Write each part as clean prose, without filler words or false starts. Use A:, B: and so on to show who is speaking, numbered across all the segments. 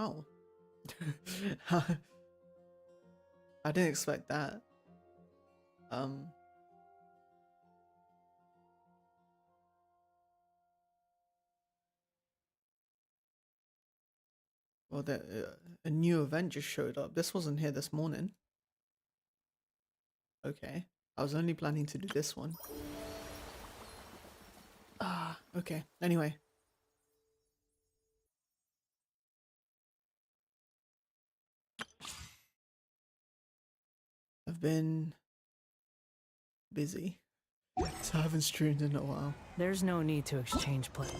A: wow. I didn't expect that. Well, a new event just showed up. This wasn't here this morning. Okay. I was only planning to do this one. Ah, okay. Anyway. I've been busy, so I haven't streamed in a while.
B: There's no need to exchange play.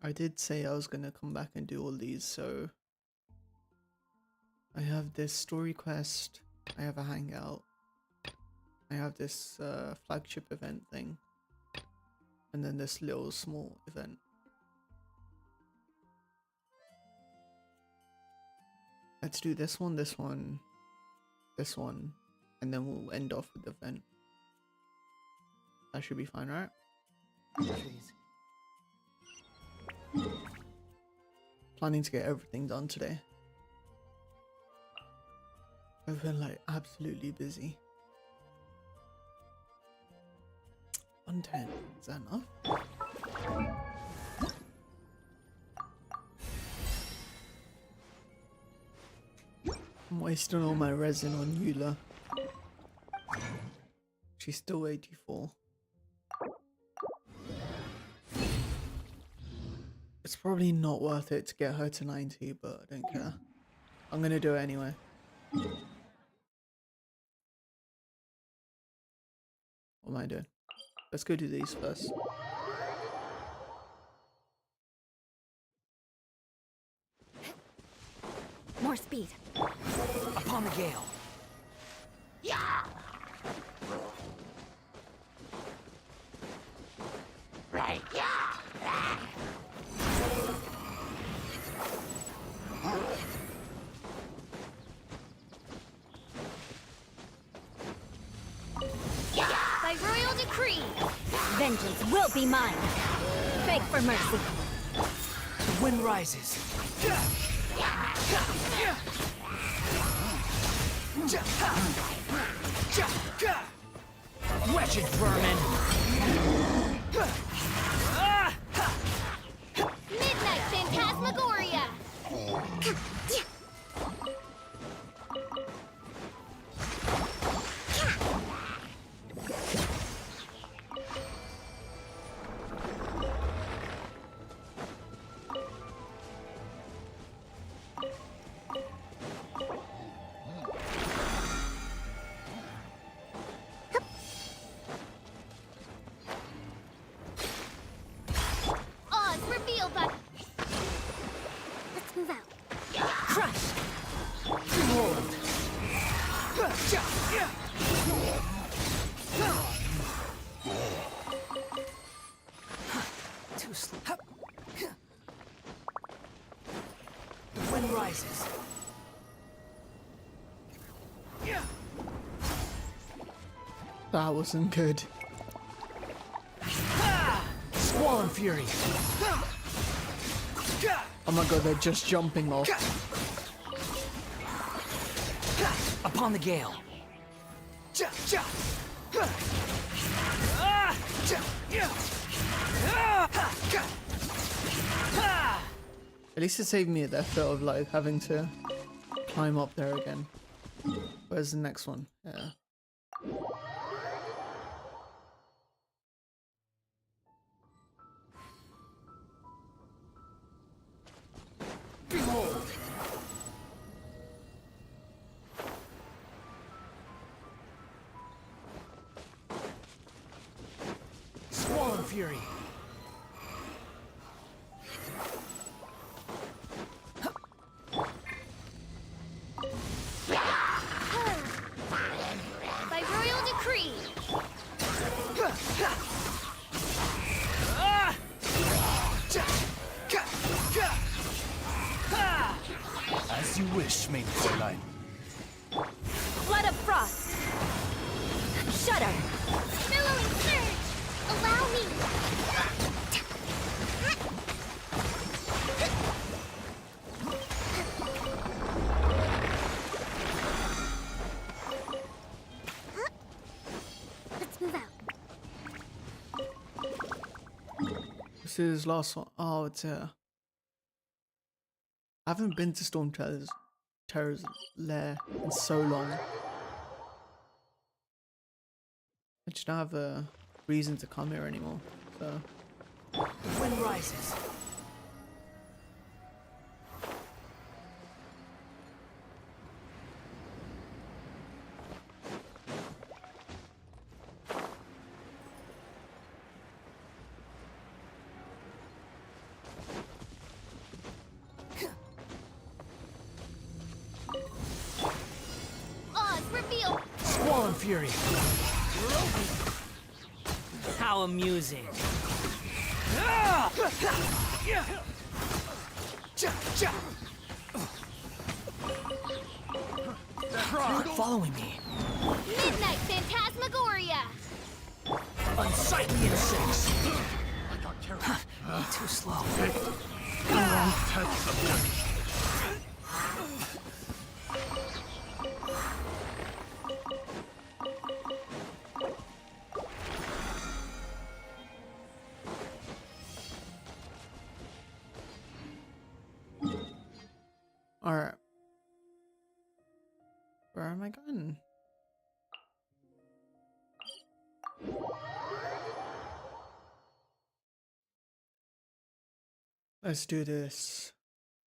A: I did say I was gonna come back and do all these, so I have this story quest, I have a hangout, I have this flagship event thing, and then this little small event. Let's do this one, this one, this one, and then we'll end off with the event. That should be fine, right?
B: Please.
A: Planning to get everything done today. I've been like absolutely busy. 110, is that enough? I'm wasting all my resin on Eula. She's still 84. It's probably not worth it to get her to 90, but I don't care. I'm gonna do it anyway. What am I doing? Let's go do these first.
C: More speed.
B: Upon the gale.
C: Yeah! Right, yeah! By royal decree, vengeance will be mine. Beg for mercy.
B: The wind rises. Wretched vermin!
C: Midnight Phantasmagoria! Oz revealed by... Let's move out.
B: Crush! Behold! Too slow. The wind rises.
A: That wasn't good.
B: Squall and fury.
A: Oh my god, they're just jumping off.
B: Upon the gale.
A: At least it saved me the effort of like having to climb up there again. Where's the next one? Yeah.
B: Behold! Squall and fury.
C: By royal decree,
D: As you wish, maid Fräulein.
C: flood of frost. Shudder. Billowing surge. Allow me.
A: This is last one. Oh, it's I haven't been to Storm Terror's lair in so long. I just don't have a reason to come here anymore. So
B: The wind rises.
C: Oz, reveal!
B: Squall and fury. How amusing. Following me.
C: Midnight Phantasmagoria!
B: Unsightly insects. Too slow.
A: alright. Where am I going? Let's do this.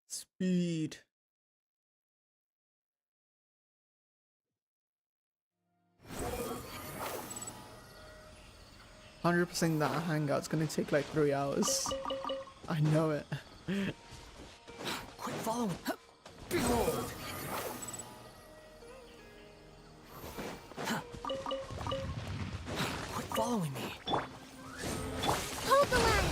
A: Speed. %, that hangout's gonna take like 3 hours. I know it.
B: Quick following. Behold. Quit following me.
C: Hold the line!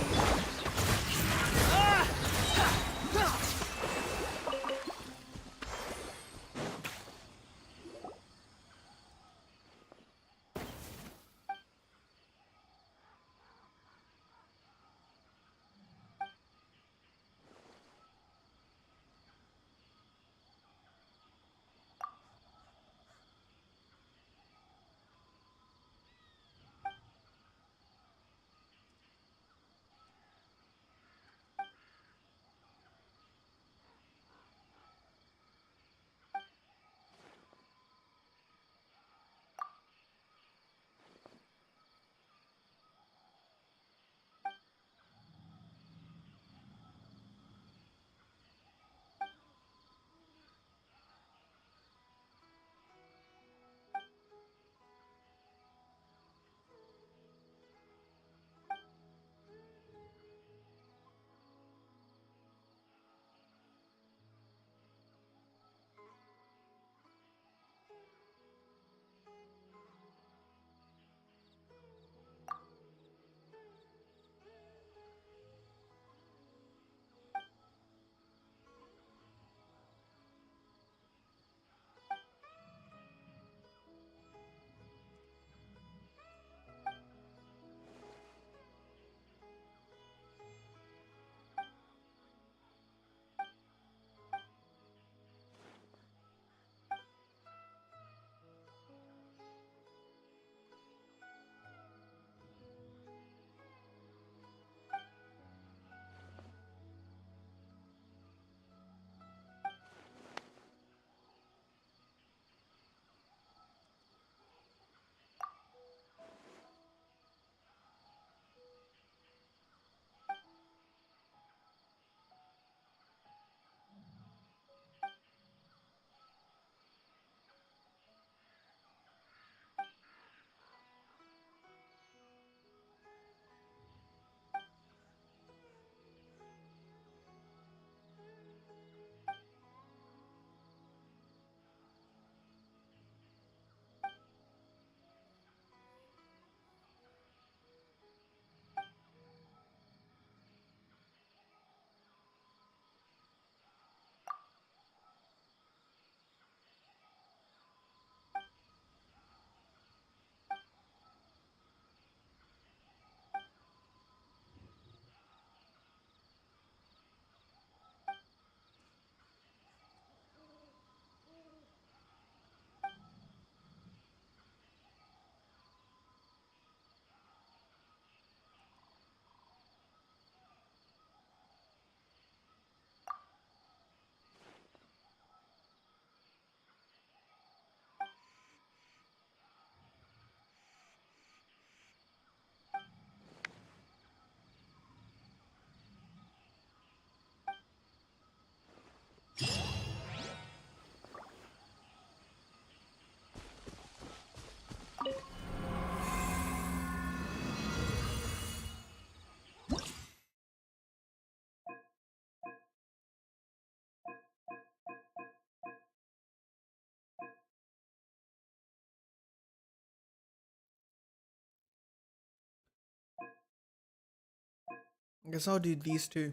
A: I guess I'll do these two.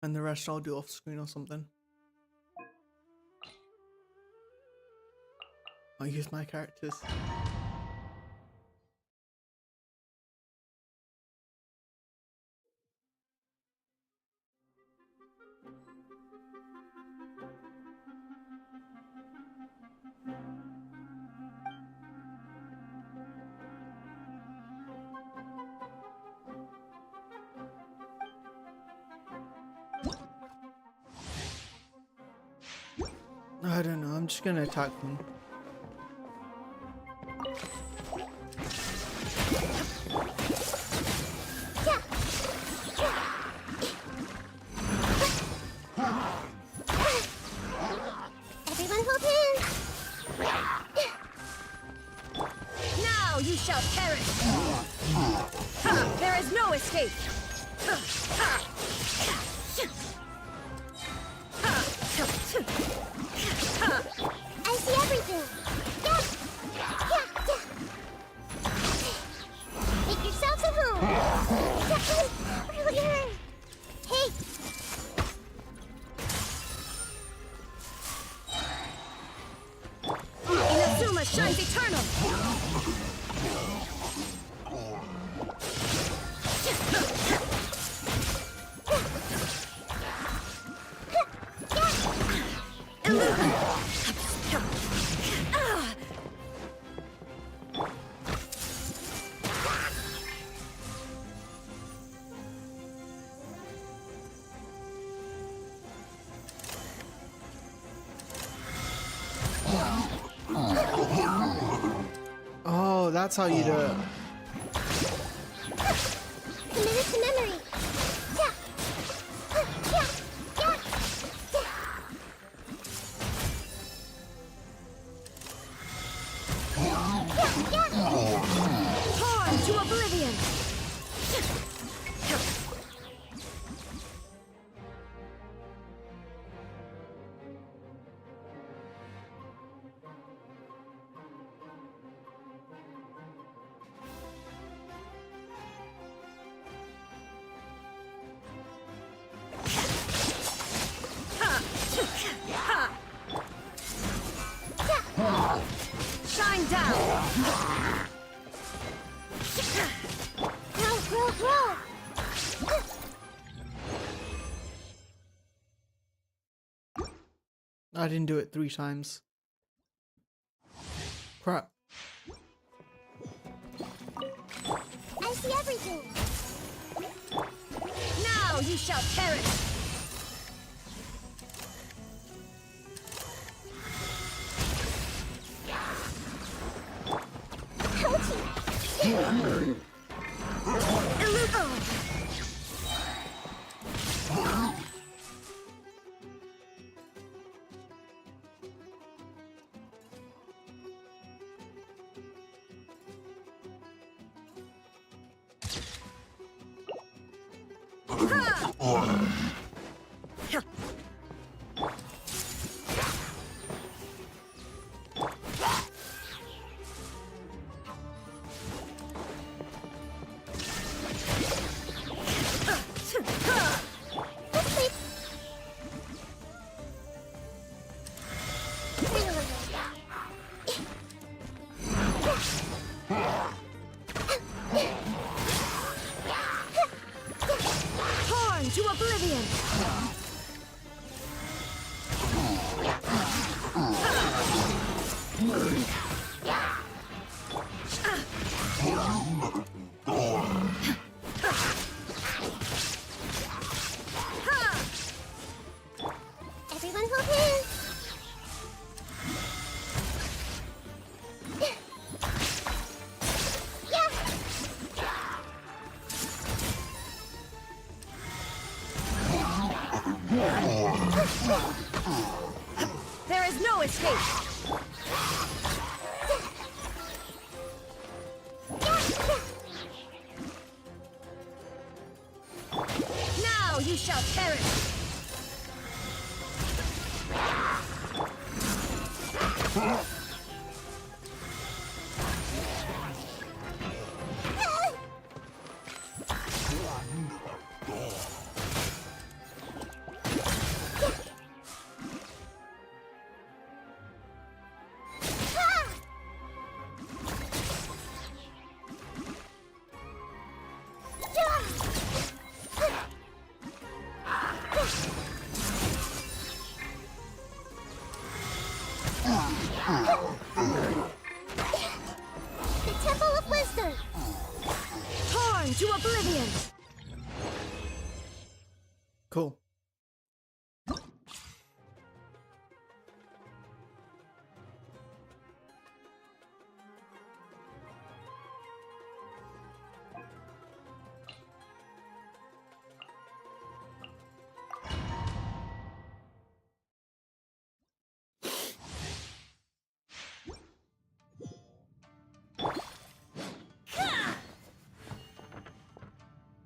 A: And the rest I'll do off screen or something. I'll use my characters. I don't know, I'm just gonna attack them.
C: Everyone hold hands. Now you shall perish. Ha, there is no escape. I see everything. Make yourselves at home. Hey. Inazuma shines eternal.
A: Oh, that's how you do it.
C: Committed to memory. Torn to oblivion. Shine down. Roll.
A: I didn't do it 3 times. Crap.
C: I see everything. Now you shall perish. Torn to oblivion. Everyone hold hands. There is no escape. Now you shall perish. The Temple of Wisdom! Torn to oblivion!
A: Cool.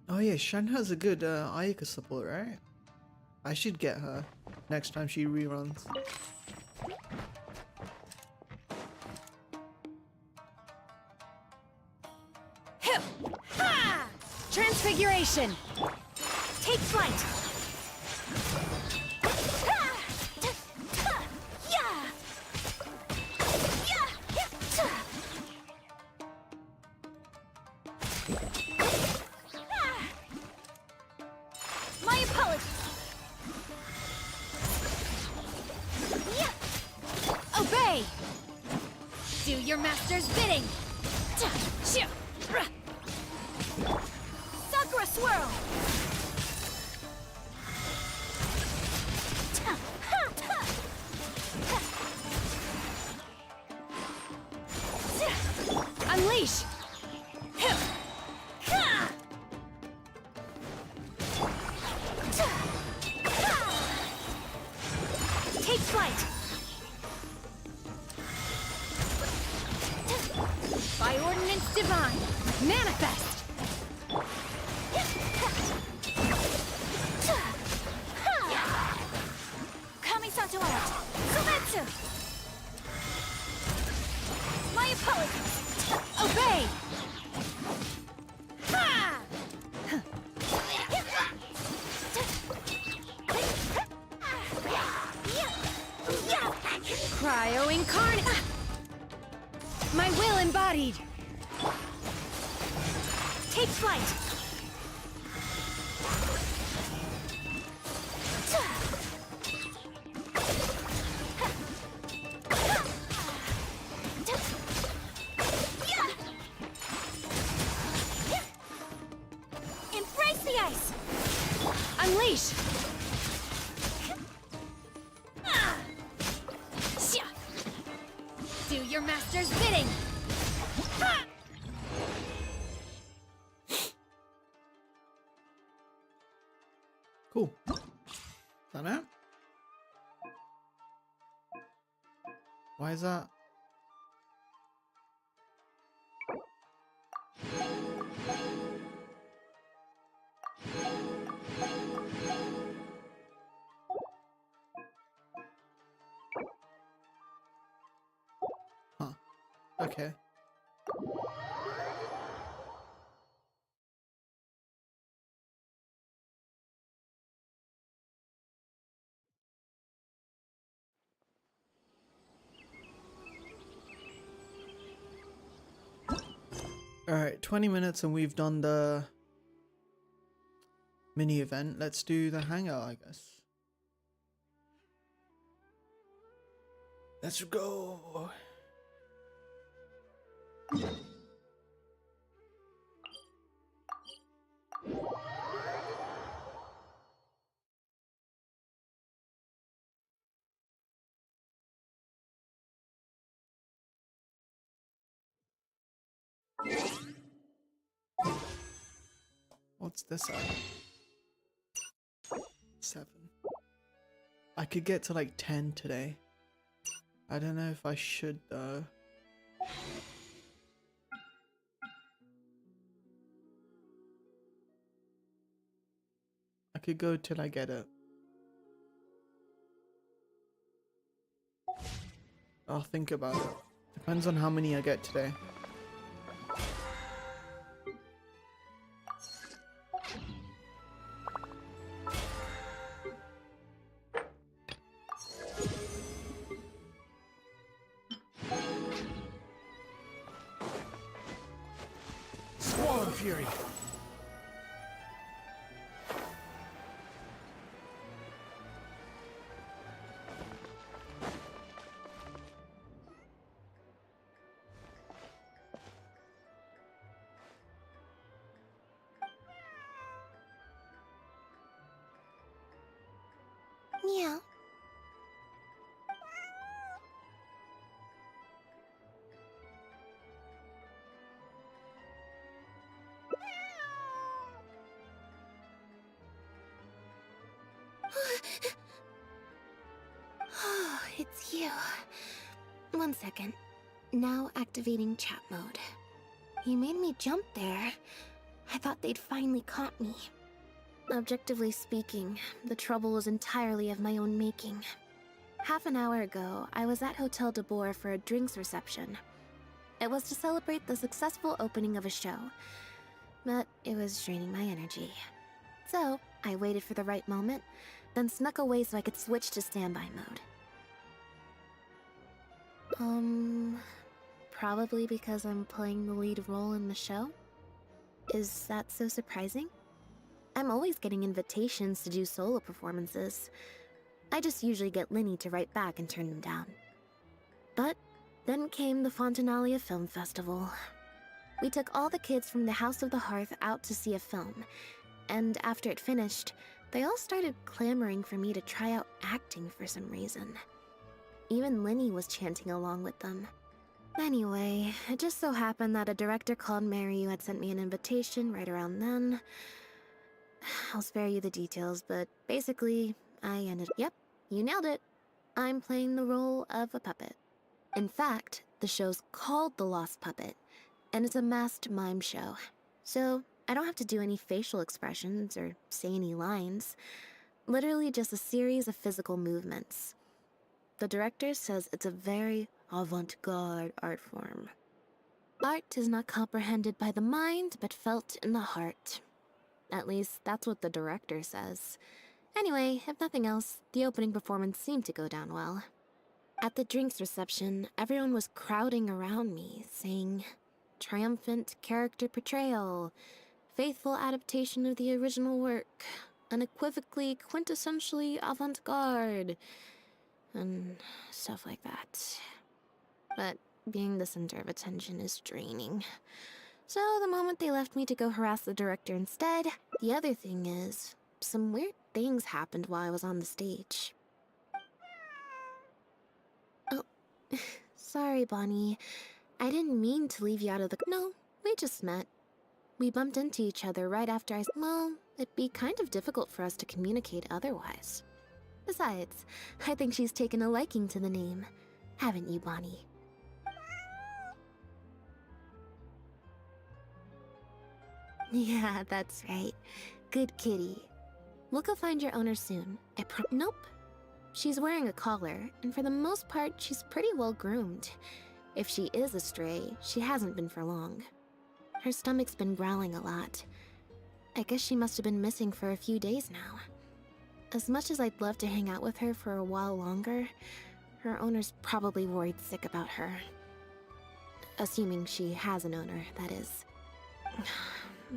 A: Oh yeah, Shan has a good Ayaka support, right? I should get her next time she reruns.
C: Hip! Ha! Transfiguration! Take flight! Ha! Ha! Yeah! Yeah! Ha! My apologies! Yeah! Obey! Do your master's bidding! Sakura swirl! Unleash! Take flight! By ordinance divine, manifest! Kamisato art, Kometsu! My apologies! Obey! Ha! Cryo incarnate! My will embodied! Take flight! Embrace the ice! Unleash! Do your master's bidding! Ha!
A: Cool. Is that it? Why is that? Huh. Okay. Alright, 20 minutes and we've done the mini event. Let's do the hangout, I guess. Let's go. What's this at? 7. I could get to like 10 today. I don't know if I should though. I could go till I get it. I'll think about it. Depends on how many I get today.
D: Squall Fury.
C: Yeah. Oh, it's you. 1 second. Now activating chat mode. You made me jump there. I thought they'd finally caught me. Objectively speaking, the trouble was entirely of my own making. Half an hour ago, I was at Hotel de Boer for a drinks reception. It was to celebrate the successful opening of a show, but it was draining my energy. So, I waited for the right moment, then snuck away so I could switch to standby mode. Probably because I'm playing the lead role in the show? Is that so surprising? I'm always getting invitations to do solo performances. I just usually get Linny to write back and turn them down. But then came the Fontanalia Film Festival. We took all the kids from the House of the Hearth out to see a film, and after it finished, they all started clamoring for me to try out acting for some reason. Even Linny was chanting along with them. Anyway, it just so happened that a director called Mariu had sent me an invitation right around then. I'll spare you the details, but basically, Yep, you nailed it. I'm playing the role of a puppet. In fact, the show's called The Lost Puppet, and it's a masked mime show. So, I don't have to do any facial expressions or say any lines. Literally just a series of physical movements. The director says it's a very avant-garde art form. Art is not comprehended by the mind, but felt in the heart. At least, that's what the director says. Anyway, if nothing else, the opening performance seemed to go down well. At the drinks reception, everyone was crowding around me, saying, "Triumphant character portrayal, faithful adaptation of the original work, unequivocally, quintessentially avant-garde," and stuff like that. But being the center of attention is draining. So the moment they left me to go harass the director instead, the other thing is, some weird things happened while I was on the stage. Oh, sorry, Bonnie. I didn't mean to leave you out of the... No, we just met. We bumped into each other right after Well, it'd be kind of difficult for us to communicate otherwise. Besides, I think she's taken a liking to the name. Haven't you, Bonnie? Yeah, that's right. Good kitty. We'll go find your owner soon. Nope. She's wearing a collar, and for the most part, she's pretty well groomed. If she is a stray, she hasn't been for long. Her stomach's been growling a lot. I guess she must have been missing for a few days now. As much as I'd love to hang out with her for a while longer, her owner's probably worried sick about her. Assuming she has an owner, that is.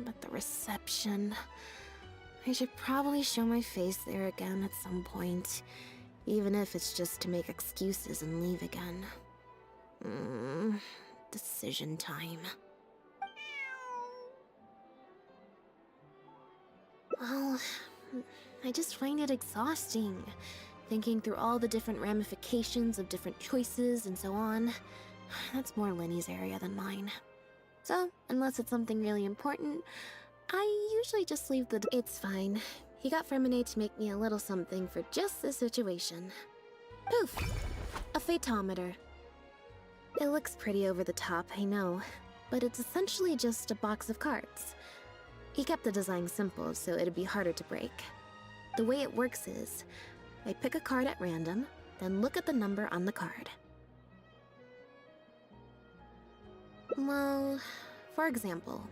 C: But the reception... I should probably show my face there again at some point, even if it's just to make excuses and leave again. Decision time. Well, I just find it exhausting, thinking through all the different ramifications of different choices and so on. That's more Linny's area than mine. So, unless it's something really important, I usually just leave the... It's fine. He got Fermine to make me a little something for just this situation. Poof! A phaetometer. It looks pretty over the top, I know, but it's essentially just a box of cards. He kept the design simple, so it'd be harder to break. The way it works is, I pick a card at random, then look at the number on the card. Well, for example,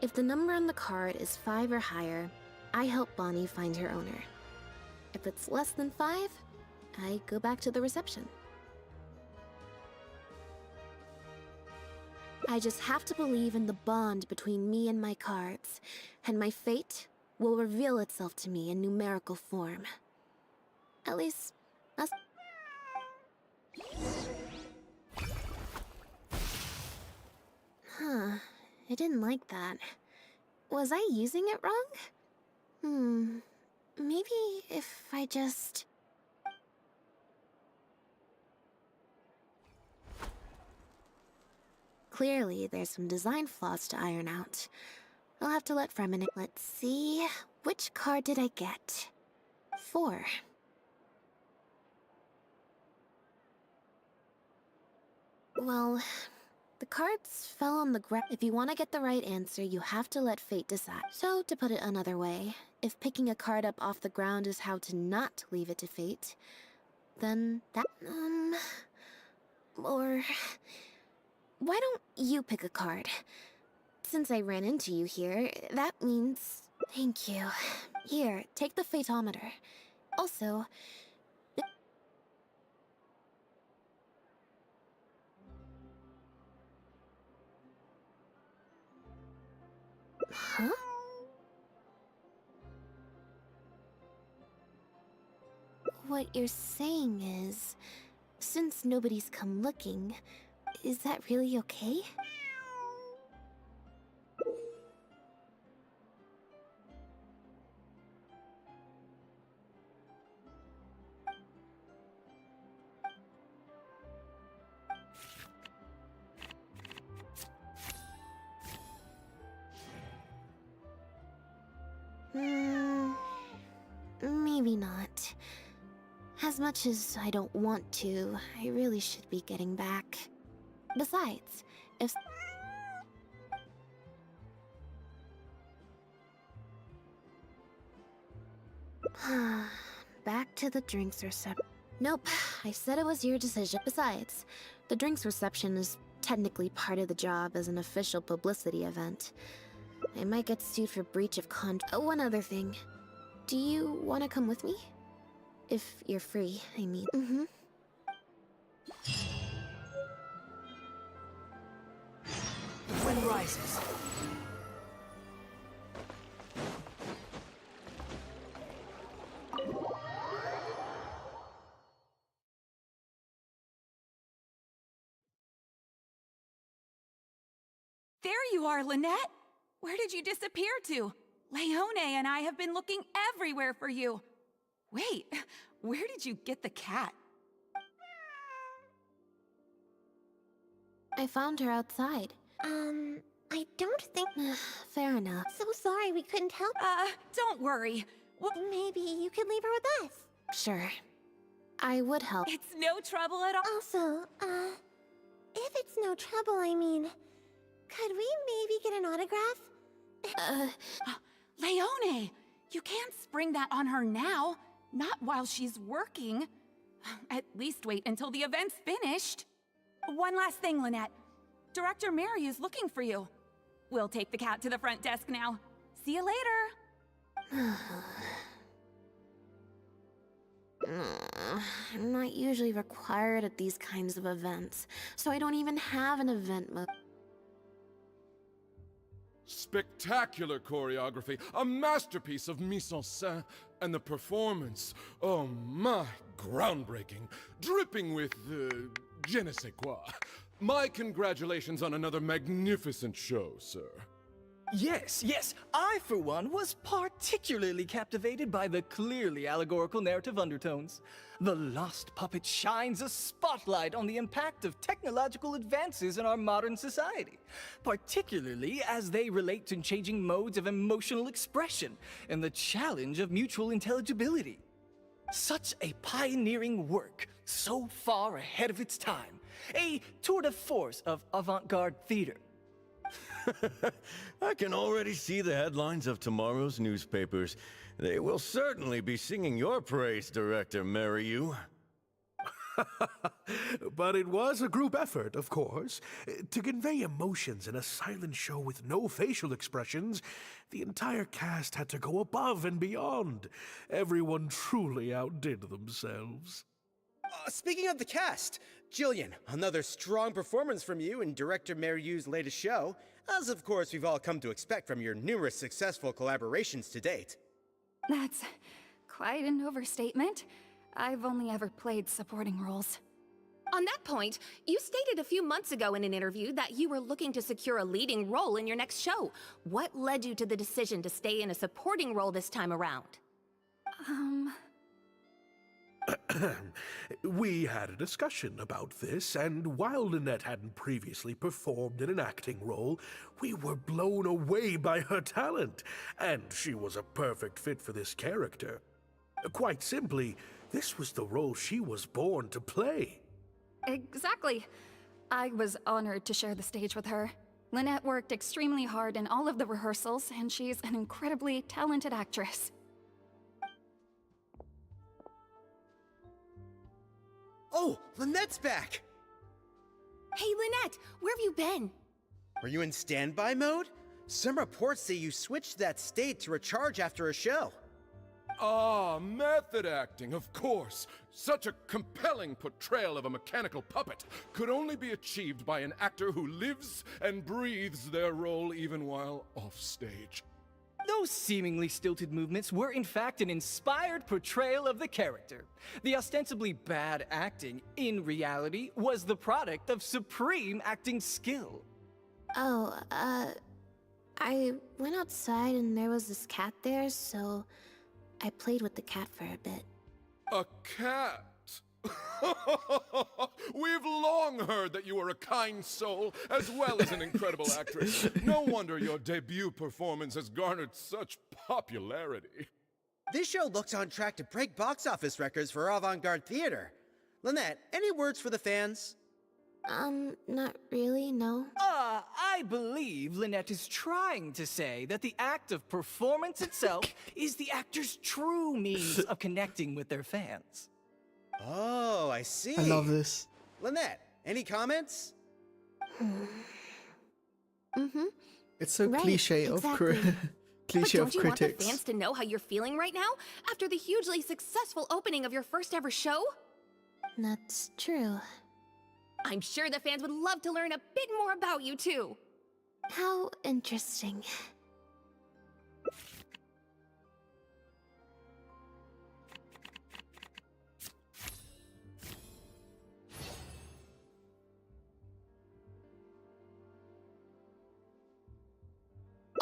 C: if the number on the card is 5 or higher, I help Bonnie find her owner. If it's less than 5, I go back to the reception. I just have to believe in the bond between me and my cards, and my fate will reveal itself to me in numerical form. At least, that's... Huh, I didn't like that. Was I using it wrong? maybe if I just... Clearly, there's some design flaws to iron out. I'll have to let Fremen... Let's see... Which card did I get? 4. Well, the cards fell on the ground. If you want to get the right answer, you have to let fate decide. So, to put it another way, if picking a card up off the ground is how to not leave it to fate, then that... Or... Why don't you pick a card? Since I ran into you here, that means... Thank you. Here, take the Fatometer. Also... Huh? What you're saying is... Since nobody's come looking, is that really okay? Maybe not. As much as I don't want to, I really should be getting back. Besides, if... Back to the drinks reception. Nope, I said it was your decision. Besides, the drinks reception is technically part of the job as an official publicity event. I might get sued for breach of contract. Oh, one other thing. Do you want to come with me? If you're free, I mean. Mm-hmm.
B: The wind rises.
E: There you are, Lynette! Where did you disappear to? Leone and I have been looking everywhere for you. Wait, where did you get the cat?
C: I found her outside.
F: I don't think...
C: Fair enough.
F: So sorry we couldn't help.
E: Don't worry. Well,
F: Maybe you could leave her with us.
C: Sure. I would help.
E: it's no trouble at all.
F: Also, if it's no trouble, I mean, could we maybe get an autograph?
E: Leone, you can't spring that on her now. Not while she's working. At least wait until the event's finished. One last thing, Lynette. Director Mary is looking for you. We'll take the cat to the front desk now. See you later.
C: I'm not usually required at these kinds of events, so I don't even have an event mode.
G: Spectacular choreography, a masterpiece of mise-en-scène, and the performance, oh my, groundbreaking, dripping with, je ne sais quoi. My congratulations on another magnificent show, sir.
H: Yes, yes, I for one was particularly captivated by the clearly allegorical narrative undertones. The Lost Puppet shines a spotlight on the impact of technological advances in our modern society, particularly as they relate to changing modes of emotional expression and the challenge of mutual intelligibility. Such a pioneering work, so far ahead of its time, a tour de force of avant-garde theater.
I: I can already see the headlines of tomorrow's newspapers. They will certainly be singing your praise, Director Mariyu.
D: But it was a group effort, of course. To convey emotions in a silent show with no facial expressions, the entire cast had to go above and beyond. Everyone truly outdid themselves.
J: Speaking of the cast, Jillian, another strong performance from you in Director Mariyu's latest show, as of course we've all come to expect from your numerous successful collaborations to date.
K: That's quite an overstatement. I've only ever played supporting roles.
L: On that point, you stated a few months ago in an interview that you were looking to secure a leading role in your next show. What led you to the decision to stay in a supporting role this time around?
D: We had a discussion about this, and while Lynette hadn't previously performed in an acting role, we were blown away by her talent, and she was a perfect fit for this character. Quite simply, this was the role she was born to play.
K: Exactly. I was honored to share the stage with her. Lynette worked extremely hard in all of the rehearsals, and she's an incredibly talented actress.
J: Oh, Lynette's back!
L: Hey, Lynette, where have you been?
J: Were you in standby mode? Some reports say you switched to that state to recharge after a show.
G: Ah, method acting, of course. Such a compelling portrayal of a mechanical puppet could only be achieved by an actor who lives and breathes their role even while offstage.
H: Those seemingly stilted movements were in fact an inspired portrayal of the character. The ostensibly bad acting, in reality, was the product of supreme acting skill.
C: Oh, I went outside and there was this cat there, so I played with the cat for a bit.
G: A cat? We've long heard that you are a kind soul, as well as an incredible actress. No wonder your debut performance has garnered such popularity.
J: This show looks on track to break box office records for avant-garde theater. Lynette, any words for the fans?
C: Not really, no.
H: I believe Lynette is trying to say that the act of performance itself is the actor's true means of connecting with their fans.
J: Oh, I see.
A: I love this.
J: Lynette, any comments?
A: It's so
C: Right,
A: cliche
C: exactly.
A: of cliche
L: But
A: of
L: don't you want the
A: critics.
L: fans to know how you're feeling right now after the hugely successful opening of your first ever show?
C: That's true.
L: I'm sure the fans would love to learn a bit more about you too.
C: How interesting.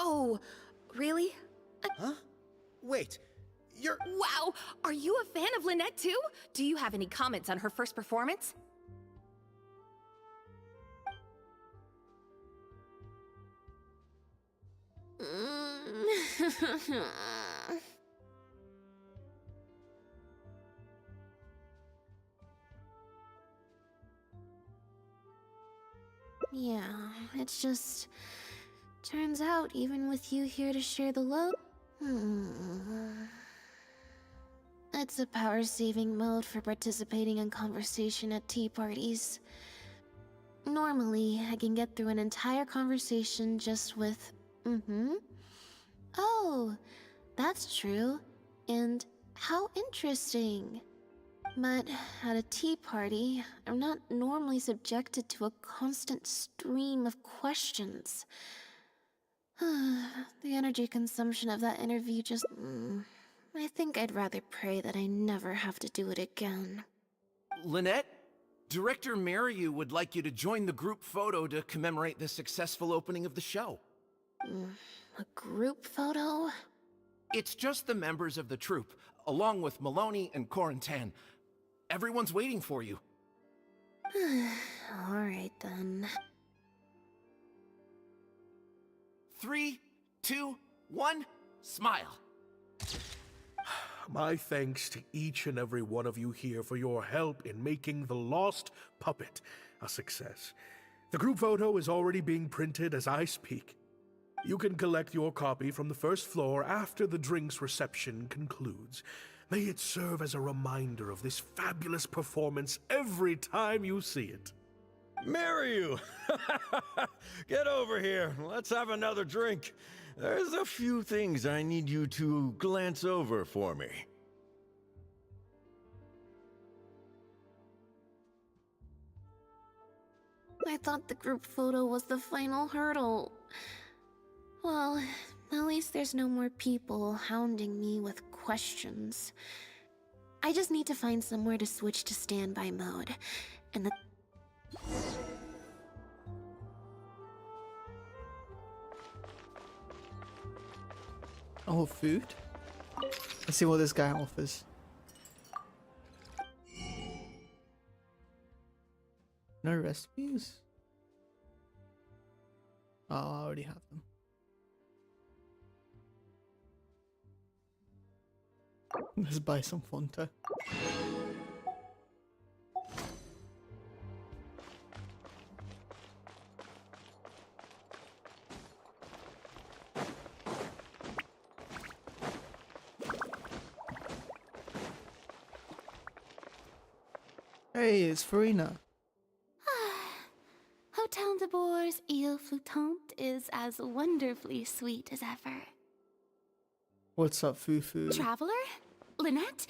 L: Oh, really?
J: Huh? Wait, you're...
L: Wow! Are you a fan of Lynette too? Do you have any comments on her first performance?
C: Yeah, it's just... Turns out, even with you here to share the load... It's a power-saving mode for participating in conversation at tea parties. Normally, I can get through an entire conversation just with, Oh, that's true. And how interesting. But at a tea party, I'm not normally subjected to a constant stream of questions. The energy consumption of that interview just... I think I'd rather pray that I never have to do it again.
M: Lynette, Director Mariu would like you to join the group photo to commemorate the successful opening of the show.
C: A group photo?
M: It's just the members of the troupe, along with Maloney and Corentin. Everyone's waiting for you.
C: Alright then.
M: 3, 2, 1, smile.
D: My thanks to each and every one of you here for your help in making The Lost Puppet a success. The group photo is already being printed as I speak. You can collect your copy from the first floor after the drinks reception concludes. May it serve as a reminder of this fabulous performance every time you see it.
I: Mariu! Get over here. Let's have another drink. There's a few things I need you to glance over for me.
C: I thought the group photo was the final hurdle. Well, at least there's no more people hounding me with questions. I just need to find somewhere to switch to standby mode. And the...
A: Oh, food? Let's see what this guy offers. No recipes? Oh, I already have them. Let's buy some Fanta. Hey, it's Farina.
C: Hotel de Bour's Ile Flottante is as wonderfully sweet as ever.
A: What's up, Fufu?
C: Traveler? Lynette?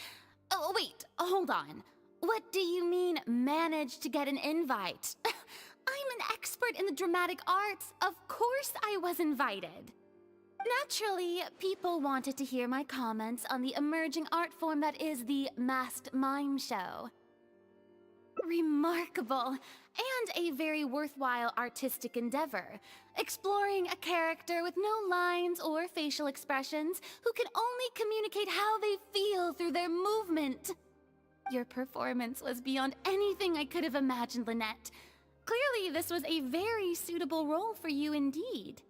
C: Oh, wait, hold on. What do you mean, managed to get an invite? I'm an expert in the dramatic arts. Of course I was invited. Naturally, people wanted to hear my comments on the emerging art form that is the masked mime show. Remarkable, and a very worthwhile artistic endeavor, exploring a character with no lines or facial expressions who can only communicate how they feel through their movement. Your performance was beyond anything I could have imagined, Lynette. Clearly, this was a very suitable role for you indeed.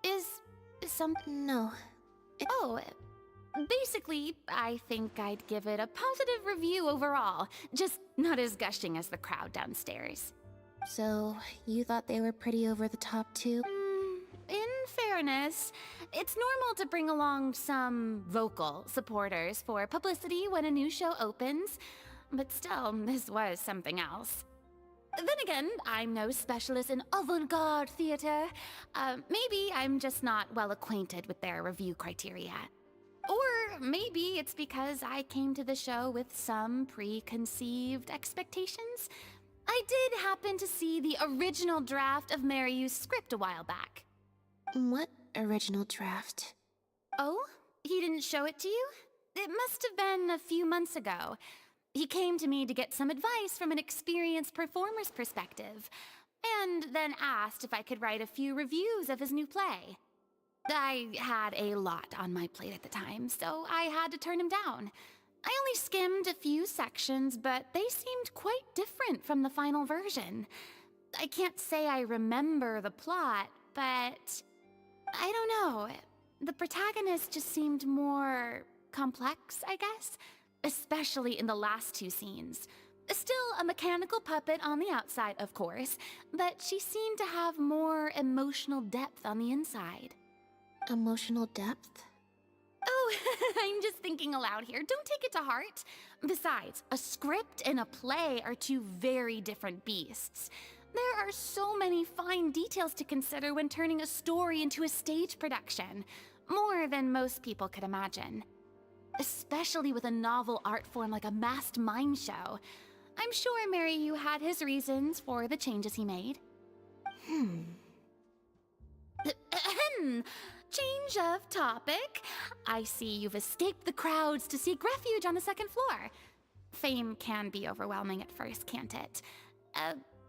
C: Is some... No. Oh, basically, I think I'd give it a positive review overall. Just not as gushing as the crowd downstairs. So, you thought they were pretty over the top too? In fairness, it's normal to bring along some vocal supporters for publicity when a new show opens. But still, this was something else. Then again, I'm no specialist in avant-garde theater. Maybe I'm just not well acquainted with their review criteria. Or maybe it's because I came to the show with some preconceived expectations. I did happen to see the original draft of Mariu's script a while back. What original draft? Oh? He didn't show it to you? It must have been a few months ago. He came to me to get some advice from an experienced performer's perspective, and then asked if I could write a few reviews of his new play. I had a lot on my plate at the time, so I had to turn him down. I only skimmed a few sections, but they seemed quite different from the final version. I can't say I remember the plot, but I don't know. The protagonist just seemed more complex, I guess. Especially in the last two scenes. Still a mechanical puppet on the outside, of course, but she seemed to have more emotional depth on the inside. Emotional depth? Oh, I'm just thinking aloud here. Don't take it to heart. Besides, a script and a play are two very different beasts. There are so many fine details to consider when turning a story into a stage production. More than most people could imagine. Especially with a novel art form like a masked mime show. I'm sure Mariu had his reasons for the changes he made. Change of topic. I see you've escaped the crowds to seek refuge on the second floor. Fame can be overwhelming at first, can't it?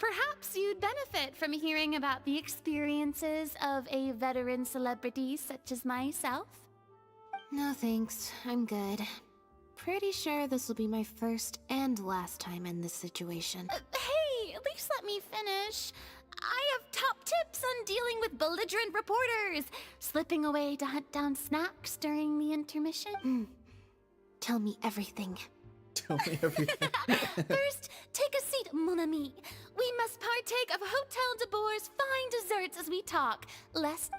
C: Perhaps you'd benefit from hearing about the experiences of a veteran celebrity such as myself. No thanks, I'm good. Pretty sure this will be my first and last time in this situation. Hey, at least let me finish. I have top tips on dealing with belligerent reporters, slipping away to hunt down snacks during the intermission. Tell me everything.
A: Tell me everything.
C: First, take a seat, mon ami. We must partake of Hotel de Bour's fine desserts as we talk, lest...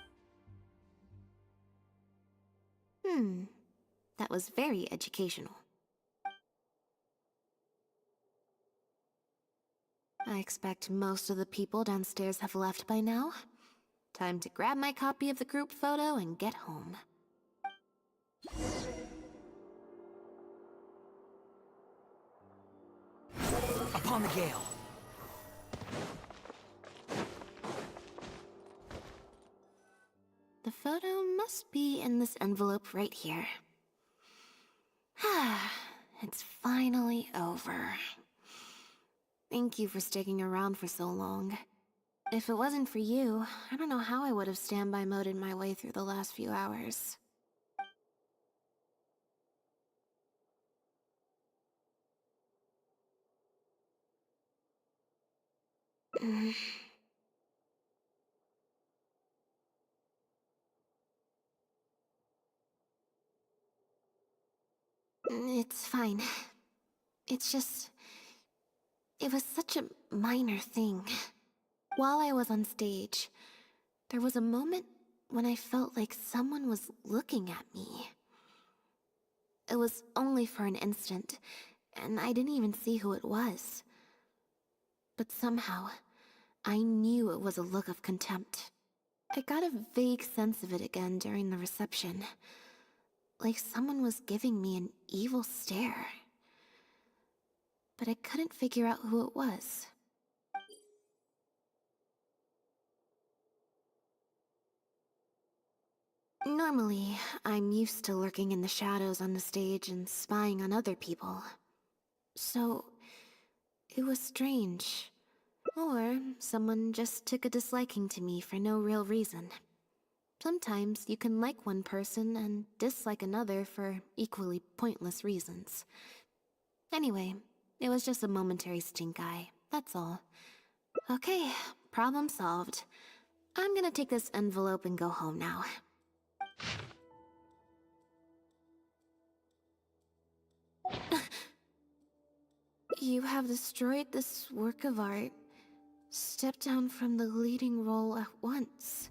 C: That was very educational. I expect most of the people downstairs have left by now. Time to grab my copy of the group photo and get home.
H: Upon the gale.
C: The photo must be in this envelope right here. It's finally over. Thank you for sticking around for so long. If it wasn't for you, I don't know how I would have standby moded my way through the last few hours. It's fine. It's just... It was such a minor thing. While I was on stage, there was a moment when I felt like someone was looking at me. It was only for an instant, and I didn't even see who it was. But somehow, I knew it was a look of contempt. I got a vague sense of it again during the reception. Like someone was giving me an evil stare. But I couldn't figure out who it was. Normally, I'm used to lurking in the shadows on the stage and spying on other people. So, it was strange. Or someone just took a disliking to me for no real reason. Sometimes you can like one person and dislike another for equally pointless reasons. Anyway, it was just a momentary stink eye, that's all. Okay, problem solved. I'm gonna take this envelope and go home now. You have destroyed this work of art. Step down from the leading role at once.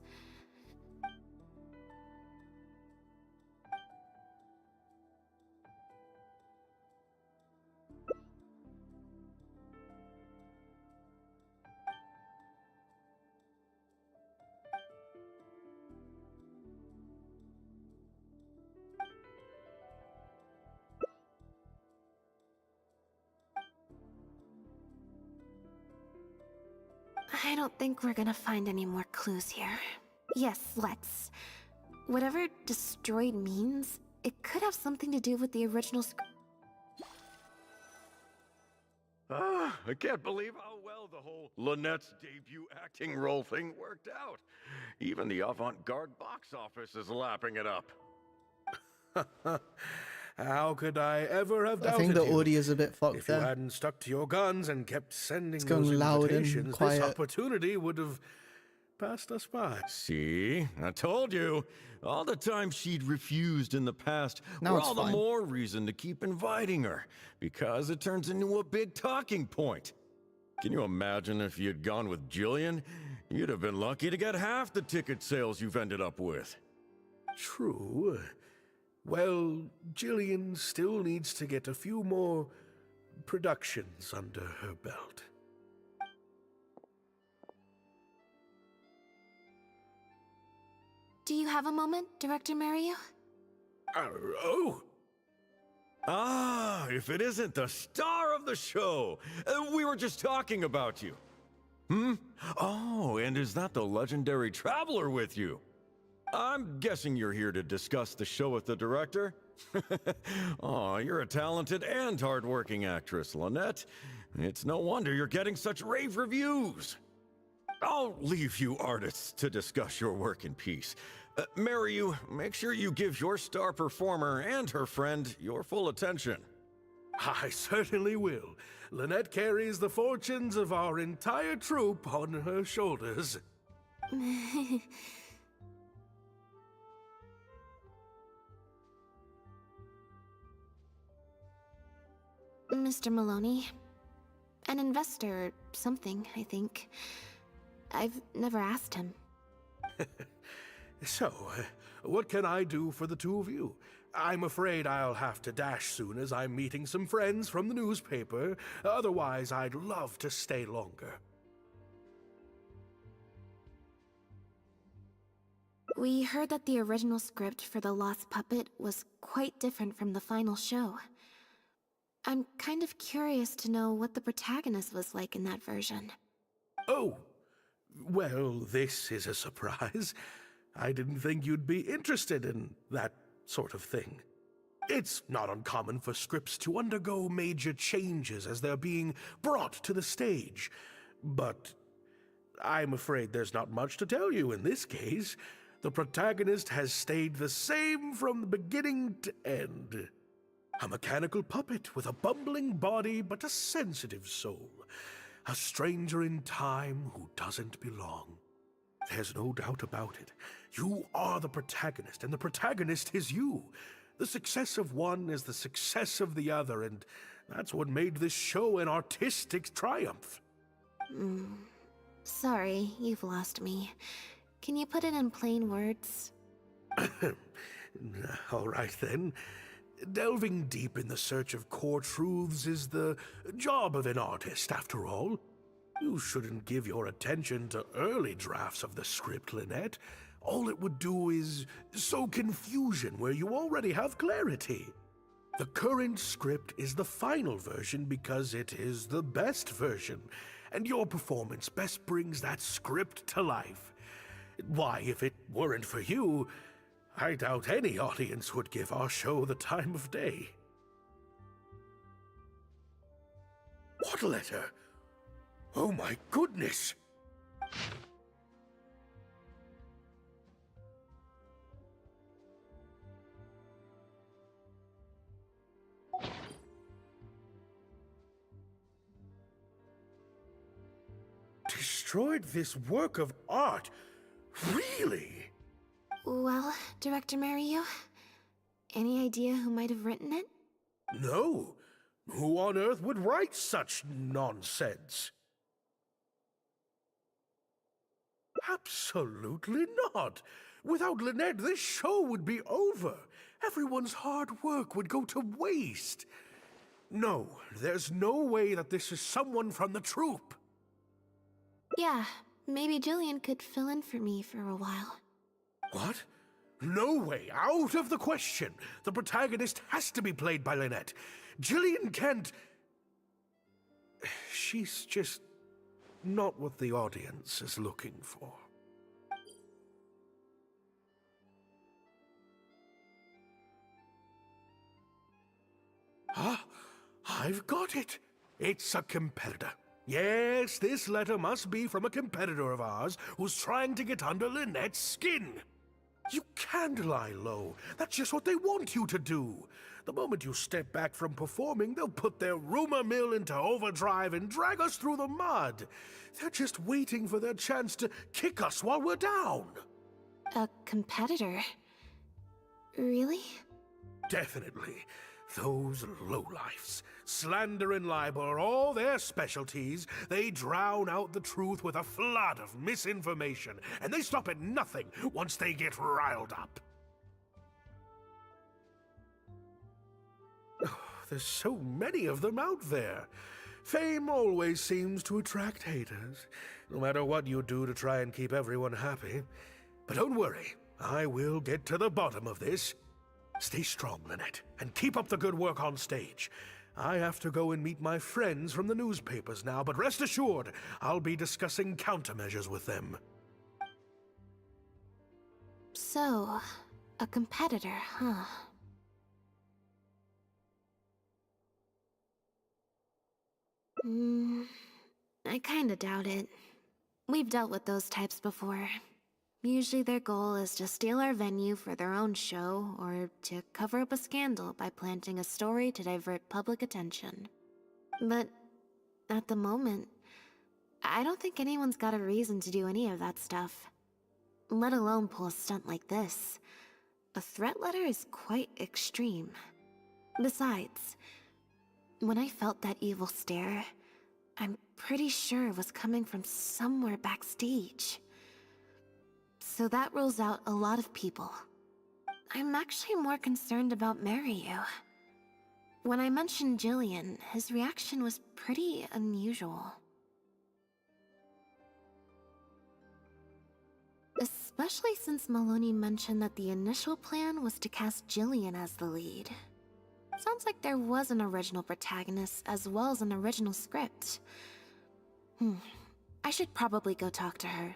C: I don't think we're gonna find any more clues here. Yes, let's. Whatever destroyed means, it could have something to do with the original
I: I can't believe how well the whole Lynette's debut acting role thing worked out. Even the avant-garde box office is lapping it up.
D: How could I ever have doubted
A: I think the
D: you?
A: audio's a bit fucked
D: If you
A: there.
D: hadn't stuck to your guns and kept sending
A: It's going
D: those
A: loud and
D: invitations, this
A: quiet.
D: opportunity would have passed us by.
I: See? I told you. All the times she'd refused in the past
A: Now
I: were
A: it's
I: all the
A: fine.
I: more reason to keep inviting her, because it turns into a big talking point. Can you imagine if you'd gone with Jillian? You'd have been lucky to get half the ticket sales you've ended up with.
D: True. Well, Jillian still needs to get a few more productions under her belt.
C: Do you have a moment, Director Mario?
D: Oh!
I: Ah, if it isn't the star of the show! We were just talking about you. Hmm? Oh, and is that the legendary traveler with you? I'm guessing you're here to discuss the show with the director? Oh, you're a talented and hardworking actress, Lynette. It's no wonder you're getting such rave reviews. I'll leave you artists to discuss your work in peace. Mariu, make sure you give your star performer and her friend your full attention.
D: I certainly will. Lynette carries the fortunes of our entire troupe on her shoulders.
C: Mr. Maloney. An investor or something, I think. I've never asked him.
D: So, what can I do for the two of you? I'm afraid I'll have to dash soon as I'm meeting some friends from the newspaper. Otherwise, I'd love to stay longer.
C: We heard that the original script for The Lost Puppet was quite different from the final show. I'm kind of curious to know what the protagonist was like in that version.
D: Oh, well, this is a surprise. I didn't think you'd be interested in that sort of thing. It's not uncommon for scripts to undergo major changes as they're being brought to the stage. But I'm afraid there's not much to tell you in this case. The protagonist has stayed the same from the beginning to end. A mechanical puppet with a bumbling body but a sensitive soul. A stranger in time who doesn't belong. There's no doubt about it. You are the protagonist, and the protagonist is you. The success of one is the success of the other, and that's what made this show an artistic triumph.
C: Sorry, you've lost me. Can you put it in plain words?
D: All right, then. Delving deep in the search of core truths is the job of an artist, after all. You shouldn't give your attention to early drafts of the script, Lynette. All it would do is sow confusion where you already have clarity. The current script is the final version because it is the best version, and your performance best brings that script to life. Why, if it weren't for you, I doubt any audience would give our show the time of day. What letter? Oh my goodness! Destroyed this work of art? Really?
C: Well, Director Mario, any idea who might have written it?
D: No. Who on earth would write such nonsense? Absolutely not. Without Lynette, this show would be over. Everyone's hard work would go to waste. No, there's no way that this is someone from the troupe.
C: Yeah, maybe Jillian could fill in for me for a while.
D: What? No way. Out of the question. The protagonist has to be played by Lynette. Jillian can't... She's just not what the audience is looking for. Ah, I've got it. It's a competitor. Yes, this letter must be from a competitor of ours who's trying to get under Lynette's skin. You can't lie low. That's just what they want you to do. The moment you step back from performing, they'll put their rumor mill into overdrive and drag us through the mud. They're just waiting for their chance to kick us while we're down.
C: A competitor? Really?
D: Definitely. Those lowlifes. Slander and libel are all their specialties. They drown out the truth with a flood of misinformation, and they stop at nothing once they get riled up. Oh, there's so many of them out there. Fame always seems to attract haters, no matter what you do to try and keep everyone happy. But don't worry, I will get to the bottom of this. Stay strong, Lynette, and keep up the good work on stage. I have to go and meet my friends from the newspapers now, but rest assured, I'll be discussing countermeasures with them.
C: So, a competitor, huh? I kinda doubt it. We've dealt with those types before. Usually their goal is to steal our venue for their own show, or to cover up a scandal by planting a story to divert public attention. But at the moment, I don't think anyone's got a reason to do any of that stuff. Let alone pull a stunt like this. A threat letter is quite extreme. Besides, when I felt that evil stare, I'm pretty sure it was coming from somewhere backstage. So that rules out a lot of people. I'm actually more concerned about Maryu. When I mentioned Jillian, his reaction was pretty unusual. Especially since Maloney mentioned that the initial plan was to cast Jillian as the lead. Sounds like there was an original protagonist as well as an original script. I should probably go talk to her.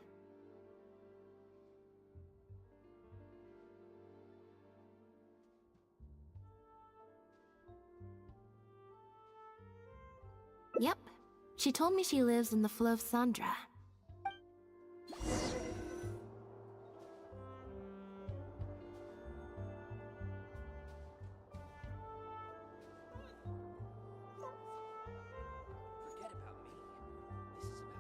C: Yep. She told me she lives in the Fleuve Sandra.
H: Forget about me. This is about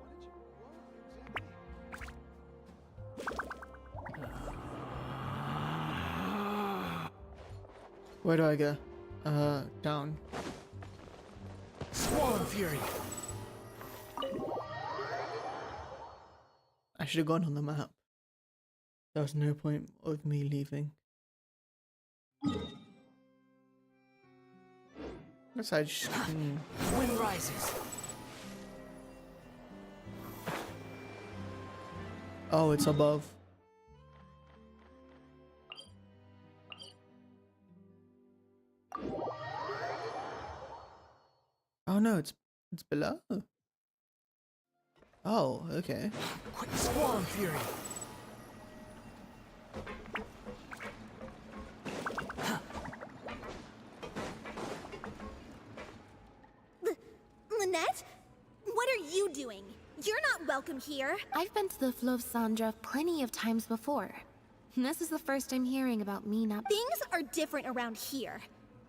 H: what you
A: Where do I go? Down.
J: Squall and Fury!
A: I should have gone on the map. There was no point of me leaving. Guess I just...
B: Wind rises.
A: Oh, it's above. Oh no, it's below. Oh, okay.
J: Quick, Squall and Fury!
F: Lynette? What are you doing? You're not welcome here.
C: I've been to the Fleuve Sandra plenty of times before. This is the first I'm hearing about me not-
F: Things are different around here.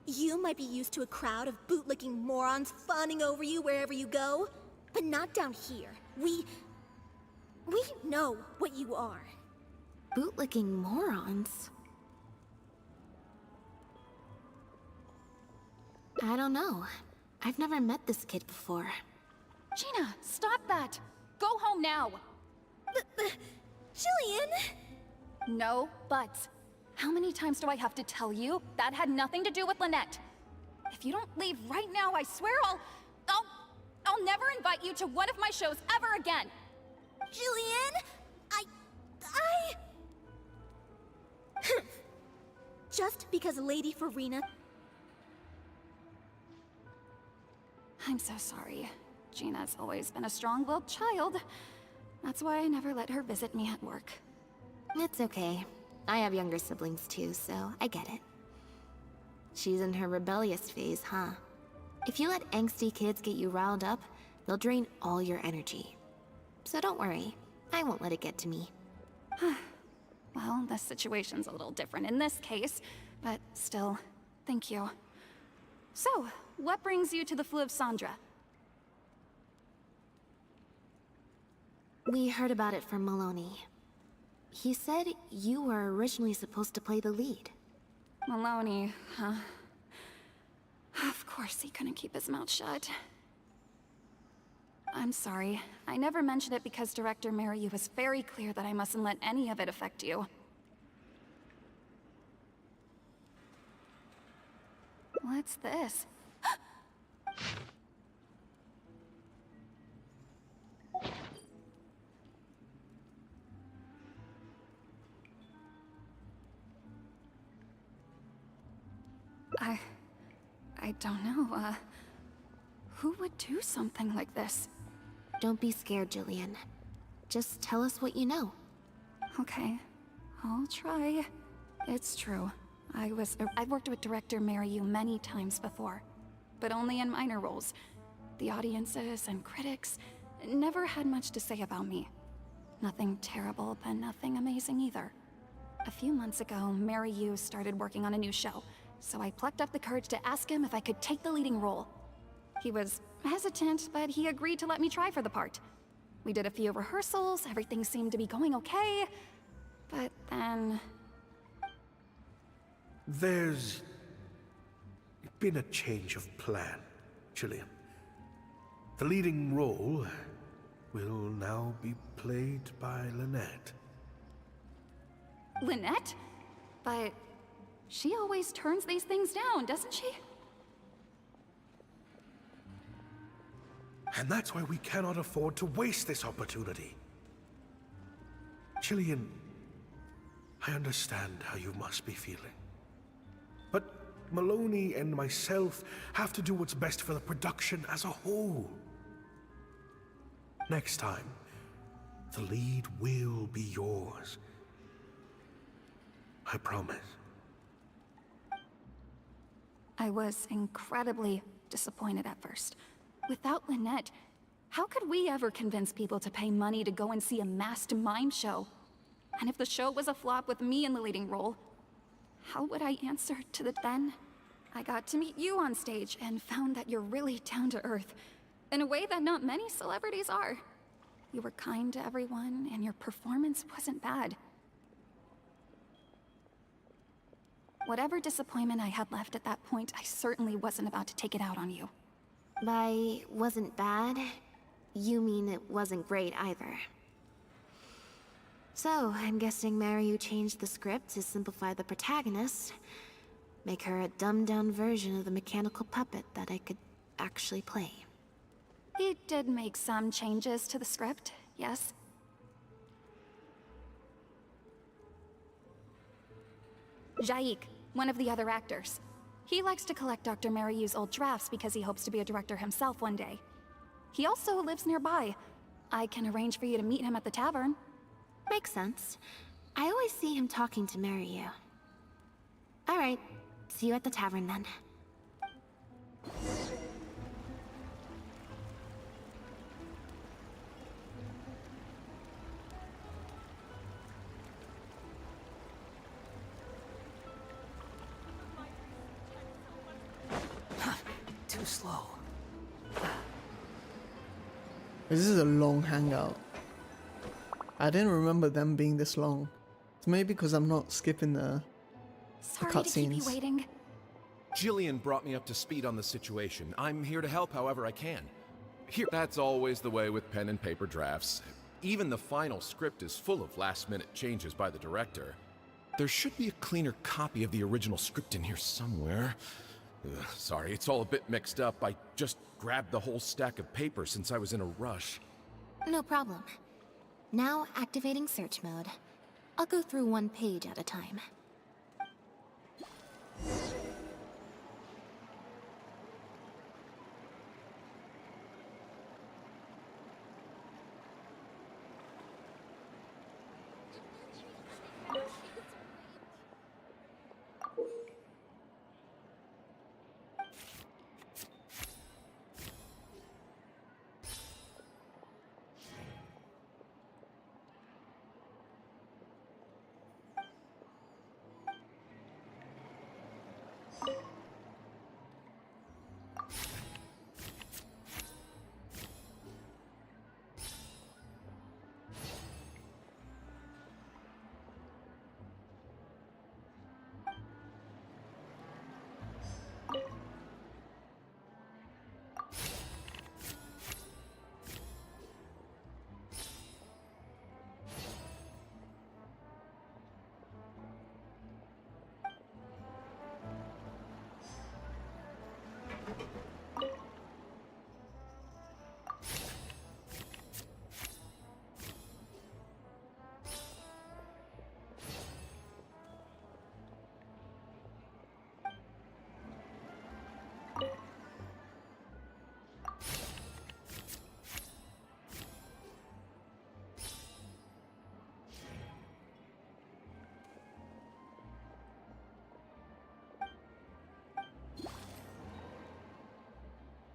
F: You might be used to a crowd of bootlicking morons fawning over you wherever you go, but not down here. We know what you are.
C: Bootlicking morons? I don't know. I've never met this kid before.
K: Gina, stop that! Go home now!
F: Jillian!
K: No buts. How many times do I have to tell you? That had nothing to do with Lynette. If you don't leave right now, I swear I'll never invite you to one of my shows ever again!
F: Jillian! Just because Lady Farina...
K: I'm so sorry. Gina's always been a strong-willed child. That's why I never let her visit me at work.
C: It's okay. I have younger siblings too, so I get it. She's in her rebellious phase, huh? If you let angsty kids get you riled up, they'll drain all your energy. So don't worry, I won't let it get to me.
K: Well, this situation's a little different in this case, but still, thank you. So, what brings you to the Fleuve Sandra?
C: We heard about it from Maloney. He said you were originally supposed to play the lead.
K: Maloney, huh? Of course he couldn't keep his mouth shut. I'm sorry. I never mentioned it because Director Mariu was very clear that I mustn't let any of it affect you. What's this? I don't know, who would do something like this?
C: Don't be scared, Jillian. Just tell us what you know.
K: Okay, I'll try. It's true. I've worked with Director Mariu many times before, but only in minor roles. The audiences and critics never had much to say about me. Nothing terrible, but nothing amazing either. A few months ago, Mariu started working on a new show, so I plucked up the courage to ask him if I could take the leading role. He was hesitant, but he agreed to let me try for the part. We did a few rehearsals, everything seemed to be going okay, but then...
D: There's been a change of plan, Jillian. The leading role will now be played by Lynette.
K: Lynette? But she always turns these things down, doesn't she?
D: And that's why we cannot afford to waste this opportunity. Jillian, I understand how you must be feeling. But Maloney and myself have to do what's best for the production as a whole. Next time, the lead will be yours. I promise.
K: I was incredibly disappointed at first. Without Lynette, how could we ever convince people to pay money to go and see a masked mime show? And if the show was a flop with me in the leading role, how would I answer to the then? I got to meet you on stage and found that you're really down to earth, in a way that not many celebrities are. You were kind to everyone, and your performance wasn't bad. Whatever disappointment I had left at that point, I certainly wasn't about to take it out on you.
C: By wasn't bad, you mean it wasn't great either. So, I'm guessing Maryu changed the script to simplify the protagonist, make her a dumbed-down version of the mechanical puppet that I could actually play.
K: He did make some changes to the script, yes? Jaik, one of the other actors. He likes to collect Dr. Maryu's old drafts because he hopes to be a director himself one day. He also lives nearby. I can arrange for you to meet him at the tavern.
C: Makes sense. I always see him talking to Maryu. Alright, see you at the tavern then.
B: Too slow.
A: This is a long hangout. I didn't remember them being this long. It's maybe because I'm not skipping the
K: Sorry to keep you
A: cutscenes.
K: waiting.
M: Jillian brought me up to speed on the situation. I'm here to help however I can. Here.
G: That's always the way with pen and paper drafts. Even the final script is full of last-minute changes by the director.
M: There should be a cleaner copy of the original script in here somewhere.
G: Sorry, it's all a bit mixed up. I just grabbed the whole stack of paper since I was in a rush.
C: No problem. Now activating search mode. I'll go through one page at a time.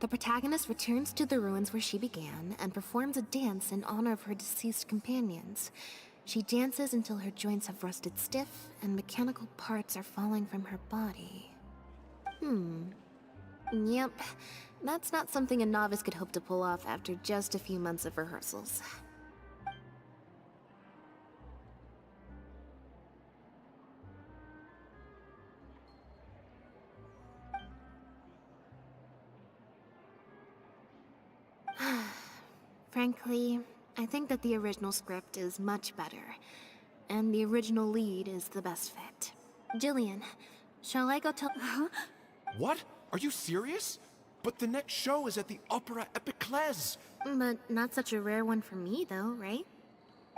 C: The protagonist returns to the ruins where she began and performs a dance in honor of her deceased companions. She dances until her joints have rusted stiff and mechanical parts are falling from her body. Yep, that's not something a novice could hope to pull off after just a few months of rehearsals. Frankly, I think that the original script is much better, and the original lead is the best fit. Jillian, shall I go tell— Huh?
M: What? Are you serious? But the next show is at the Opera Epiclese.
C: But not such a rare one for me, though, right?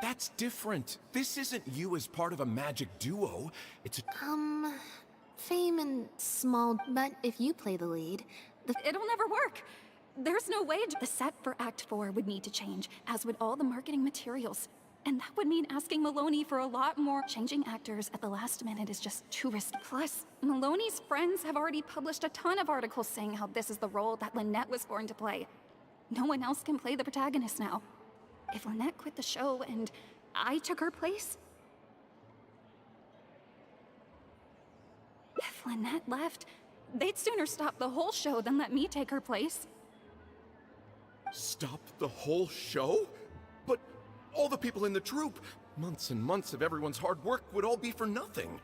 M: That's different. This isn't you as part of a magic duo. It's a...
C: Fame and small, but if you play the lead,
K: It'll never work. There's no way the set for Act 4 would need to change, as would all the marketing materials. And that would mean asking Maloney for a lot more. Changing actors at the last minute is just too risky. Plus, Maloney's friends have already published a ton of articles saying how this is the role that Lynette was born to play. No one else can play the protagonist now. If Lynette quit the show and I took her place... If Lynette left, they'd sooner stop the whole show than let me take her place.
G: Stop the whole show? But all the people in the troupe, months and months of everyone's hard work would all be for nothing.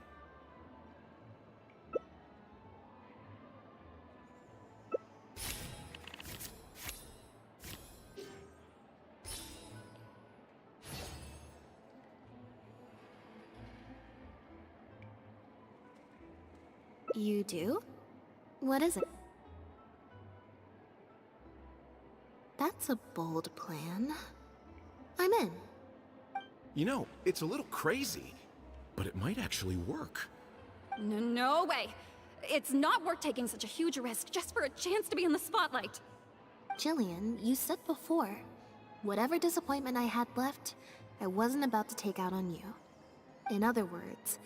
C: You do? What is it? That's a bold plan. I'm in.
G: You know, it's a little crazy, but it might actually work.
K: No way. It's not worth taking such a huge risk just for a chance to be in the spotlight.
C: Jillian, you said before, whatever disappointment I had left, I wasn't about to take out on you. In other words,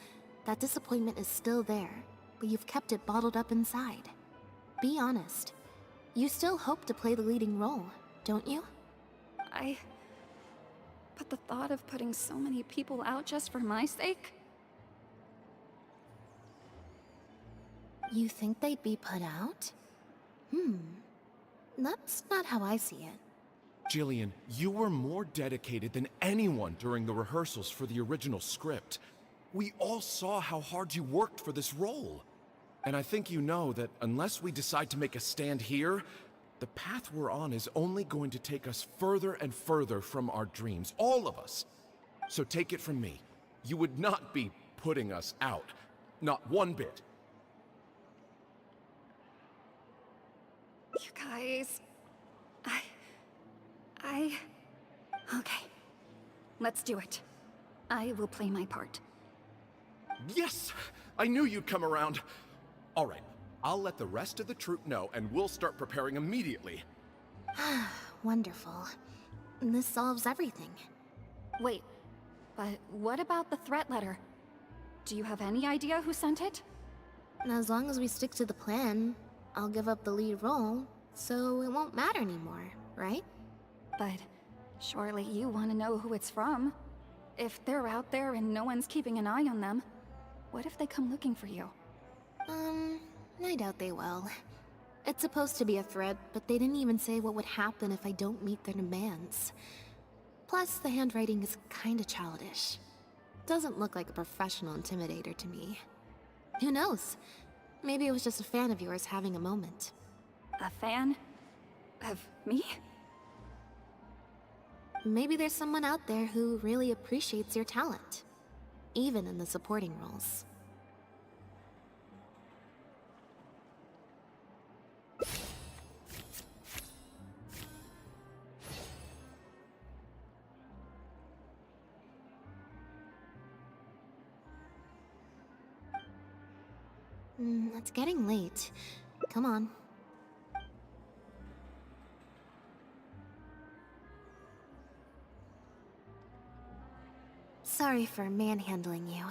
C: that disappointment is still there, but you've kept it bottled up inside. Be honest. You still hope to play the leading role, don't you?
K: But the thought of putting so many people out just for my sake?
C: You think they'd be put out? That's not how I see it.
G: Jillian, you were more dedicated than anyone during the rehearsals for the original script. We all saw how hard you worked for this role. And I think you know that unless we decide to make a stand here, the path we're on is only going to take us further and further from our dreams, all of us. So take it from me, you would not be putting us out. Not one bit.
K: You guys... Okay. Let's do it. I will play my part.
G: Yes! I knew you'd come around. All right, I'll let the rest of the troupe know and we'll start preparing immediately.
C: Wonderful. This solves everything.
K: Wait, but what about the threat letter? Do you have any idea who sent it?
C: As long as we stick to the plan, I'll give up the lead role, so it won't matter anymore, right?
K: But surely you want to know who it's from. If they're out there and no one's keeping an eye on them, what if they come looking for you?
C: I doubt they will. It's supposed to be a threat, but they didn't even say what would happen if I don't meet their demands. Plus, the handwriting is kinda childish. Doesn't look like a professional intimidator to me. Who knows? Maybe it was just a fan of yours having a moment.
K: A fan? Of me?
C: Maybe there's someone out there who really appreciates your talent, even in the supporting roles. It's getting late. Come on. Sorry for manhandling you.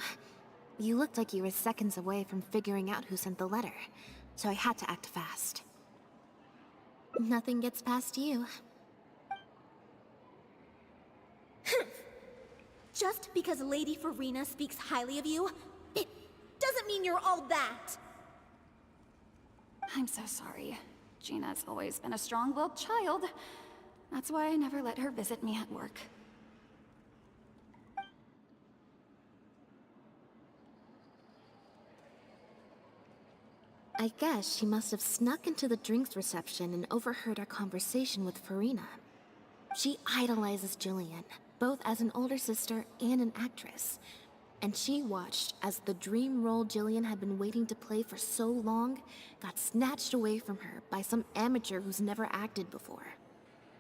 C: You looked like you were seconds away from figuring out who sent the letter, so I had to act fast. Nothing gets past you.
F: Just because Lady Farina speaks highly of you, it doesn't mean you're all that.
K: I'm so sorry. Gina's always been a strong-willed child. That's why I never let her visit me at work.
C: I guess she must have snuck into the drinks reception and overheard our conversation with Farina. She idolizes Jillian, both as an older sister and an actress. And she watched as the dream role Jillian had been waiting to play for so long got snatched away from her by some amateur who's never acted before.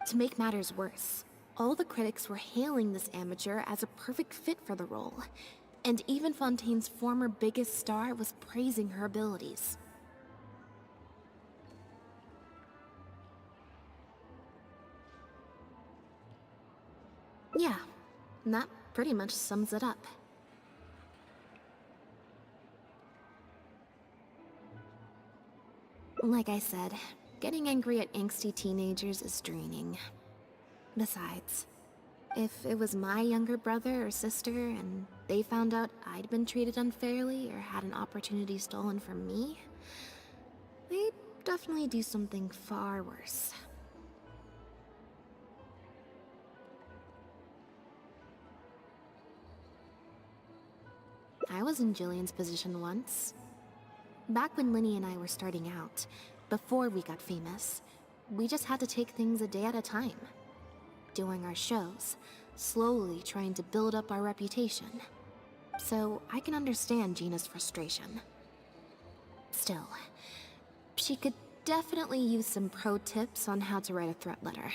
C: To make matters worse, all the critics were hailing this amateur as a perfect fit for the role, and even Fontaine's former biggest star was praising her abilities. Yeah, And that pretty much sums it up. Like I said, getting angry at angsty teenagers is draining. Besides, if it was my younger brother or sister and they found out I'd been treated unfairly or had an opportunity stolen from me, they'd definitely do something far worse. I was in Jillian's position once. Back when Linny and I were starting out, before we got famous, we just had to take things a day at a time. Doing our shows, slowly trying to build up our reputation. So I can understand Gina's frustration. Still, she could definitely use some pro tips on how to write a threat letter.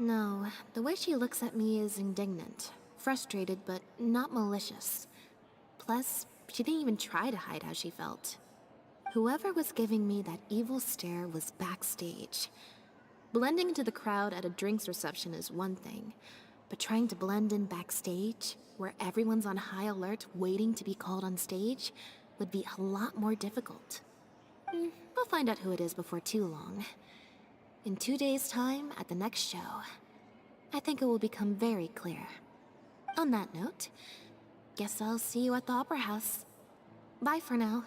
C: No, the way she looks at me is indignant, frustrated, but not malicious. Plus, she didn't even try to hide how she felt. Whoever was giving me that evil stare was backstage. Blending into the crowd at a drinks reception is one thing, but trying to blend in backstage, where everyone's on high alert waiting to be called on stage, would be a lot more difficult. We'll find out who it is before too long. In 2 days' time, at the next show, I think it will become very clear. On that note, guess I'll see you at the Opera House. Bye for now.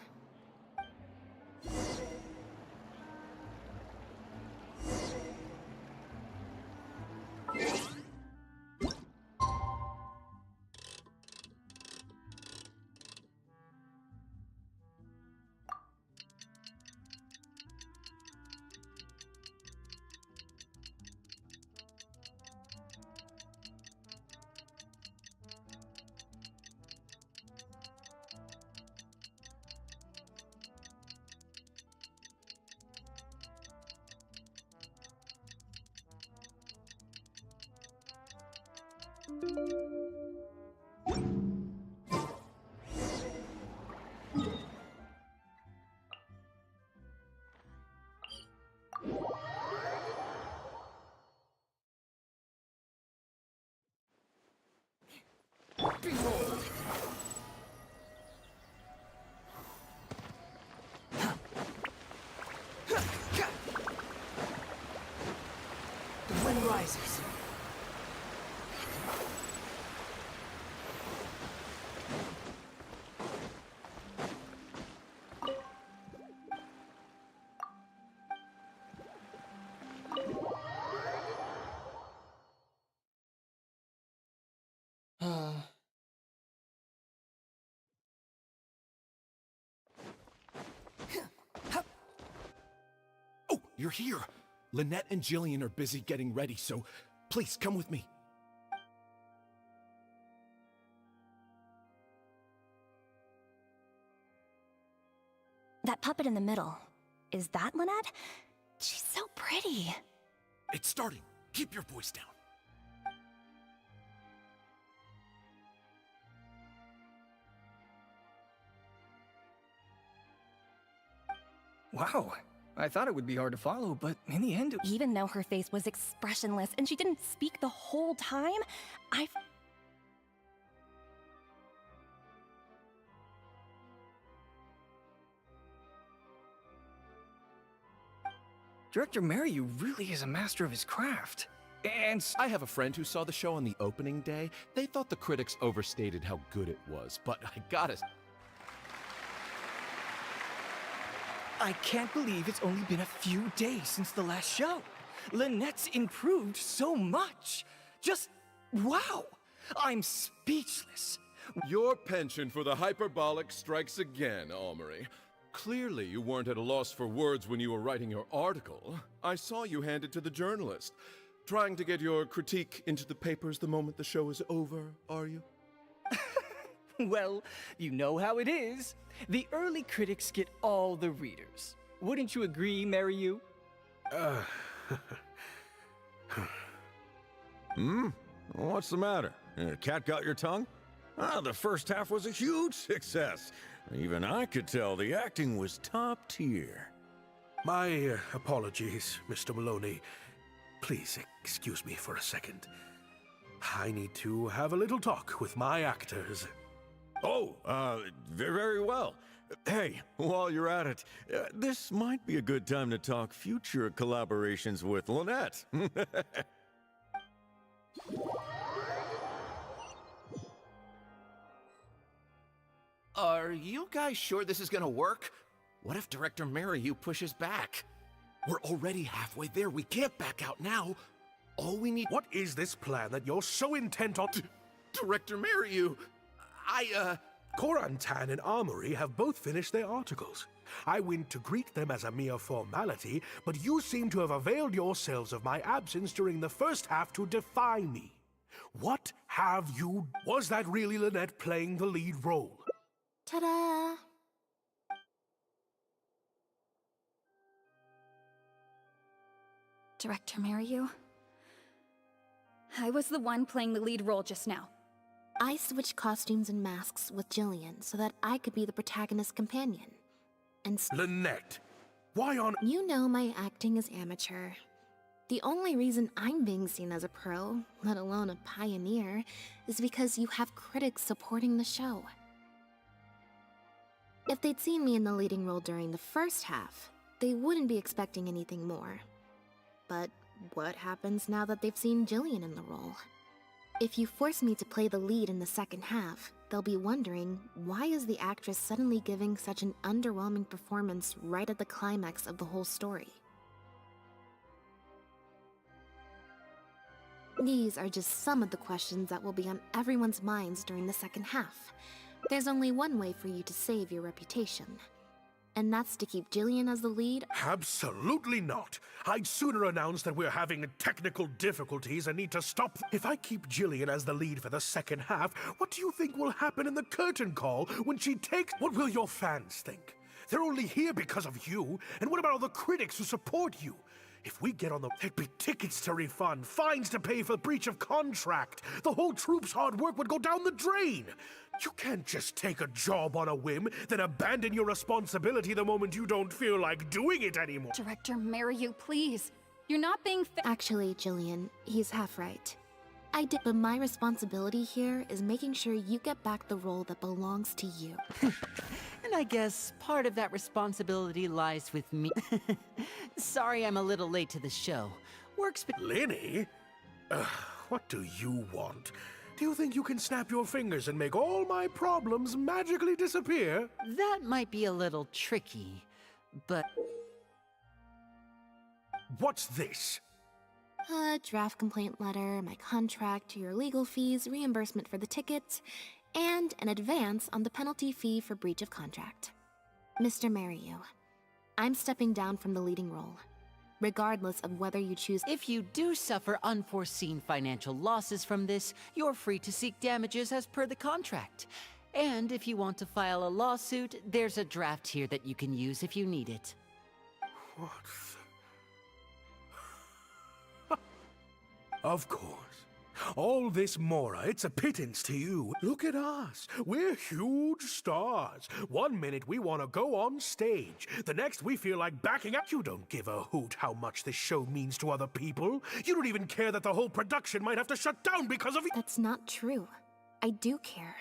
B: Behold! The wind rises.
M: Oh, you're here! Lynette and Jillian are busy getting ready, so please come with me.
N: That puppet in the middle, is that Lynette? She's so pretty.
M: It's starting. Keep your voice down.
H: Wow, I thought it would be hard to follow, but in the end...
N: Even though her face was expressionless and she didn't speak the whole time,
H: Director Mariu really is a master of his craft. And
M: I have a friend who saw the show on the opening day. They thought the critics overstated how good it was, but
H: I can't believe it's only been a few days since the last show. Lynette's improved so much. Just wow! I'm speechless.
G: Your penchant for the hyperbolic strikes again, Almery. Clearly you weren't at a loss for words when you were writing your article. I saw you hand it to the journalist. Trying to get your critique into the papers the moment the show is over, are you?
H: Well, you know how it is. The early critics get all the readers. Wouldn't you agree, Mariu?
I: What's the matter? Cat got your tongue? The first half was a huge success. Even I could tell the acting was top tier.
D: My apologies, Mr. Maloney. Please excuse me for a second. I need to have a little talk with my actors.
I: Oh, very well. Hey, while you're at it, this might be a good time to talk future collaborations with Lynette.
M: Are you guys sure this is gonna work? What if Director Mariyu pushes back? We're already halfway there. We can't back out now. All we need—
D: What is this plan that you're so intent on—
M: Director Mariyu,
D: Korantan and Armory have both finished their articles. I went to greet them as a mere formality, but you seem to have availed yourselves of my absence during the first half to defy me. What have you— Was that really Lynette playing the lead role?
C: Ta-da!
K: Director Mariyu, I was the one playing the lead role just now.
C: I switched costumes and masks with Jillian so that I could be the protagonist's companion. And
D: Lynette, why on—
C: You know my acting is amateur. The only reason I'm being seen as a pro, let alone a pioneer, is because you have critics supporting the show. If they'd seen me in the leading role during the first half, they wouldn't be expecting anything more. But what happens now that they've seen Jillian in the role? If you force me to play the lead in the second half, they'll be wondering, why is the actress suddenly giving such an underwhelming performance right at the climax of the whole story? These are just some of the questions that will be on everyone's minds during the second half. There's only one way for you to save your reputation. And that's to keep Jillian as the lead?
D: Absolutely not. I'd sooner announce that we're having technical difficulties and need to stop. If I keep Jillian as the lead for the second half, what do you think will happen in the curtain call when she takes— What will your fans think? They're only here because of you. And what about all the critics who support you? If we get on the— There'd be tickets to refund, fines to pay for breach of contract. The whole troupe's hard work would go down the drain. You can't just take a job on a whim, then abandon your responsibility the moment you don't feel like doing it anymore.
K: Director Mariyu, please. You're not being
C: Actually, Jillian, he's half right. I did, but my responsibility here is making sure you get back the role that belongs to you.
O: And I guess part of that responsibility lies with me. Sorry I'm a little late to the show. Work's been—
D: Lenny? What do you want? Do you think you can snap your fingers and make all my problems magically disappear?
O: That might be a little tricky, but—
D: What's this?
C: A draft complaint letter, my contract, your legal fees, reimbursement for the tickets, and an advance on the penalty fee for breach of contract. Mr. Mariyu, I'm stepping down from the leading role, regardless of whether you choose—
O: If you do suffer unforeseen financial losses from this, you're free to seek damages as per the contract. And if you want to file a lawsuit, there's a draft here that you can use if you need it.
D: What the— Of course. All this Mora, it's a pittance to you. Look at us. We're huge stars. One minute we want to go on stage. The next we feel like backing up. You don't give a hoot how much this show means to other people. You don't even care that the whole production might have to shut down because of—
C: That's not true. I do care.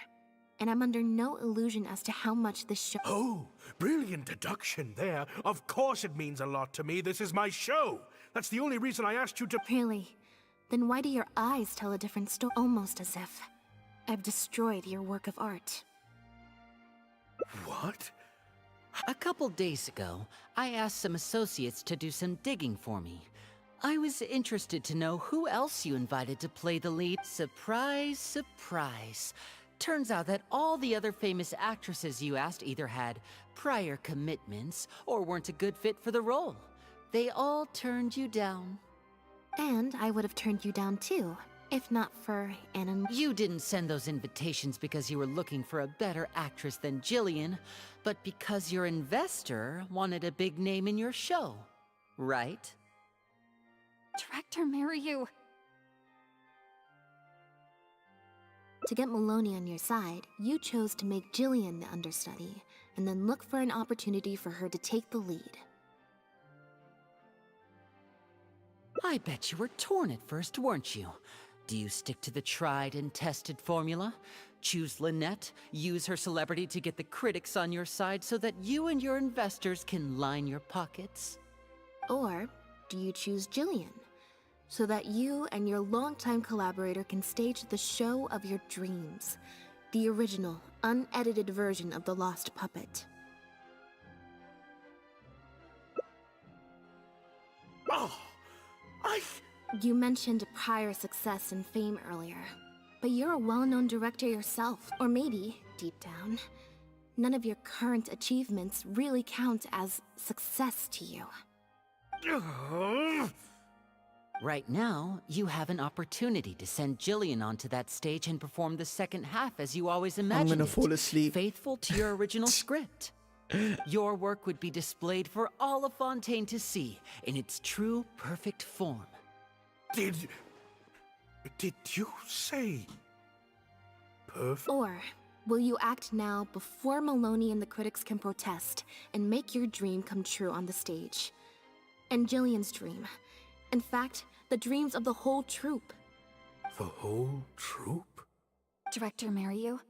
C: And I'm under no illusion as to how much this show—
D: Oh, brilliant deduction there. Of course it means a lot to me. This is my show. That's the only reason I asked you to—
C: Really? Then why do your eyes tell a different story? Almost as if I've destroyed your work of art.
D: What?
O: A couple days ago, I asked some associates to do some digging for me. I was interested to know who else you invited to play the lead. Surprise, surprise. Turns out that all the other famous actresses you asked either had prior commitments or weren't a good fit for the role. They all turned you down.
C: And I would have turned you down too, if not for
O: You didn't send those invitations because you were looking for a better actress than Jillian, but because your investor wanted a big name in your show, right?
K: Director Mariyu.
C: To get Maloney on your side, you chose to make Jillian the understudy, and then look for an opportunity for her to take the lead.
O: I bet you were torn at first, weren't you? Do you stick to the tried and tested formula? Choose Lynette, use her celebrity to get the critics on your side so that you and your investors can line your pockets?
C: Or do you choose Jillian, so that you and your longtime collaborator can stage the show of your dreams? The original, unedited version of The Lost Puppet.
D: Oh,
C: You mentioned prior success and fame earlier, but you're a well-known director yourself, or maybe, deep down, none of your current achievements really count as success to you.
O: Right now, you have an opportunity to send Jillian onto that stage and perform the second half as you always imagined
A: I'm gonna
O: it,
A: fall asleep.
O: faithful to your original script. Your work would be displayed for all of Fontaine to see in its true, perfect form.
D: Did you say perfect?
C: Or will you act now before Maloney and the critics can protest and make your dream come true on the stage? And Jillian's dream. In fact, the dreams of the whole troupe.
D: The whole troupe?
K: Director Mariyu?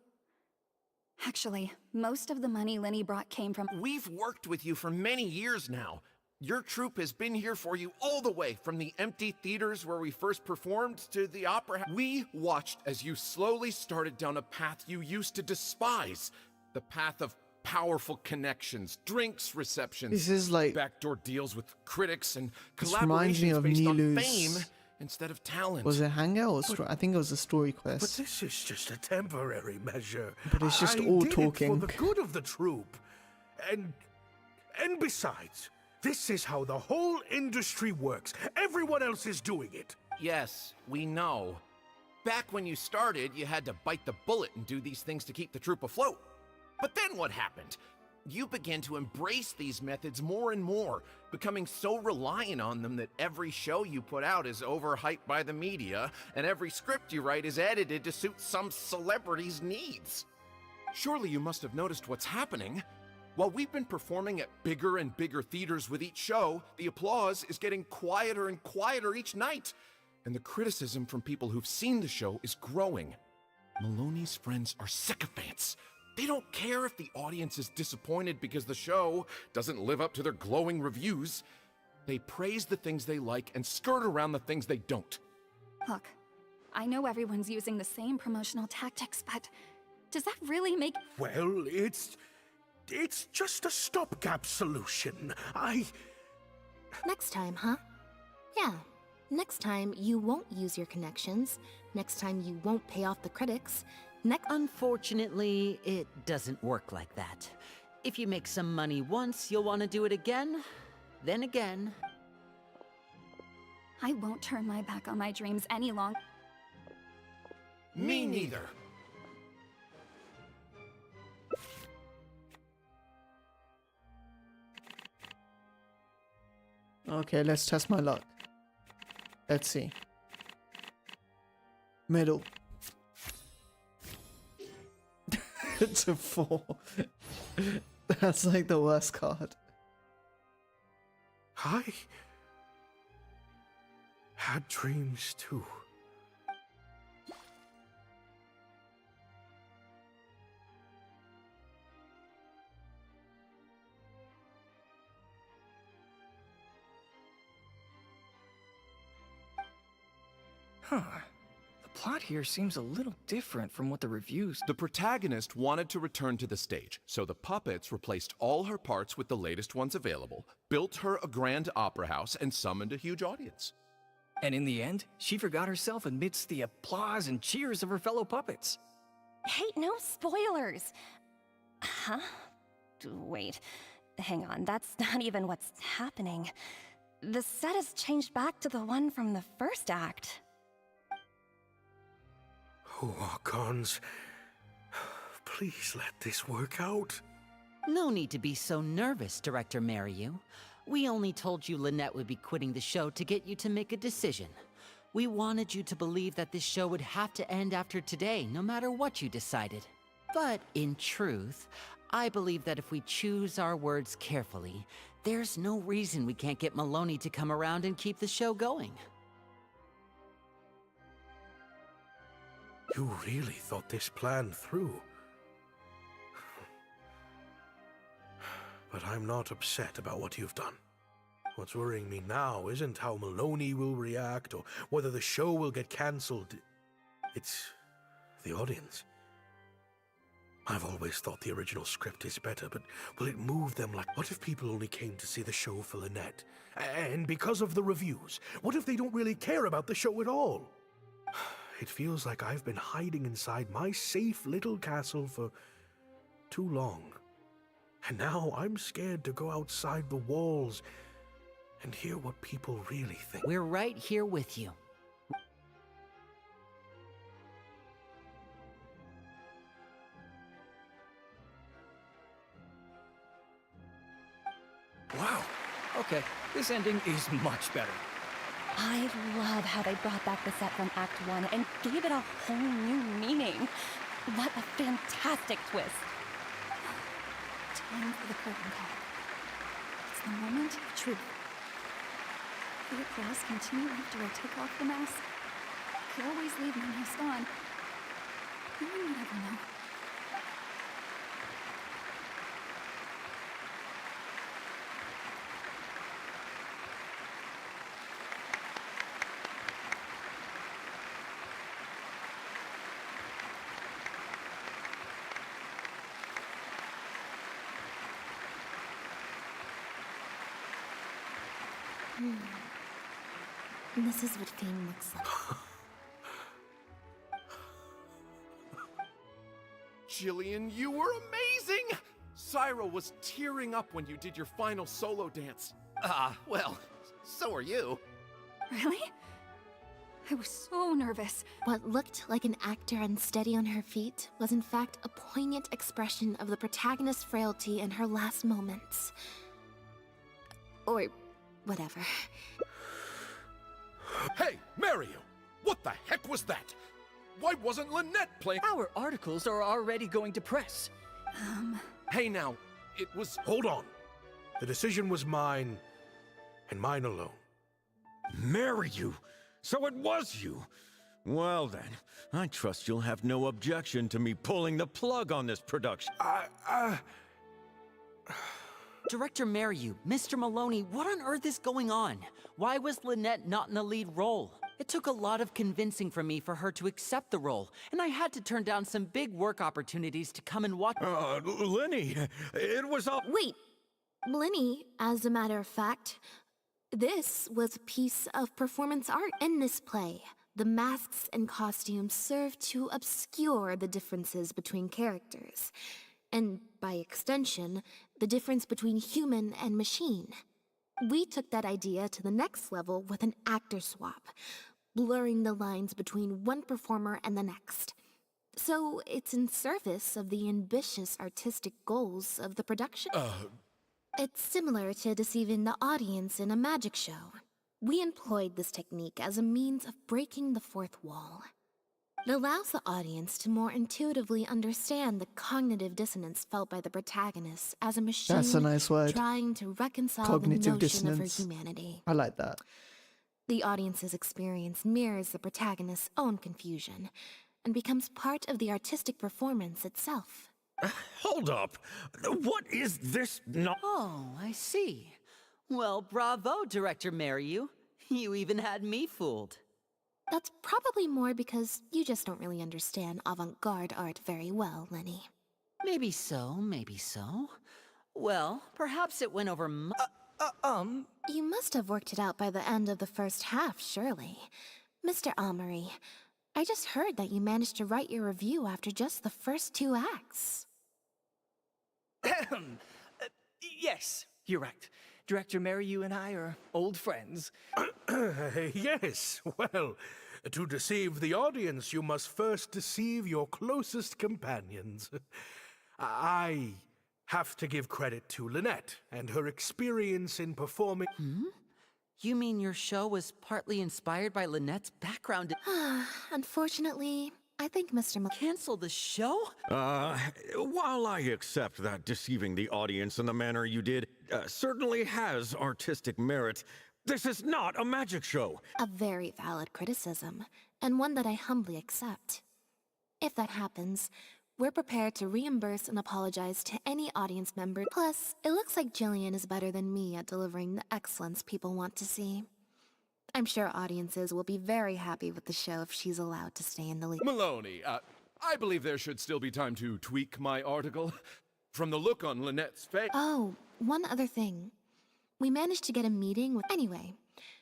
K: Actually, most of the money Lenny brought came from—
M: We've worked with you for many years now. Your troupe has been here for you all the way from the empty theaters where we first performed to the opera. We watched as you slowly started down a path you used to despise. The path of powerful connections, drinks receptions,
A: This is like
M: backdoor deals with critics, and
A: this reminds me
M: collaborations
A: of
M: based on
A: Nilu's.
M: fame instead of talent.
A: Was it Hangout or I think it was a story
D: But
A: quest.
D: this is just a temporary measure.
A: But it's just
D: I
A: all
D: did
A: talking.
D: it for the good of the troupe. And besides, this is how the whole industry works. Everyone else is doing it.
M: Yes, we know. Back when you started, you had to bite the bullet and do these things to keep the troupe afloat. But then what happened? You began to embrace these methods more and more, becoming so reliant on them that every show you put out is overhyped by the media, and every script you write is edited to suit some celebrity's needs. Surely you must have noticed what's happening. While we've been performing at bigger and bigger theaters with each show, the applause is getting quieter and quieter each night, and the criticism from people who've seen the show is growing. Maloney's friends are sycophants. They don't care if the audience is disappointed because the show doesn't live up to their glowing reviews. They praise the things they like and skirt around the things they don't.
K: Look, I know everyone's using the same promotional tactics, but does that really make—
D: Well, it's just a stopgap solution.
C: Next time, huh? Yeah. Next time, you won't use your connections. Next time, you won't pay off the critics.
O: Unfortunately, it doesn't work like that. If you make some money once, you'll want to do it again, then again.
K: I won't turn my back on my dreams any longer.
M: Me neither.
A: Okay, let's test my luck. Let's see. Middle. It's a 4. That's like the worst card.
D: I had dreams too.
H: Huh. The plot here seems a little different from what the reviews—
G: The protagonist wanted to return to the stage, so the puppets replaced all her parts with the latest ones available, built her a grand opera house, and summoned a huge audience.
H: And in the end, she forgot herself amidst the applause and cheers of her fellow puppets.
N: Hey, no spoilers! Huh? Wait, hang on, that's not even what's happening. The set has changed back to the one from the first act.
D: Oh, Archons, please let this work out.
O: No need to be so nervous, Director Mariyu. We only told you Lynette would be quitting the show to get you to make a decision. We wanted you to believe that this show would have to end after today, no matter what you decided. But in truth, I believe that if we choose our words carefully, there's no reason we can't get Maloney to come around and keep the show going.
D: You really thought this plan through. But I'm not upset about what you've done. What's worrying me now isn't how Maloney will react or whether the show will get cancelled. It's the audience. I've always thought the original script is better, but will it move them like... What if people only came to see the show for Lynette? And because of the reviews, what if they don't really care about the show at all? It feels like I've been hiding inside my safe little castle for too long. And now I'm scared to go outside the walls and hear what people really think.
O: We're right here with you.
H: Wow. Okay, this ending is much better.
N: I love how they brought back the set from Act 1 and gave it a whole new meaning. What a fantastic twist.
K: Time for the curtain call. It's the moment of truth. Will the applause continue after I take off the mask? I could always leave my mask on. You would never know.
C: This is what fame looks like.
M: Jillian, you were amazing! Syra was tearing up when you did your final solo dance. Well, so are you.
K: Really? I was so nervous.
C: What looked like an actor unsteady on her feet was in fact a poignant expression of the protagonist's frailty in her last moments. Or whatever.
G: Hey, Mario! What the heck was that? Why wasn't Lynette playing?
H: Our articles are already going to press.
M: Hey now, it was...
D: Hold on. The decision was mine, and mine alone.
I: Marry you? So it was you? Well then, I trust you'll have no objection to me pulling the plug on this production.
O: Director Mariu, Mr. Maloney, what on earth is going on? Why was Lynette not in the lead role? It took a lot of convincing from me for her to accept the role, and I had to turn down some big work opportunities to come and watch.
I: Lenny, it was all...
C: Wait, Lenny, as a matter of fact, this was a piece of performance art in this play. The masks and costumes served to obscure the differences between characters, and by extension, the difference between human and machine. We took that idea to the next level with an actor swap, blurring the lines between one performer and the next. So it's in service of the ambitious artistic goals of the production. It's similar to deceiving the audience in a magic show. We employed this technique as a means of breaking the fourth wall. It allows the audience to more intuitively understand the cognitive dissonance felt by the protagonist as a machine.
A: That's a nice word.
C: Trying to reconcile
A: Cognitive
C: the notion
A: dissonance.
C: of her humanity.
A: I like that.
C: The audience's experience mirrors the protagonist's own confusion and becomes part of the artistic performance itself.
I: Hold up! What is this
O: Oh, I see. Well, bravo, Director Mariu. You even had me fooled.
C: That's probably more because you just don't really understand avant-garde art very well, Lenny.
O: Maybe so, maybe so. Well, perhaps it went over
C: You must have worked it out by the end of the first half, surely. Mr. Amory, I just heard that you managed to write your review after just the first 2 acts.
H: Yes, you're right. Director Mariu and I are old friends.
D: Yes, well, to deceive the audience, you must first deceive your closest companions. I have to give credit to Lynette and her experience in performing...
O: You mean your show was partly inspired by Lynette's background?
C: Unfortunately, I think Mr.
O: Cancel the show?
I: While I accept that deceiving the audience in the manner you did certainly has artistic merit, this is not a magic show.
C: A very valid criticism, and one that I humbly accept. If that happens, we're prepared to reimburse and apologize to any audience member. Plus, it looks like Jillian is better than me at delivering the excellence people want to see. I'm sure audiences will be very happy with the show if she's allowed to stay in the lead.
G: Maloney, I believe there should still be time to tweak my article. From the look on Lynette's face.
C: Oh, one other thing. We managed to get a meeting with. Anyway,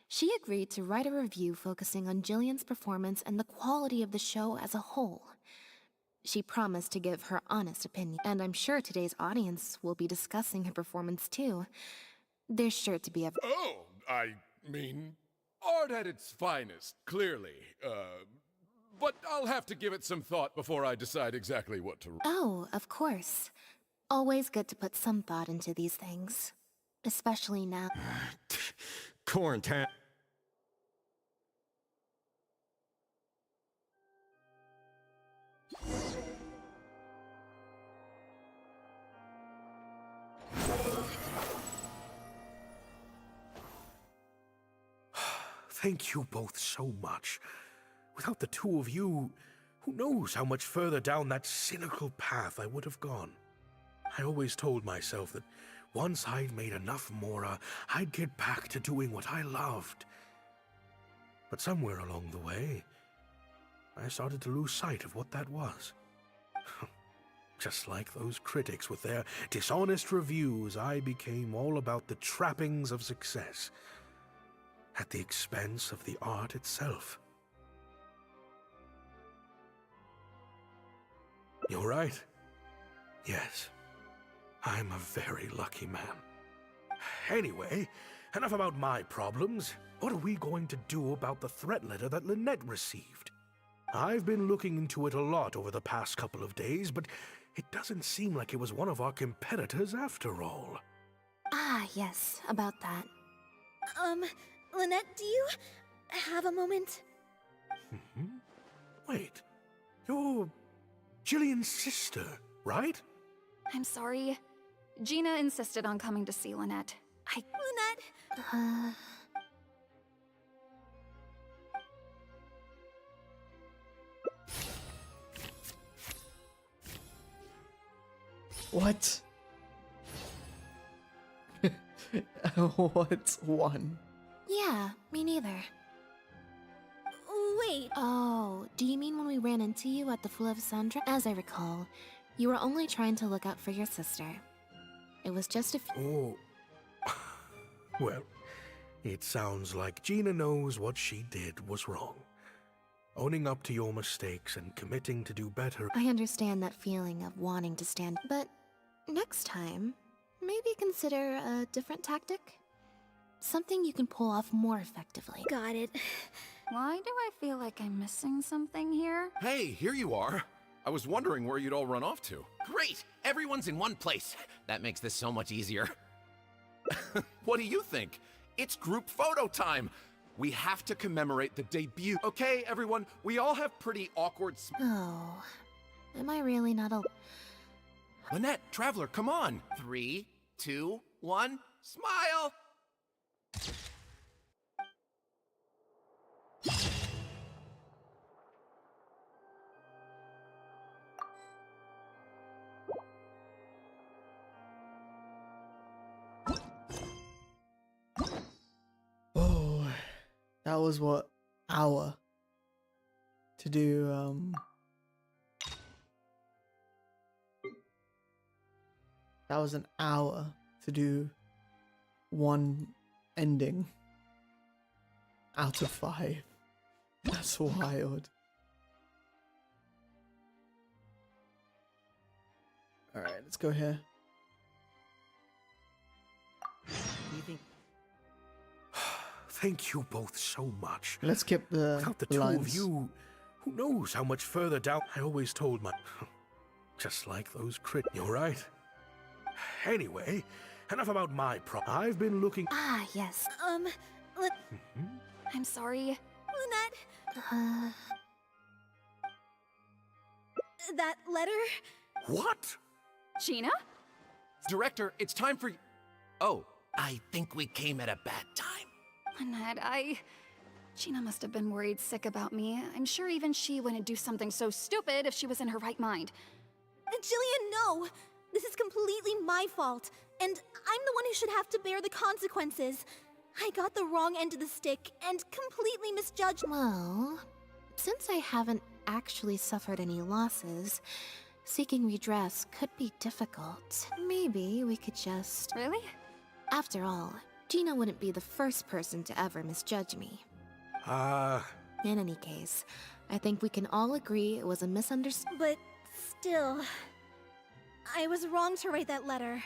C: she agreed to write a review focusing on Jillian's performance and the quality of the show as a whole. She promised to give her honest opinion, and I'm sure today's audience will be discussing her performance too. There's sure to be a.
G: Oh, I mean, art at its finest, clearly. But I'll have to give it some thought before I decide exactly what to.
C: Oh, of course. Always good to put some thought into these things. Especially now.
I: Quarantine.
D: Thank you both so much. Without the two of you, who knows how much further down that cynical path I would have gone. I always told myself that once I'd made enough Mora, I'd get back to doing what I loved. But somewhere along the way, I started to lose sight of what that was. Just like those critics with their dishonest reviews, I became all about the trappings of success, at the expense of the art itself. You're right. Yes, I'm a very lucky man. Anyway, enough about my problems. What are we going to do about the threat letter that Lynette received? I've been looking into it a lot over the past couple of days, but it doesn't seem like it was one of our competitors after all.
C: Ah, yes, about that.
F: Lynette, do you have a moment?
D: Wait, you're Jillian's sister, right?
K: I'm sorry. Gina insisted on coming to see Lynette.
F: Lynette!
A: What? What's one?
C: Yeah, me neither.
F: Wait.
C: Oh, do you mean when we ran into you at the Fleuve Cendre? As I recall, you were only trying to look out for your sister. It was just a few.
D: Oh. Well, it sounds like Gina knows what she did was wrong. Owning up to your mistakes and committing to do better.
C: I understand that feeling of wanting to stand, but next time, maybe consider a different tactic? Something you can pull off more effectively.
F: Got it.
K: Why do I feel like I'm missing something here?
M: Hey, here you are. I was wondering where you'd all run off to. Great! Everyone's in one place. That makes this so much easier. What do you think? It's group photo time! We have to commemorate the debut. Okay, everyone, we all have pretty awkward
C: Oh, am I really not a...
M: Lynette, Traveler, come on! 3, 2, 1, smile!
A: Oh, that was what? Hour to do, that was an hour to do one ending out of 5. That's wild. Alright, let's go here.
O: You think?
D: Thank you both so much.
A: Let's skip the
D: Without the two of you, who knows how much further down. I always told my... Just like those You're right. Anyway, enough about my I've been looking...
C: Ah, yes.
K: I'm sorry.
F: Lynette! that letter?
D: What?
E: Gina?
M: Director, it's time for... Oh, I think we came at a bad time.
K: Lynette, Gina must have been worried sick about me. I'm sure even she wouldn't do something so stupid if she was in her right mind.
F: Jillian, no! This is completely my fault, and I'm the one who should have to bear the consequences. I got the wrong end of the stick and completely misjudged.
C: Well, since I haven't actually suffered any losses, seeking redress could be difficult. Maybe we could just...
K: Really?
C: After all, Gina wouldn't be the first person to ever misjudge me. In any case, I think we can all agree it was a misunderstanding.
F: But still, I was wrong to write that letter.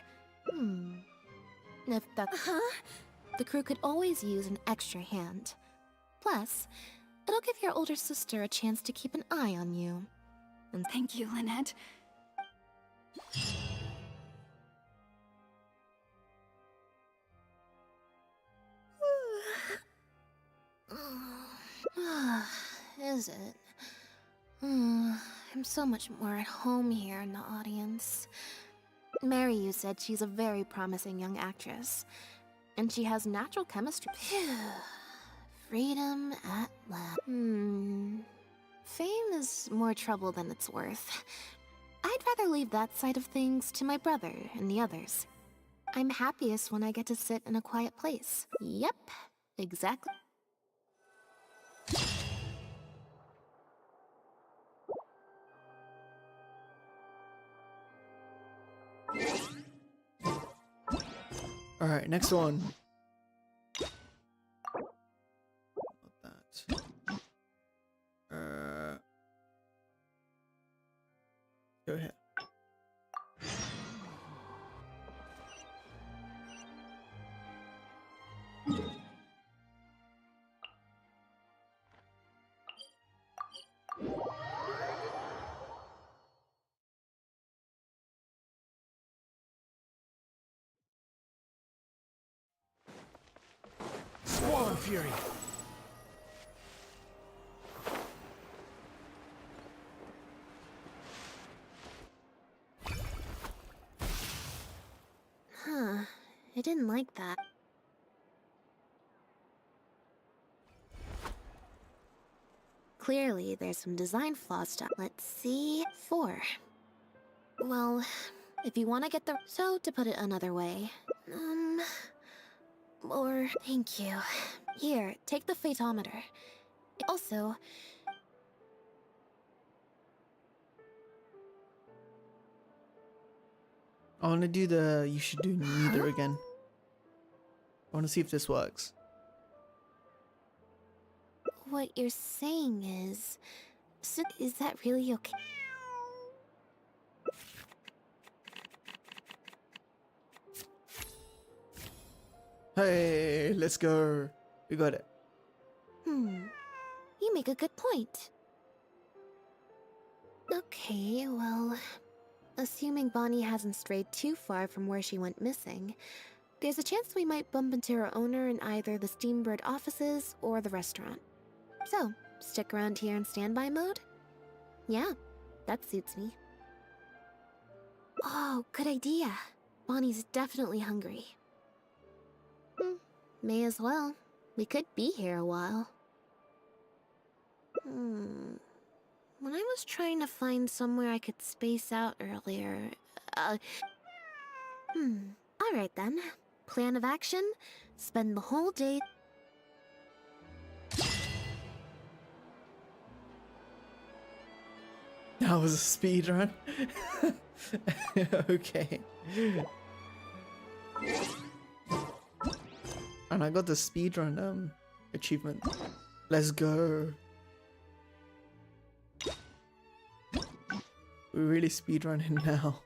C: If that's... The crew could always use an extra hand. Plus, it'll give your older sister a chance to keep an eye on you. And
K: thank you, Lynette.
C: Is it? I'm so much more at home here in the audience. Mary, you said she's a very promising young actress. And she has natural chemistry. Freedom at last. Fame is more trouble than it's worth. I'd rather leave that side of things to my brother and the others. I'm happiest when I get to sit in a quiet place. Yep, exactly.
A: Alright, next one. Not that. Go ahead.
D: Squall Fury!
C: I didn't like that. Clearly, there's some design flaws to... Let's see... 4. Well, if you want to get the... So, to put it another way... Or... Thank you. Here, take the photometer. Also...
A: I want to do the you should do neither again. I want to see if this works.
C: What you're saying is... So, is that really okay?
A: Hey, let's go. We got it.
C: You make a good point. Okay, well... Assuming Bonnie hasn't strayed too far from where she went missing, there's a chance we might bump into her owner in either the Steambird offices or the restaurant. So, stick around here in standby mode? Yeah, that suits me. Oh, good idea. Bonnie's definitely hungry. May as well. We could be here a while. When I was trying to find somewhere I could space out earlier... Alright then. Plan of action? Spend the whole day...
A: That was a speed run. Okay. And I got the speed run achievement. Let's go. We're really speedrunning now.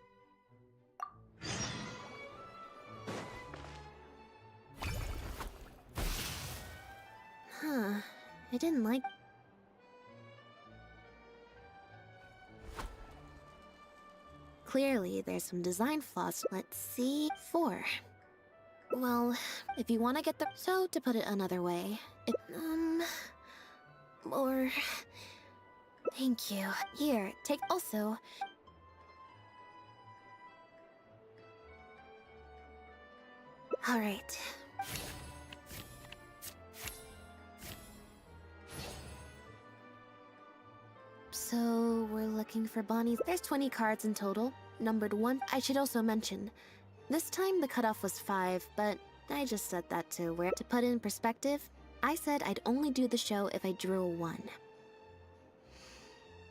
C: I didn't like... Clearly, there's some design flaws. Let's see... 4. Well, if you want to get the... So, to put it another way... Or... Thank you. Here, take also. All right. So, we're looking for Bonnie's. There's 20 cards in total, numbered 1. I should also mention, this time the cutoff was 5, but I just set that to where. To put it in perspective, I said I'd only do the show if I drew a 1.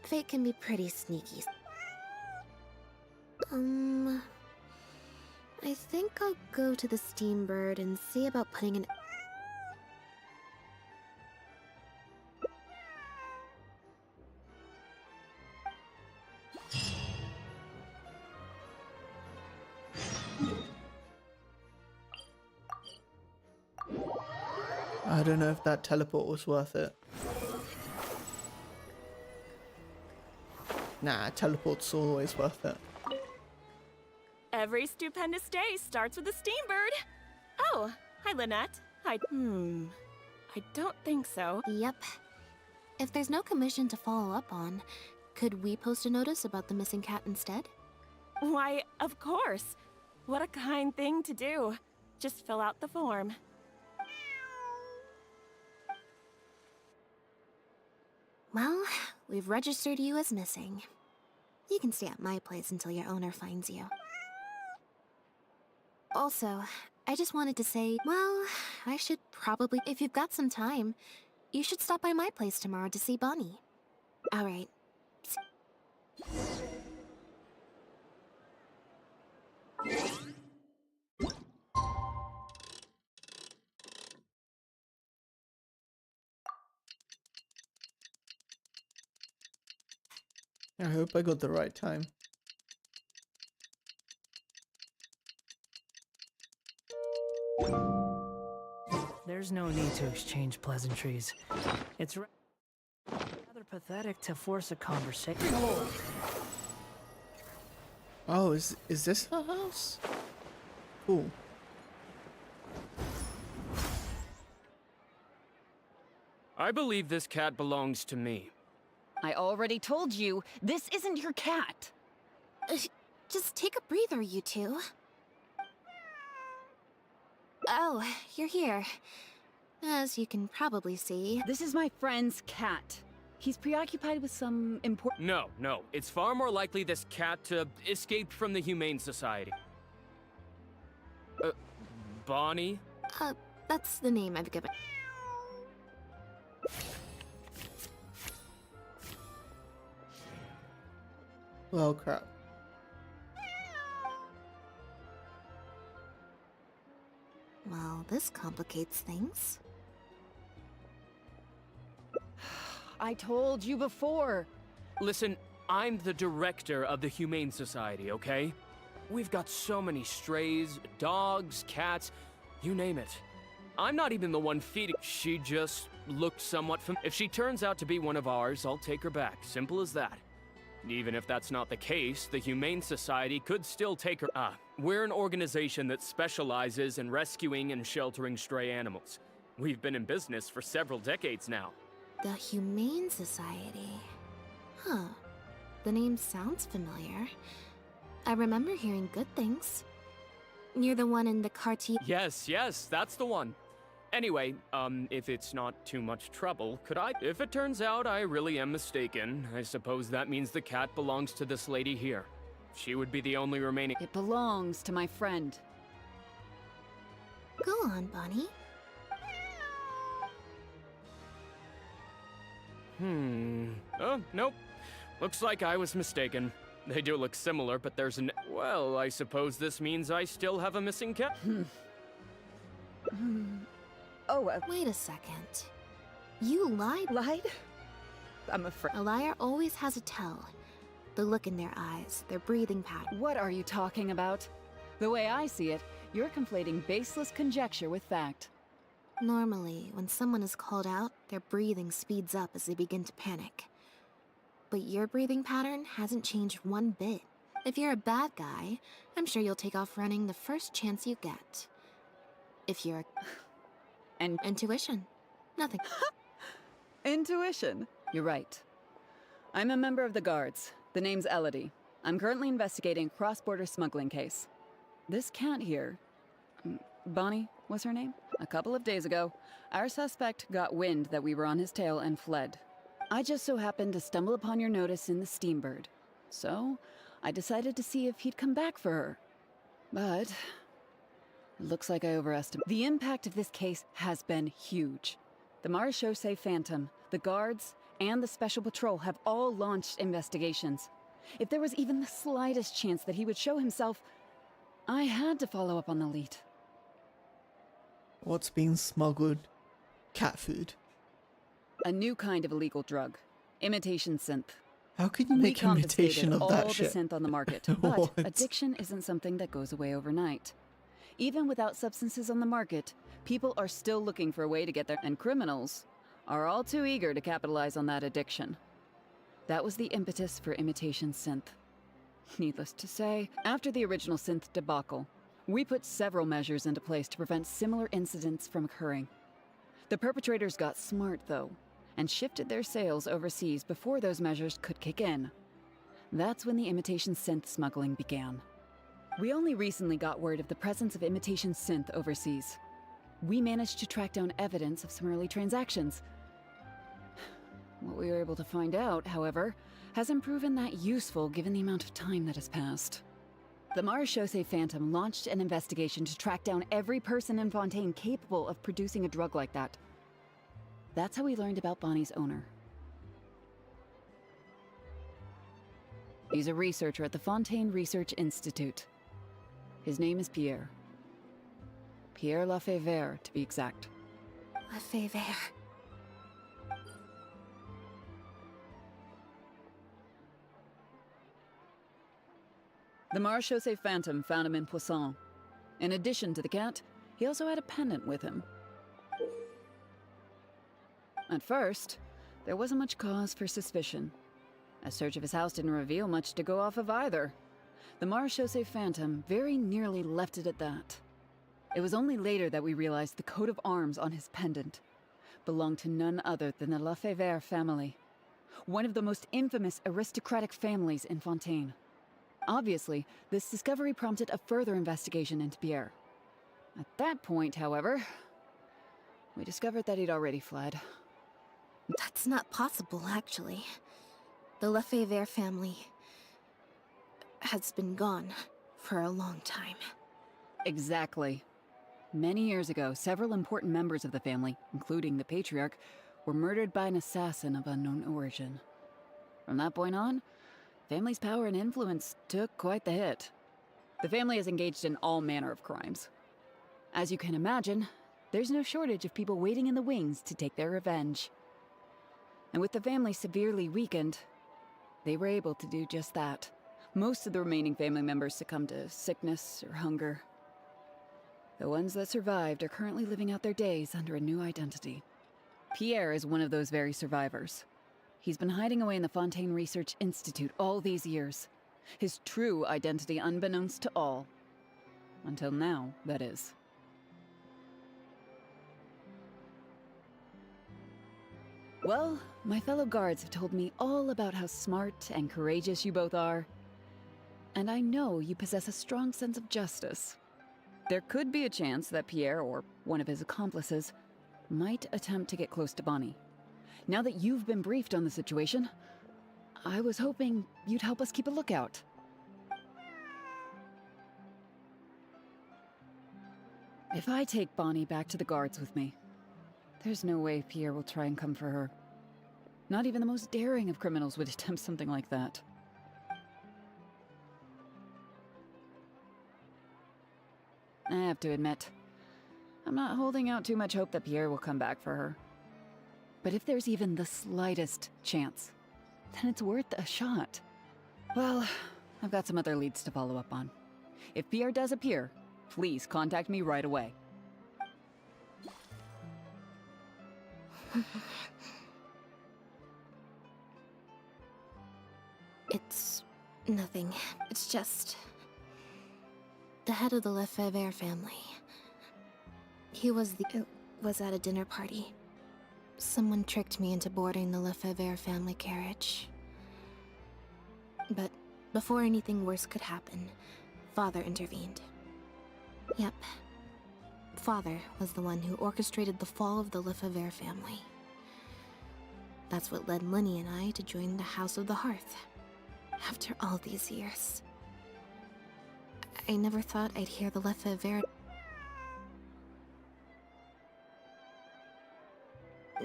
C: Fate can be pretty sneaky. I think I'll go to the Steambird and see about putting an...
A: I don't know if that teleport was worth it. Nah, teleport's always worth it.
P: Every stupendous day starts with a Steambird. Oh, hi, Lynette. Hi. I don't think so.
C: Yep. If there's no commission to follow up on, could we post a notice about the missing cat instead?
P: Why, of course. What a kind thing to do. Just fill out the form.
C: Well, we've registered you as missing. You can stay at my place until your owner finds you. Also, I just wanted to say, well, I should probably... If you've got some time, you should stop by my place tomorrow to see Bonnie. Alright.
A: I hope I got the right time.
B: There's no need to exchange pleasantries. It's rather pathetic to force a conversation.
A: Oh, is this her house? Cool.
Q: I believe this cat belongs to me.
R: I already told you, this isn't your cat.
C: Just take a breather, you two. Oh, you're here. As you can probably see...
R: This is my friend's cat. He's preoccupied with some important...
Q: No. It's far more likely this cat escaped from the Humane Society. Bonnie?
C: That's the name I've given.
A: Well, crap.
C: Well, this complicates things.
R: I told you before.
Q: Listen, I'm the director of the Humane Society, okay? We've got so many strays, dogs, cats, you name it. I'm not even the one feeding. She just looked somewhat If she turns out to be one of ours, I'll take her back. Simple as that. Even if that's not the case, the Humane Society could still take her. We're an organization that specializes in rescuing and sheltering stray animals. We've been in business for several decades now.
C: The Humane Society. Huh. The name sounds familiar. I remember hearing good things. Near the one in the cartoon.
Q: Yes, that's the one. Anyway, if it's not too much trouble, could I... If it turns out I really am mistaken, I suppose that means the cat belongs to this lady here. She would be the only remaining...
R: It belongs to my friend.
C: Go on, Bonnie.
Q: Oh, nope. Looks like I was mistaken. They do look similar, but there's an... Well, I suppose this means I still have a missing cat?
C: Wait a second. You lied?
R: Lied? I'm afraid.
C: A liar always has a tell. The look in their eyes, their breathing pattern.
R: What are you talking about? The way I see it, you're conflating baseless conjecture with fact.
C: Normally, when someone is called out, their breathing speeds up as they begin to panic. But your breathing pattern hasn't changed one bit. If you're a bad guy, I'm sure you'll take off running the first chance you get. If you're... Intuition. Nothing.
R: Intuition. You're right. I'm a member of the Guards. The name's Elodie. I'm currently investigating a cross-border smuggling case. This cat here, Bonnie was her name? A couple of days ago, our suspect got wind that we were on his tail and fled. I just so happened to stumble upon your notice in the Steambird. So, I decided to see if he'd come back for her. But it looks like I overestimated. The impact of this case has been huge. The Marechaussee Phantom, the Guards, and the Special Patrol have all launched investigations. If there was even the slightest chance that he would show himself, I had to follow up on the lead.
A: What's being smuggled? Cat food.
R: A new kind of illegal drug. Imitation synth.
A: How can you make
R: We
A: imitation
R: confiscated
A: of that
R: all
A: shit?
R: the synth on the market, but
A: What?
R: addiction isn't something that goes away overnight. Even without substances on the market, people are still looking for a way to get there, and criminals are all too eager to capitalize on that addiction. That was the impetus for imitation synth. Needless to say, after the original synth debacle, we put several measures into place to prevent similar incidents from occurring. The perpetrators got smart, though, and shifted their sales overseas before those measures could kick in. That's when the imitation synth smuggling began. We only recently got word of the presence of imitation synth overseas. We managed to track down evidence of some early transactions. What we were able to find out, however, hasn't proven that useful given the amount of time that has passed. The Marechaussee Phantom launched an investigation to track down every person in Fontaine capable of producing a drug like that. That's how we learned about Bonnie's owner. He's a researcher at the Fontaine Research Institute. His name is Pierre. Pierre Lafayette, to be exact.
C: Lefebvre.
R: The Marechaussee Phantom found him in Poisson. In addition to the cat, he also had a pendant with him. At first, there wasn't much cause for suspicion. A search of his house didn't reveal much to go off of either. The Marechaussee Phantom very nearly left it at that. It was only later that we realized the coat of arms on his pendant belonged to none other than the Lafayette family, one of the most infamous aristocratic families in Fontaine. Obviously, this discovery prompted a further investigation into Pierre. At that point, however, we discovered that he'd already fled.
C: That's not possible, actually. The Lefebvre family has been gone for a long time.
R: Exactly. Many years ago, several important members of the family, including the patriarch, were murdered by an assassin of unknown origin. From that point on, family's power and influence took quite the hit. The family is engaged in all manner of crimes. As you can imagine, there's no shortage of people waiting in the wings to take their revenge. And with the family severely weakened, they were able to do just that. Most of the remaining family members succumbed to sickness or hunger. The ones that survived are currently living out their days under a new identity. Pierre is one of those very survivors. He's been hiding away in the Fontaine Research Institute all these years. His true identity unbeknownst to all. Until now, that is. Well, my fellow guards have told me all about how smart and courageous you both are. And I know you possess a strong sense of justice. There could be a chance that Pierre, or one of his accomplices, might attempt to get close to Bonnie. Now that you've been briefed on the situation, I was hoping you'd help us keep a lookout. If I take Bonnie back to the guards with me, there's no way Pierre will try and come for her. Not even the most daring of criminals would attempt something like that. I have to admit, I'm not holding out too much hope that Pierre will come back for her. But if there's even the slightest chance, then it's worth a shot. Well, I've got some other leads to follow up on. If Pierre does appear, please contact me right away.
C: It's nothing. It's just the head of the Lefebvre family. It was at a dinner party. Someone tricked me into boarding the Lefebvre family carriage. But before anything worse could happen, Father intervened. Yep. Father was the one who orchestrated the fall of the Lefevre family. That's what led Lenny and I to join the House of the Hearth. After all these years. I never thought I'd hear the Lefevre.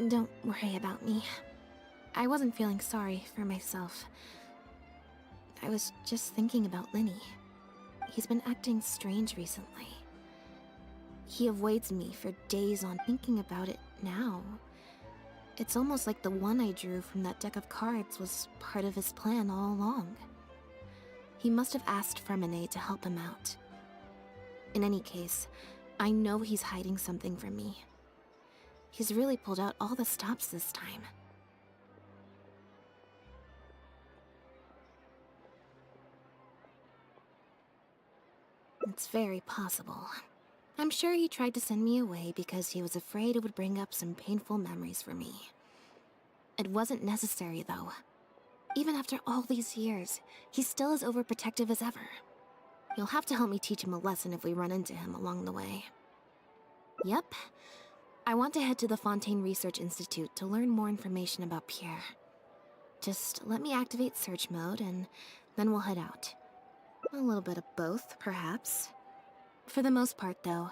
C: Don't worry about me. I wasn't feeling sorry for myself. I was just thinking about Lenny. He's been acting strange recently. He avoids me for days on thinking about it now. It's almost like the one I drew from that deck of cards was part of his plan all along. He must have asked Fremine to help him out. In any case, I know he's hiding something from me. He's really pulled out all the stops this time. It's very possible. I'm sure he tried to send me away because he was afraid it would bring up some painful memories for me. It wasn't necessary, though. Even after all these years, he's still as overprotective as ever. You'll have to help me teach him a lesson if we run into him along the way. Yep. I want to head to the Fontaine Research Institute to learn more information about Pierre. Just let me activate search mode and then we'll head out. A little bit of both, perhaps. For the most part, though,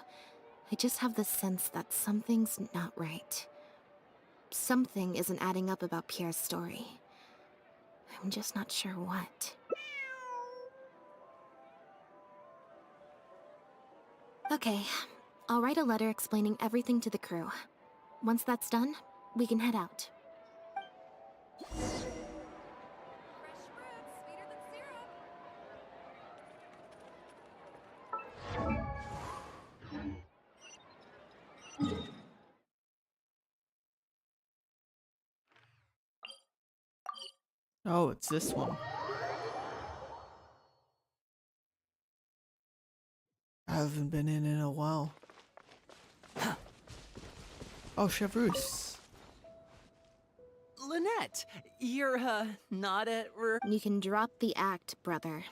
C: I just have the sense that something's not right. Something isn't adding up about Pierre's story. I'm just not sure what. Okay, I'll write a letter explaining everything to the crew. Once that's done, we can head out.
A: Oh, it's this one. I haven't been in a while. Oh, Chevreuse.
O: Lynette, you're, not at
C: You can drop the act, brother.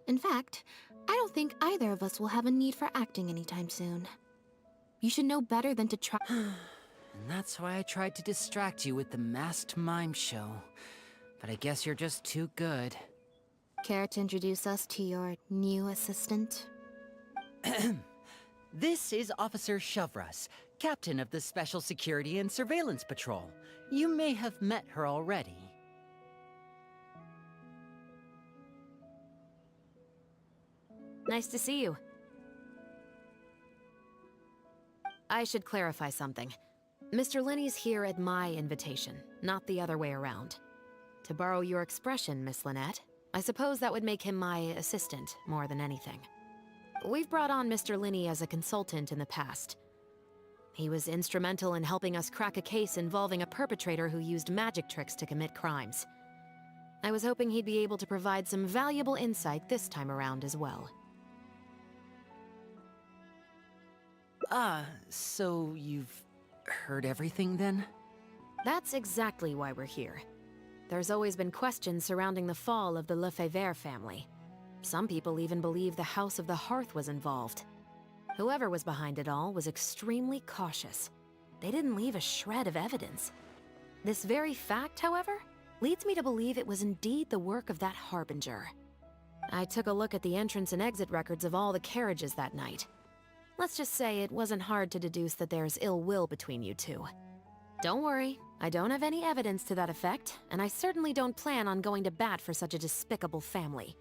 C: In fact, I don't think either of us will have a need for acting anytime soon. You should know better than to try.
O: And that's why I tried to distract you with the masked mime show. But I guess you're just too good.
C: Care to introduce us to your new assistant?
O: This is Officer Chevreuse, captain of the Special Security and Surveillance Patrol. You may have met her already.
S: Nice to see you. I should clarify something. Mr. Lenny's here at my invitation, not the other way around. To borrow your expression, Miss Lynette, I suppose that would make him my assistant more than anything. We've brought on Mr. Lenny as a consultant in the past. He was instrumental in helping us crack a case involving a perpetrator who used magic tricks to commit crimes. I was hoping he'd be able to provide some valuable insight this time around as well.
O: So you've heard everything then?
S: That's exactly why we're here. There's always been questions surrounding the fall of the Lefevre family. Some people even believe the House of the Hearth was involved. Whoever was behind it all was extremely cautious. They didn't leave a shred of evidence. This very fact, however, leads me to believe it was indeed the work of that Harbinger. I took a look at the entrance and exit records of all the carriages that night. Let's just say it wasn't hard to deduce that there's ill will between you two. Don't worry, I don't have any evidence to that effect, and I certainly don't plan on going to bat for such a despicable family.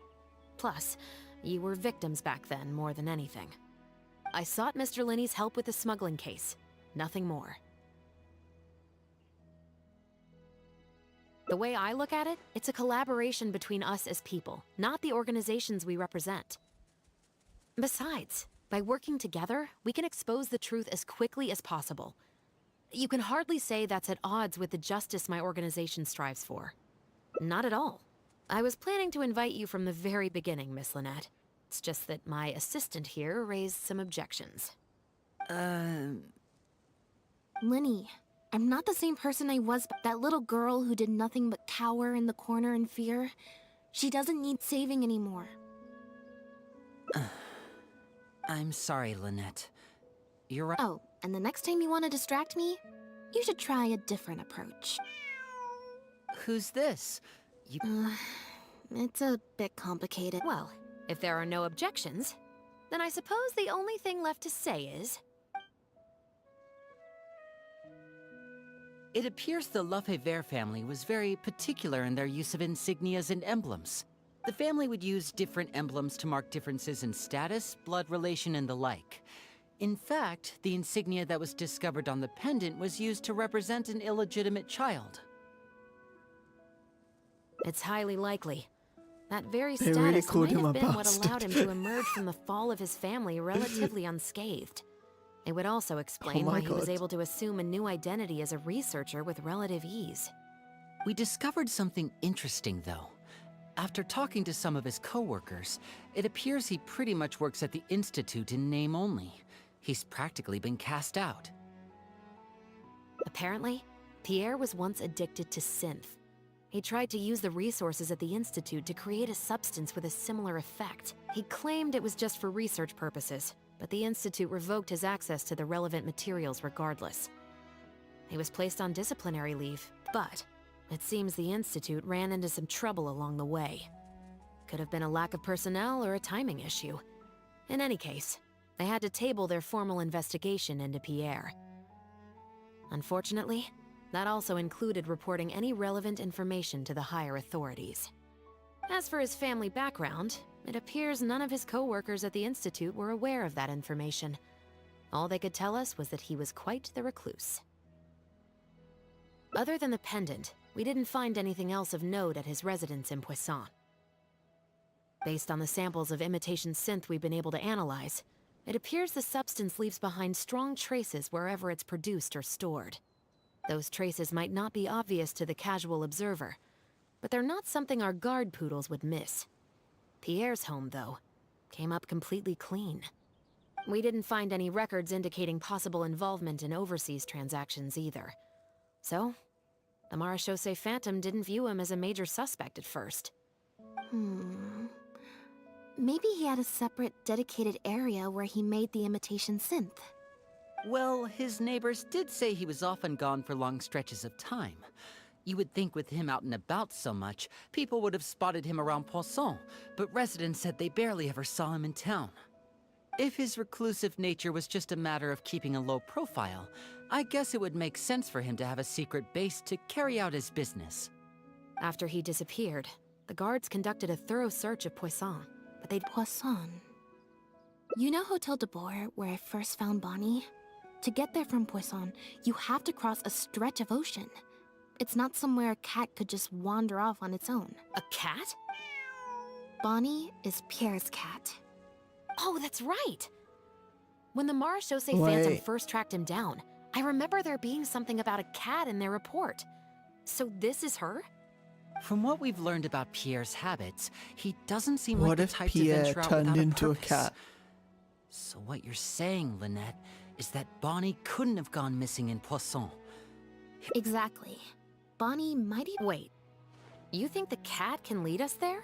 S: Plus, you were victims back then more than anything. I sought Mr. Lenny's help with the smuggling case. Nothing more. The way I look at it, it's a collaboration between us as people, not the organizations we represent. Besides, by working together, we can expose the truth as quickly as possible. You can hardly say that's at odds with the justice my organization strives for. Not at all. I was planning to invite you from the very beginning, Miss Lynette. It's just that my assistant here raised some objections.
C: Lenny, I'm not the same person I was. That little girl who did nothing but cower in the corner in fear. She doesn't need saving anymore.
O: I'm sorry, Lynette. You're right.
C: Oh, and the next time you want to distract me, you should try a different approach.
O: Who's this?
C: It's a bit complicated.
S: Well, if there are no objections, then I suppose the only thing left to say is...
O: It appears the Lefebvre family was very particular in their use of insignias and emblems. The family would use different emblems to mark differences in status, blood relation, and the like. In fact, the insignia that was discovered on the pendant was used to represent an illegitimate child.
S: It's highly likely. That very
A: They really
S: status
A: called
S: might
A: him
S: have
A: a
S: been what
A: bastard.
S: allowed him to emerge from the fall of his family relatively unscathed. It would also explain
A: my
S: why he was
A: God.
S: able to assume a new identity as a researcher with relative ease.
O: We discovered something interesting, though. After talking to some of his co-workers, it appears he pretty much works at the Institute in name only. He's practically been cast out.
S: Apparently, Pierre was once addicted to synth. He tried to use the resources at the Institute to create a substance with a similar effect. He claimed it was just for research purposes, but the Institute revoked his access to the relevant materials regardless. He was placed on disciplinary leave, but it seems the Institute ran into some trouble along the way. Could have been a lack of personnel or a timing issue. In any case, they had to table their formal investigation into Pierre. Unfortunately, that also included reporting any relevant information to the higher authorities. As for his family background, it appears none of his co-workers at the Institute were aware of that information. All they could tell us was that he was quite the recluse. Other than the pendant, we didn't find anything else of note at his residence in Poisson. Based on the samples of imitation synth we've been able to analyze, it appears the substance leaves behind strong traces wherever it's produced or stored. Those traces might not be obvious to the casual observer, but they're not something our guard poodles would miss. Pierre's home, though, came up completely clean. We didn't find any records indicating possible involvement in overseas transactions either. So, the Marechaussee Phantom didn't view him as a major suspect at first.
C: Maybe he had a separate, dedicated area where he made the imitation synth.
O: Well, his neighbors did say he was often gone for long stretches of time. You would think with him out and about so much, people would have spotted him around Poisson, but residents said they barely ever saw him in town. If his reclusive nature was just a matter of keeping a low profile, I guess it would make sense for him to have a secret base to carry out his business.
S: After he disappeared, the guards conducted a thorough search of Poisson, but they'd...
C: Poisson. You know Hotel de Boer, where I first found Bonnie? To get there from Poisson, you have to cross a stretch of ocean. It's not somewhere a cat could just wander off on its own.
S: A cat?
C: Bonnie is Pierre's cat.
S: Oh, that's right! When the Marechaussee
A: Wait.
S: Phantom first tracked him down, I remember there being something about a cat in their report. So this is her?
O: From what we've learned about Pierre's habits, he doesn't seem
A: What
O: like the
A: if
O: type to
A: Pierre
O: venture out
A: turned
O: without
A: into a
O: purpose.
A: cat?
O: So what you're saying, Lynette, is that Bonnie couldn't have gone missing in Poisson.
C: Exactly. Bonnie might even...
S: Wait, you think the cat can lead us there?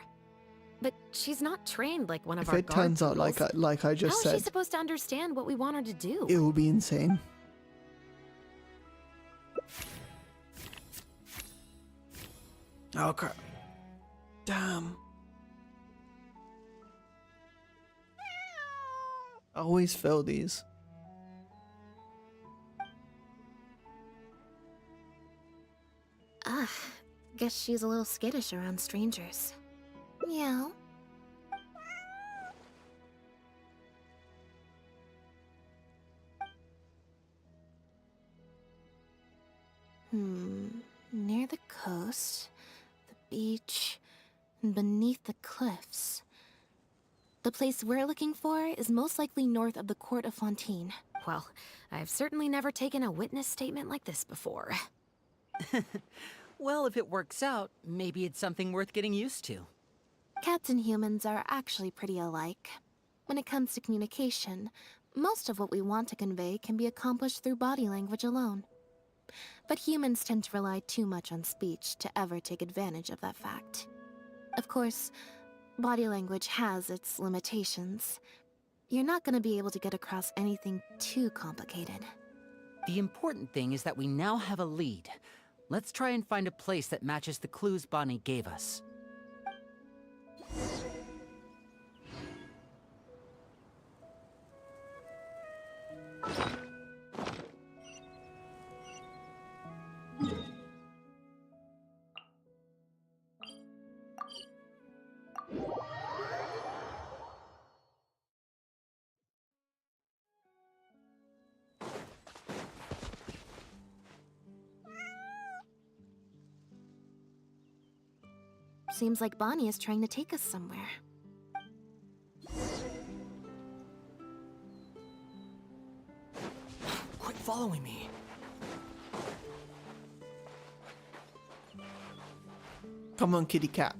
S: But she's not trained like one of
A: If
S: our
A: it
S: guard
A: turns out like
S: poodles.
A: I just
S: How is
A: said,
S: she supposed to understand what we want her to do?
A: it will be insane. Oh crap. Damn. I always fail these.
C: Guess she's a little skittish around strangers. Meow. Near the coast, the beach, and beneath the cliffs. The place we're looking for is most likely north of the Court of Fontaine.
S: Well, I've certainly never taken a witness statement like this before.
O: Well, if it works out, maybe it's something worth getting used to.
C: Cats and humans are actually pretty alike. When it comes to communication, most of what we want to convey can be accomplished through body language alone. But humans tend to rely too much on speech to ever take advantage of that fact. Of course, body language has its limitations. You're not gonna be able to get across anything too complicated.
O: The important thing is that we now have a lead. Let's try and find a place that matches the clues Bonnie gave us.
C: Seems like Bonnie is trying to take us somewhere.
Q: Quit following me.
A: Come on, kitty cat.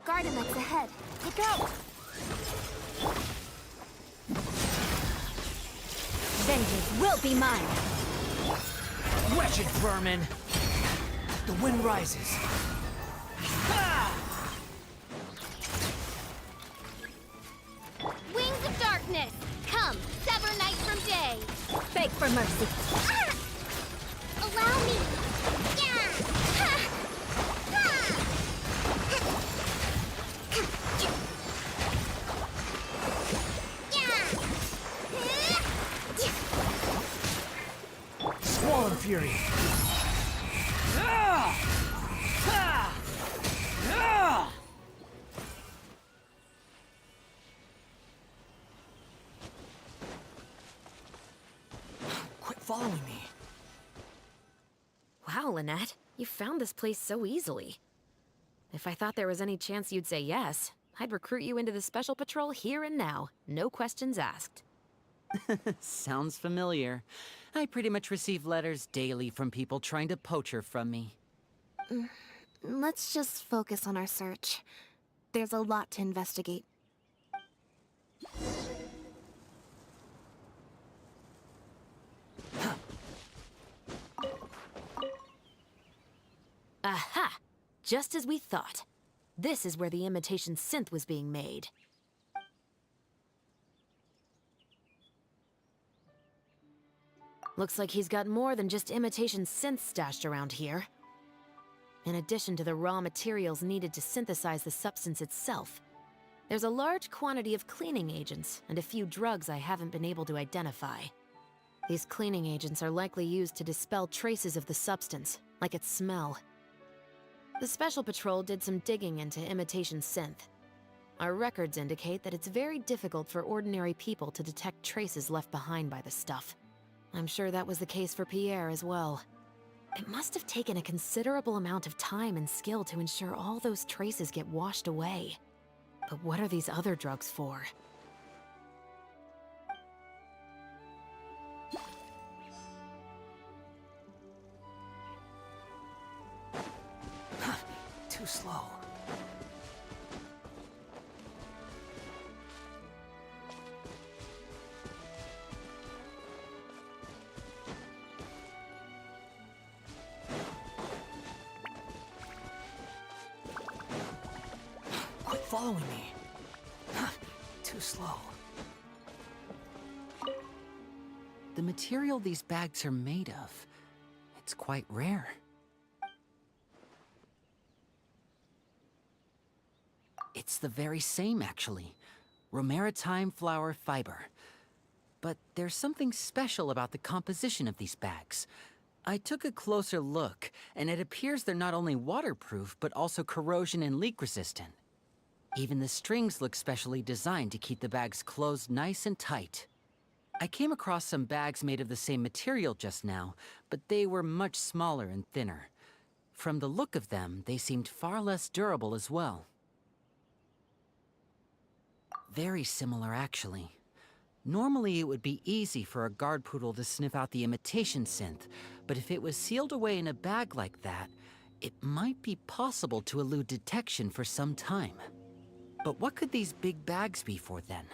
F: Garden X ahead. Look out!
P: Vengeance will be mine!
Q: Wretched vermin! The wind rises.
F: Wings of darkness! Come, sever night from day!
P: Beg for mercy.
F: Allow me!
Q: Squall fury. Quit following me.
S: Wow, Lynette, you found this place so easily. If I thought there was any chance you'd say yes, I'd recruit you into the Special Patrol here and now, no questions asked.
O: Sounds familiar. I pretty much receive letters daily from people trying to poach her from me.
C: Let's just focus on our search. There's a lot to investigate.
S: Aha! Just as we thought. This is where the imitation synth was being made. Looks like he's got more than just imitation synths stashed around here. In addition to the raw materials needed to synthesize the substance itself, there's a large quantity of cleaning agents and a few drugs I haven't been able to identify. These cleaning agents are likely used to dispel traces of the substance, like its smell. The Special Patrol did some digging into imitation synth. Our records indicate that it's very difficult for ordinary people to detect traces left behind by the stuff. I'm sure that was the case for Pierre as well. It must have taken a considerable amount of time and skill to ensure all those traces get washed away. But what are these other drugs for?
Q: Too slow. Quit following me. Too slow.
O: The material these bags are made of, it's quite rare. It's the very same, actually. Romaritime flower fiber. But there's something special about the composition of these bags. I took a closer look, and it appears they're not only waterproof, but also corrosion and leak resistant. Even the strings look specially designed to keep the bags closed nice and tight. I came across some bags made of the same material just now, but they were much smaller and thinner. From the look of them, they seemed far less durable as well. Very similar, actually. Normally, it would be easy for a guard poodle to sniff out the imitation synth, but if it was sealed away in a bag like that, it might be possible to elude detection for some time. But what could these big bags be for then?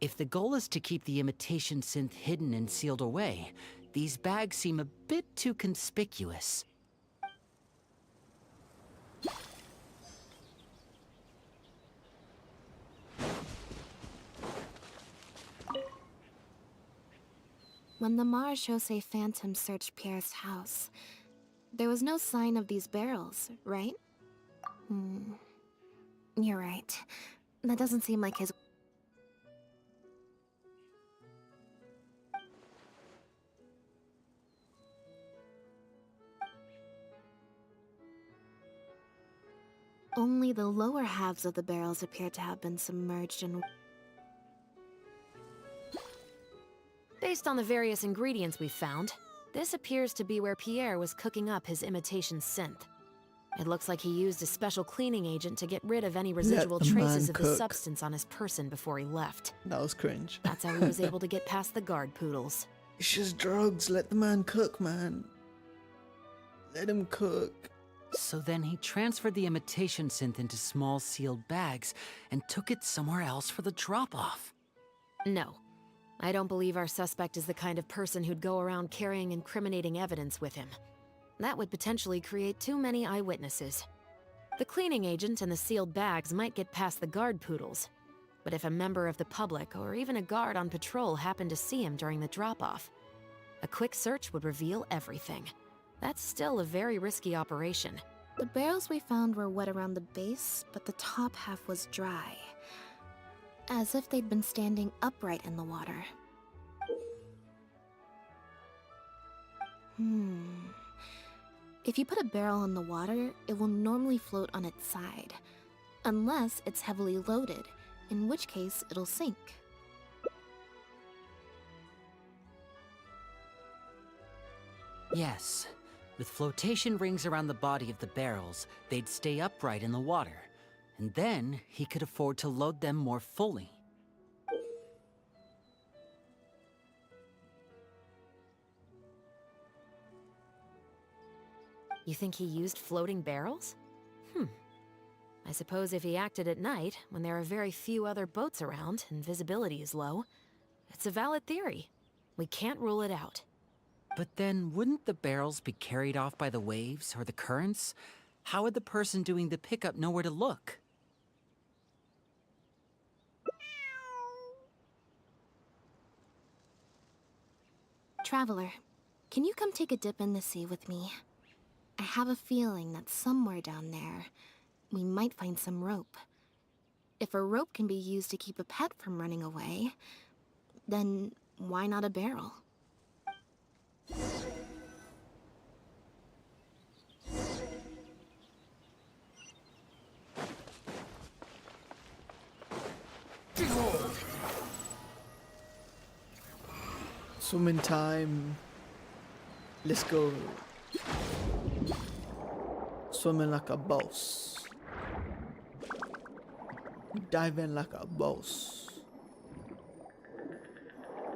O: If the goal is to keep the imitation synth hidden and sealed away, these bags seem a bit too conspicuous.
C: When the Marechaussee Phantom searched Pierre's house, there was no sign of these barrels, right? You're right. That doesn't seem like his... Only the lower halves of the barrels appear to have been submerged in...
S: Based on the various ingredients we've found, this appears to be where Pierre was cooking up his imitation synth. It looks like he used a special cleaning agent to get rid of any residual
A: the
S: traces
A: man
S: of the
A: cook.
S: substance on his person before he left.
A: That was cringe.
S: That's how he was able to get past the guard poodles.
A: It's just drugs. Let the man cook, man. Let him cook.
O: So then he transferred the imitation synth into small sealed bags and took it somewhere else for the drop-off.
S: No. I don't believe our suspect is the kind of person who'd go around carrying incriminating evidence with him. That would potentially create too many eyewitnesses. The cleaning agent and the sealed bags might get past the guard poodles, but if a member of the public or even a guard on patrol happened to see him during the drop-off, a quick search would reveal everything. That's still a very risky operation.
C: The barrels we found were wet around the base, but the top half was dry. As if they'd been standing upright in the water. If you put a barrel in the water, it will normally float on its side. Unless it's heavily loaded, in which case it'll sink.
O: Yes. With flotation rings around the body of the barrels, they'd stay upright in the water. And then he could afford to load them more fully.
S: You think he used floating barrels? I suppose if he acted at night, when there are very few other boats around and visibility is low, it's a valid theory. We can't rule it out.
O: But then, wouldn't the barrels be carried off by the waves or the currents? How would the person doing the pickup know where to look?
C: Traveler, can you come take a dip in the sea with me? I have a feeling that somewhere down there, we might find some rope. If a rope can be used to keep a pet from running away, then why not a barrel?
A: Swimming time. Let's go. Swimming like a boss. Diving like a boss.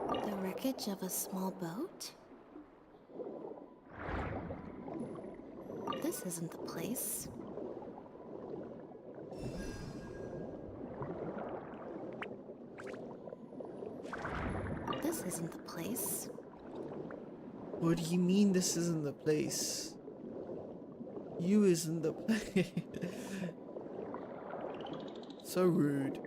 C: The wreckage of a small boat? This isn't the place. This isn't the place.
A: What do you mean this isn't the place? You isn't the place. So rude.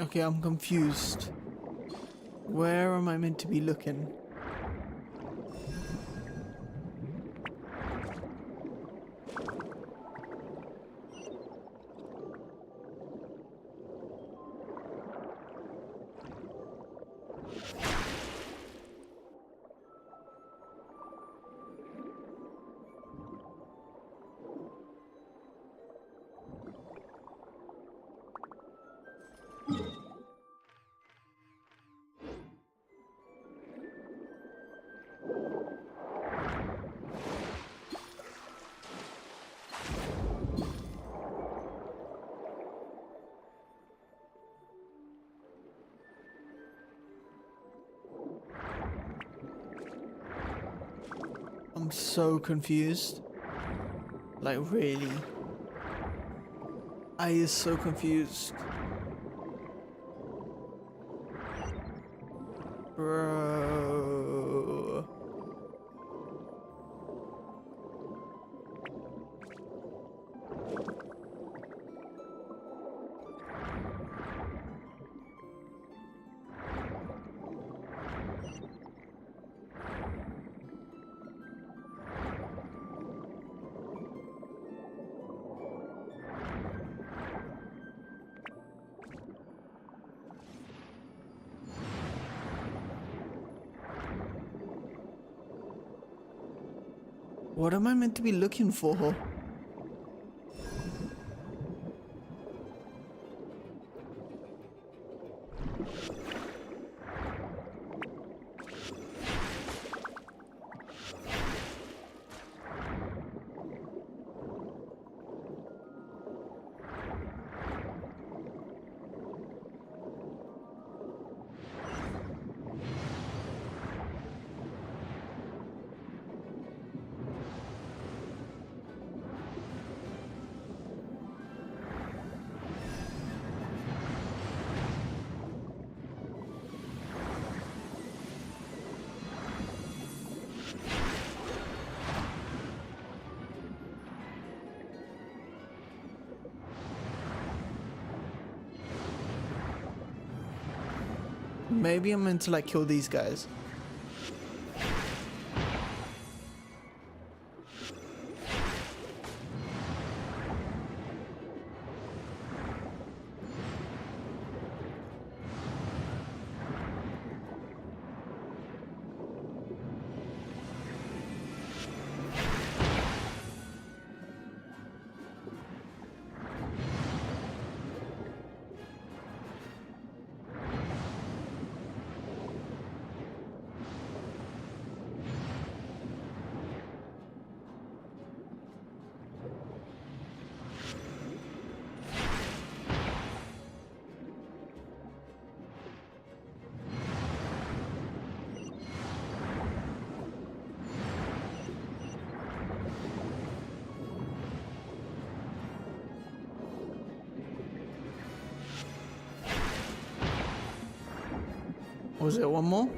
A: Okay, I'm confused. Where am I meant to be looking? I'm so confused. Like, really? I is so confused. Bro. What am I meant to be looking for? Maybe I'm meant to like kill these guys. Was it one more?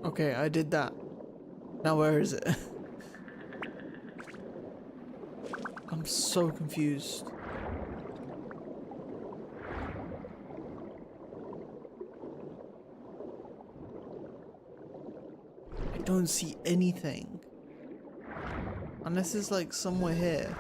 A: Okay, I did that. Now where is it? I'm so confused. I don't see anything. Unless it's like somewhere here.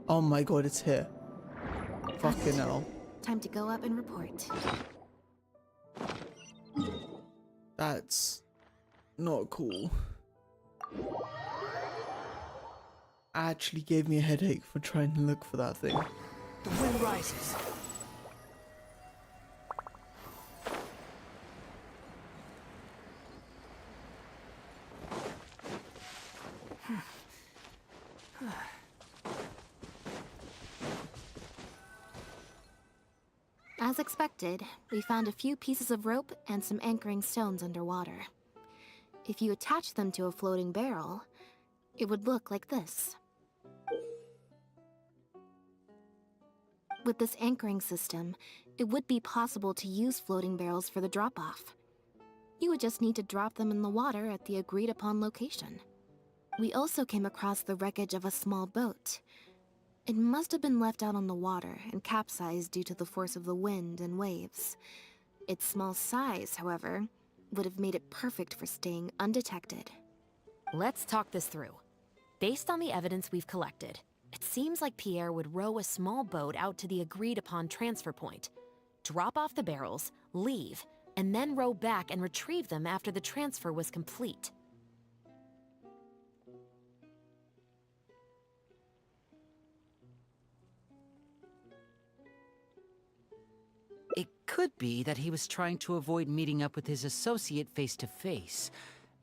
A: Oh my god, it's here. Fucking hell.
C: Time to go up and report.
A: That's not cool. Actually gave me a headache for trying to look for that thing.
B: The wind rises.
C: As expected, we found a few pieces of rope and some anchoring stones underwater. If you attach them to a floating barrel, it would look like this. With this anchoring system, it would be possible to use floating barrels for the drop-off. You would just need to drop them in the water at the agreed-upon location. We also came across the wreckage of a small boat. It must have been left out on the water and capsized due to the force of the wind and waves. Its small size, however, would have made it perfect for staying undetected.
S: Let's talk this through. Based on the evidence we've collected, it seems like Pierre would row a small boat out to the agreed-upon transfer point, drop off the barrels, leave, and then row back and retrieve them after the transfer was complete.
O: It could be that he was trying to avoid meeting up with his associate face to face,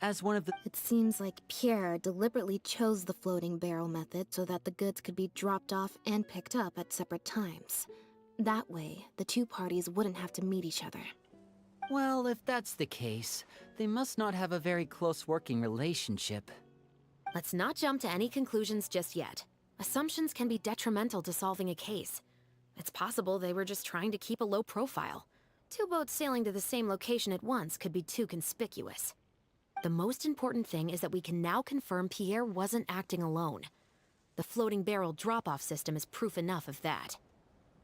O: as one of the—
C: It seems like Pierre deliberately chose the floating barrel method so that the goods could be dropped off and picked up at separate times. That way, the two parties wouldn't have to meet each other.
O: Well, if that's the case, they must not have a very close working relationship.
S: Let's not jump to any conclusions just yet. Assumptions can be detrimental to solving a case. It's possible they were just trying to keep a low profile. Two boats sailing to the same location at once could be too conspicuous. The most important thing is that we can now confirm Pierre wasn't acting alone. The floating barrel drop-off system is proof enough of that.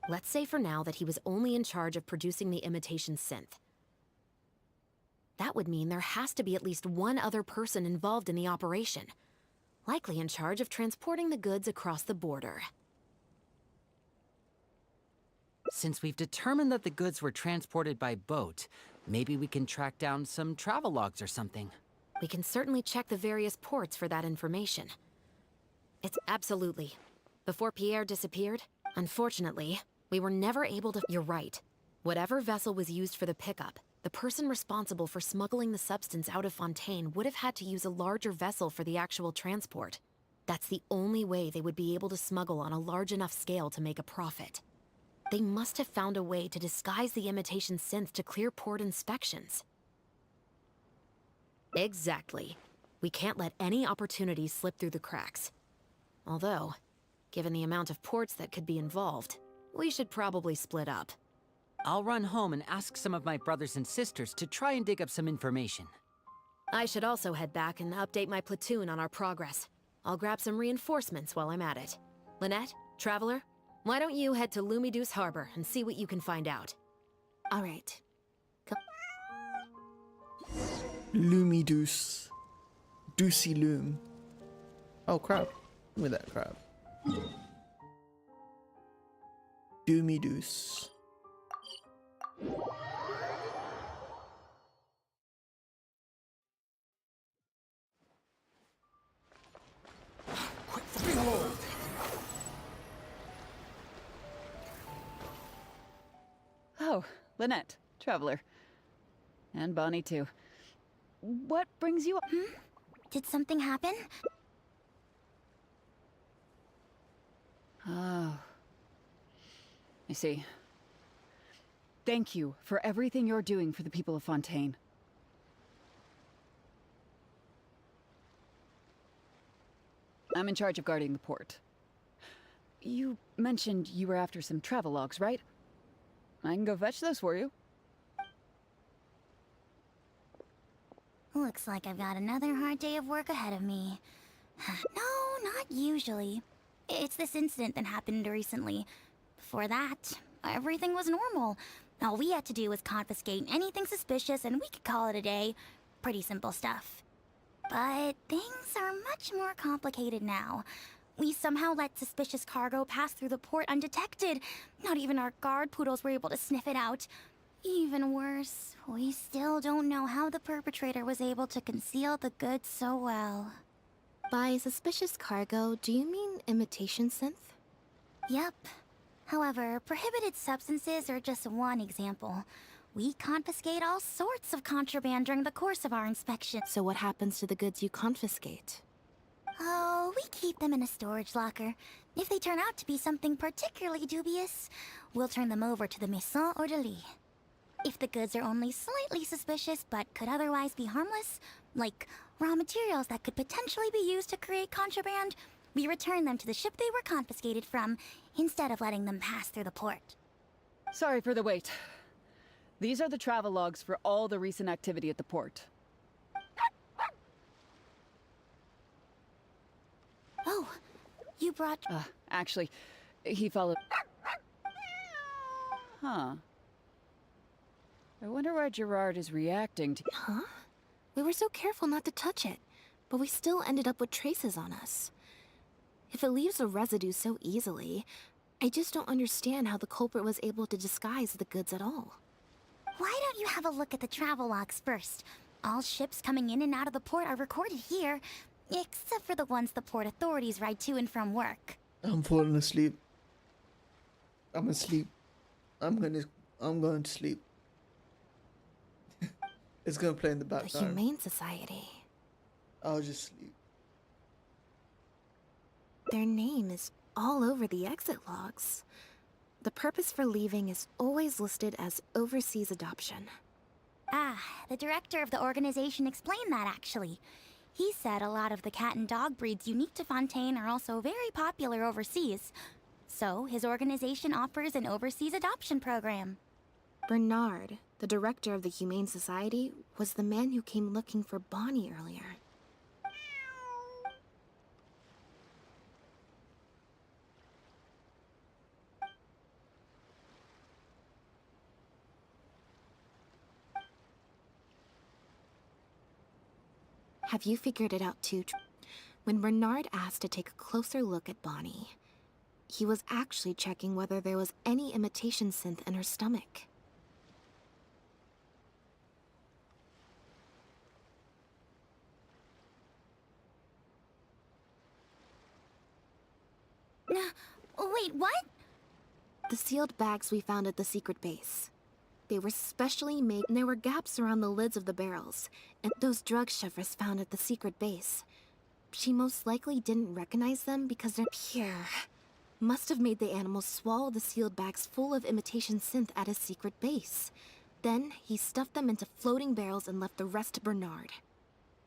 S: Let's say for now that he was only in charge of producing the imitation synth. That would mean there has to be at least one other person involved in the operation, likely in charge of transporting the goods across the border.
O: Since we've determined that the goods were transported by boat, maybe we can track down some travel logs or something.
S: We can certainly check the various ports for that information. It's absolutely. Before Pierre disappeared, unfortunately, we were never able to— You're right. Whatever vessel was used for the pickup, the person responsible for smuggling the substance out of Fontaine would have had to use a larger vessel for the actual transport. That's the only way they would be able to smuggle on a large enough scale to make a profit. They must have found a way to disguise the imitation synth to clear port inspections. Exactly. We can't let any opportunities slip through the cracks. Although, given the amount of ports that could be involved, we should probably split up.
O: I'll run home and ask some of my brothers and sisters to try and dig up some information.
S: I should also head back and update my platoon on our progress. I'll grab some reinforcements while I'm at it. Lynette, Traveler, why don't you head to Lumideus Harbor and see what you can find out?
C: All right.
A: Lumideus. Doocy Loom. Oh, crap. Give me that crap. Doomideus.
H: Behold!
R: Oh, Lynette, Traveler. And Bonnie, too. What brings you up?
F: Did something happen?
R: Oh. I see. Thank you for everything you're doing for the people of Fontaine. I'm in charge of guarding the port. You mentioned you were after some travel logs, right? I can go fetch those for you.
F: Looks like I've got another hard day of work ahead of me. No, not usually. It's this incident that happened recently. Before that, everything was normal. All we had to do was confiscate anything suspicious and we could call it a day. Pretty simple stuff. But things are much more complicated now. We somehow let suspicious cargo pass through the port undetected. Not even our guard poodles were able to sniff it out.
T: Even worse, we still don't know how the perpetrator was able to conceal the goods so well.
C: By suspicious cargo, do you mean imitation synth?
T: Yep. However, prohibited substances are just one example. We confiscate all sorts of contraband during the course of our inspection.
C: So what happens to the goods you confiscate?
T: Oh, we keep them in a storage locker. If they turn out to be something particularly dubious, we'll turn them over to the Maison Orderly. If the goods are only slightly suspicious but could otherwise be harmless, like raw materials that could potentially be used to create contraband, we return them to the ship they were confiscated from, instead of letting them pass through the port.
R: Sorry for the wait. These are the travel logs for all the recent activity at the port.
T: Oh, you brought...
R: Actually, he followed... Huh. I wonder why Gerard is reacting to...
C: Huh? We were so careful not to touch it, but we still ended up with traces on us. If it leaves a residue so easily, I just don't understand how the culprit was able to disguise the goods at all.
T: Why don't you have a look at the travel logs first? All ships coming in and out of the port are recorded here, except for the ones the port authorities ride to and from work.
A: I'm falling asleep. I'm asleep. I'm going to sleep. It's gonna play in the
C: The
A: background.
C: Humane Society.
A: I'll just sleep.
C: Their name is all over the exit logs. The purpose for leaving is always listed as overseas adoption.
T: Ah, the director of the organization explained that actually. He said a lot of the cat and dog breeds unique to Fontaine are also very popular overseas. So his organization offers an overseas adoption program.
C: Bernard, the director of the Humane Society, was the man who came looking for Bonnie earlier. Have you figured it out too? When Bernard asked to take a closer look at Bonnie, he was actually checking whether there was any imitation synth in her stomach.
T: Wait, what?
C: The sealed bags we found at the secret base. They were specially made, and there were gaps around the lids of the barrels, and those drug shovers found at the secret base. She most likely didn't recognize them because they're pure. Must have made the animals swallow the sealed bags full of imitation synth at his secret base. Then, he stuffed them into floating barrels and left the rest to Bernard.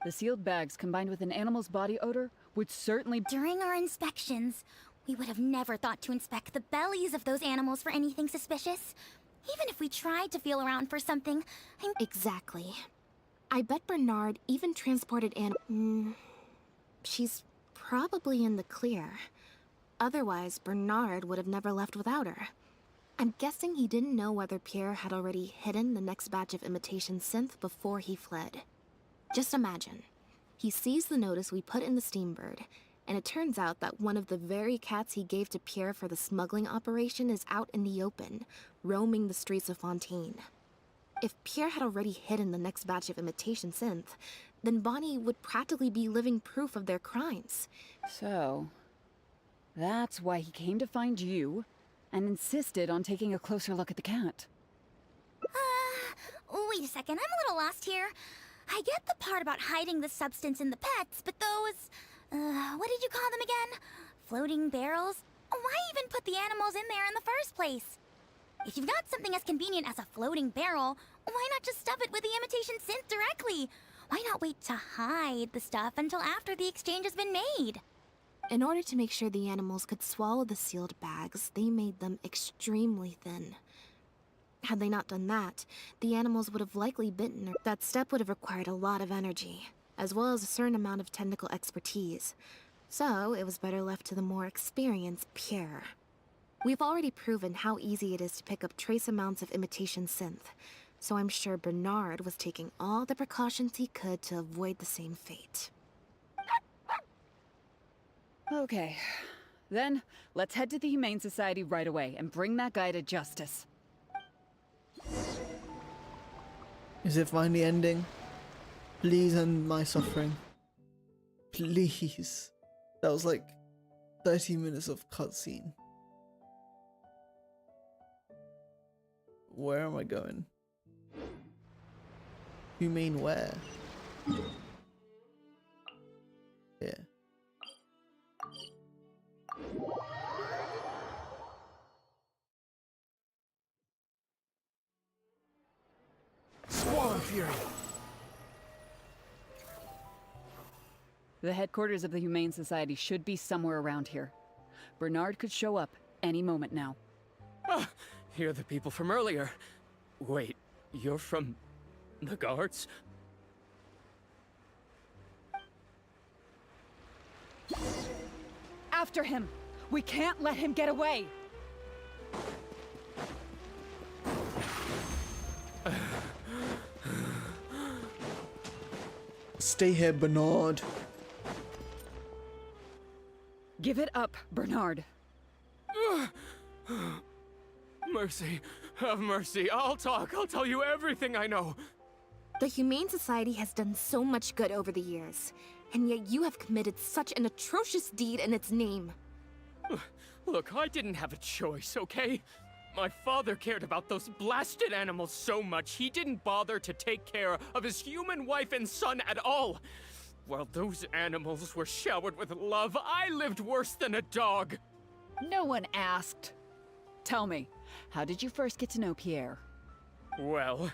R: The sealed bags combined with an animal's body odor would certainly...
T: During our inspections, we would have never thought to inspect the bellies of those animals for anything suspicious. Even if we tried to feel around for something,
C: Exactly. I bet Bernard even transported she's probably in the clear. Otherwise, Bernard would have never left without her. I'm guessing he didn't know whether Pierre had already hidden the next batch of imitation synth before he fled. Just imagine. He sees the notice we put in the Steambird, and it turns out that one of the very cats he gave to Pierre for the smuggling operation is out in the open, roaming the streets of Fontaine. If Pierre had already hidden the next batch of imitation synth, then Bonnie would practically be living proof of their crimes.
R: So, that's why he came to find you, and insisted on taking a closer look at the cat.
T: Wait a second, I'm a little lost here. I get the part about hiding the substance in the pets, but those... what did you call them again? Floating barrels? Why even put the animals in there in the first place? If you've got something as convenient as a floating barrel, why not just stuff it with the imitation synth directly? Why not wait to hide the stuff until after the exchange has been made?
C: In order to make sure the animals could swallow the sealed bags, they made them extremely thin. Had they not done that, the animals would have likely bitten her. That step would have required a lot of energy, as well as a certain amount of technical expertise. So, it was better left to the more experienced Pierre. We've already proven how easy it is to pick up trace amounts of imitation synth, so I'm sure Bernard was taking all the precautions he could to avoid the same fate.
R: Okay. Then, let's head to the Humane Society right away and bring that guy to justice.
A: Is it finally ending? Please end my suffering. Please. That was like 30 minutes of cutscene. Where am I going? You mean where? Yeah.
D: Swan Fury!
R: The headquarters of the Humane Society should be somewhere around here. Bernard could show up any moment now.
Q: Ah, you're the people from earlier. Wait, you're from the guards?
R: After him! We can't let him get away!
A: Stay here, Bernard.
R: Give it up, Bernard.
Q: Mercy, have mercy. I'll talk. I'll tell you everything I know.
F: The Humane Society has done so much good over the years, and yet you have committed such an atrocious deed in its name.
Q: Look, I didn't have a choice, okay? My father cared about those blasted animals so much, he didn't bother to take care of his human wife and son at all. While those animals were showered with love, I lived worse than a dog.
R: No one asked. Tell me, how did you first get to know Pierre?
Q: Well,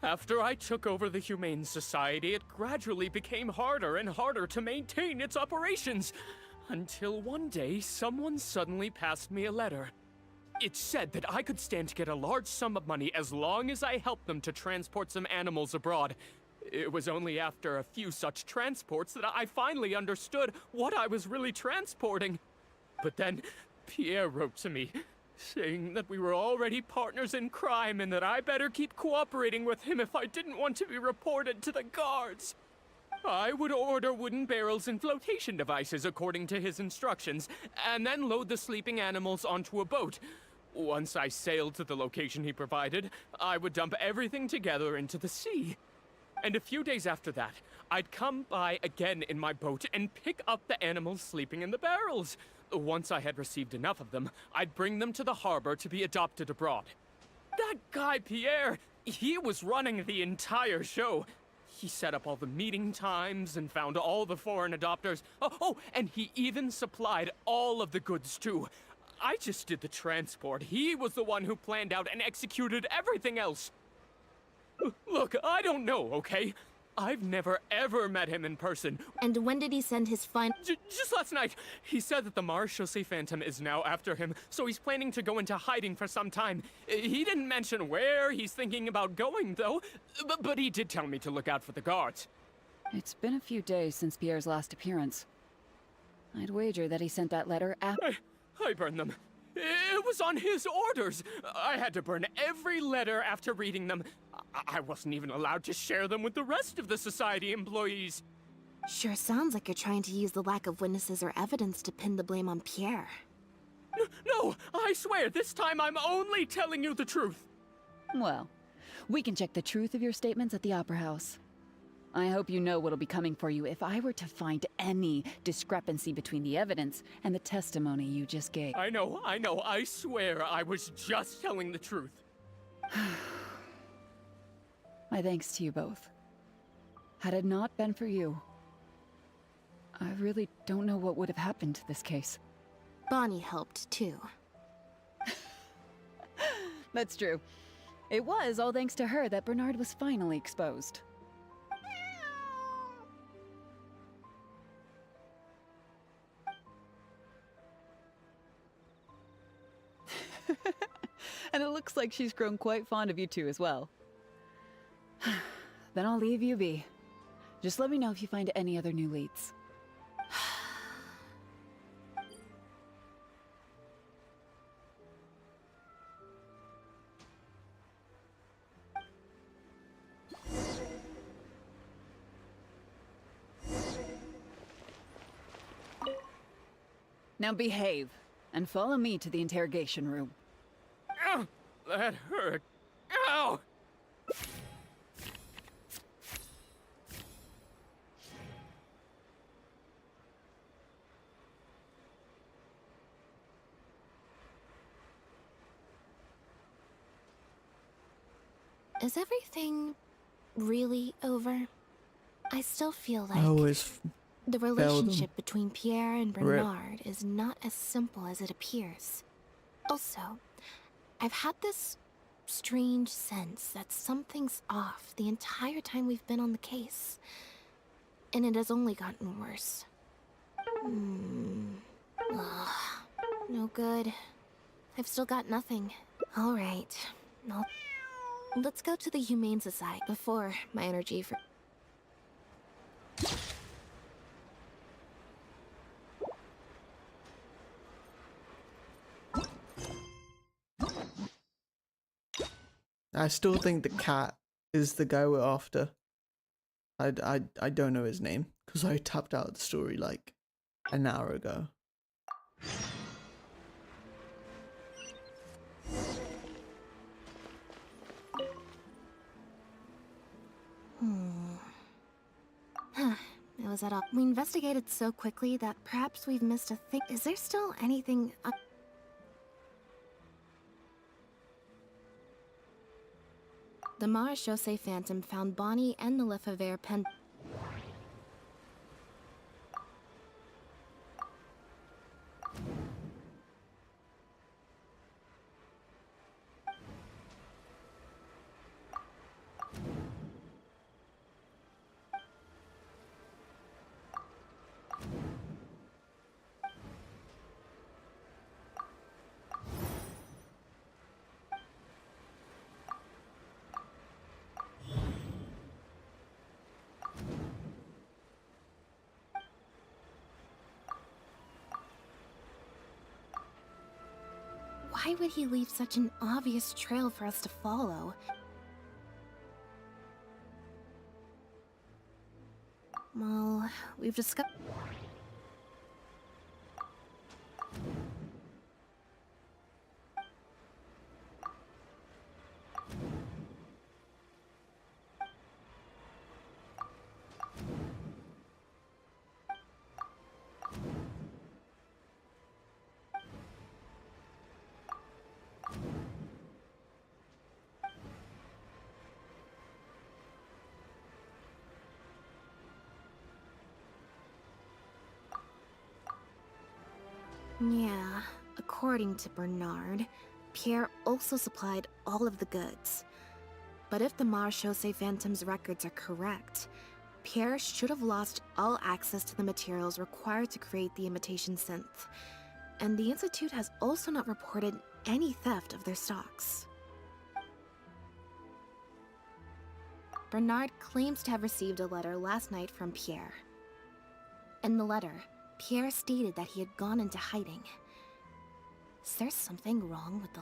Q: after I took over the Humane Society, it gradually became harder and harder to maintain its operations. Until one day, someone suddenly passed me a letter. It said that I could stand to get a large sum of money as long as I helped them to transport some animals abroad. It was only after a few such transports that I finally understood what I was really transporting. But then, Pierre wrote to me, saying that we were already partners in crime and that I better keep cooperating with him if I didn't want to be reported to the guards. I would order wooden barrels and flotation devices according to his instructions, and then load the sleeping animals onto a boat. Once I sailed to the location he provided, I would dump everything together into the sea. And a few days after that, I'd come by again in my boat and pick up the animals sleeping in the barrels. Once I had received enough of them, I'd bring them to the harbor to be adopted abroad. That guy, Pierre, he was running the entire show. He set up all the meeting times and found all the foreign adopters. Oh, and he even supplied all of the goods too. I just did the transport. He was the one who planned out and executed everything else. Look, I don't know, okay? I've never ever met him in person.
F: And when did he send his
Q: Just last night, he said that the Marechaussee Phantom is now after him, so he's planning to go into hiding for some time. He didn't mention where he's thinking about going, though, but he did tell me to look out for the guards.
R: It's been a few days since Pierre's last appearance. I'd wager that he sent that letter after.
Q: I burned them. It was on his orders. I had to burn every letter after reading them. I wasn't even allowed to share them with the rest of the Society employees.
F: Sure sounds like you're trying to use the lack of witnesses or evidence to pin the blame on Pierre.
Q: No, I swear, this time I'm only telling you the truth.
R: Well, we can check the truth of your statements at the Opera House. I hope you know what'll be coming for you if I were to find any discrepancy between the evidence and the testimony you just gave.
Q: I know, I swear I was just telling the truth.
R: My thanks to you both. Had it not been for you, I really don't know what would have happened to this case.
F: Bonnie helped, too.
R: That's true. It was all thanks to her that Bernard was finally exposed. And it looks like she's grown quite fond of you two as well. Then I'll leave you be. Just let me know if you find any other new leads. Now behave, and follow me to the interrogation room.
Q: Ow! That hurt. Ow!
C: Is everything really over? I still feel
A: I
C: like
A: always
C: the
A: fail them.
C: relationship between Pierre and
A: Rip.
C: Bernard is not as simple as it appears. Also, I've had this strange sense that something's off the entire time we've been on the case. And it has only gotten worse. Ugh, no good. I've still got nothing. Alright. Let's go to the Humane Society before my energy for...
A: I still think the cat is the guy we're after. I don't know his name because I tapped out the story like an hour ago.
C: It was at all. We investigated so quickly that perhaps we've missed a thing. Is there still anything up? The Marechaussee Phantom found Bonnie and the Lefebvre pen. Why would he leave such an obvious trail for us to follow? Well, we've discovered... Yeah, according to Bernard, Pierre also supplied all of the goods. But if the Marechaussee Phantom's records are correct, Pierre should have lost all access to the materials required to create the imitation synth. And the Institute has also not reported any theft of their stocks. Bernard claims to have received a letter last night from Pierre. In the letter, Pierre stated that he had gone into hiding. Is there something wrong with the...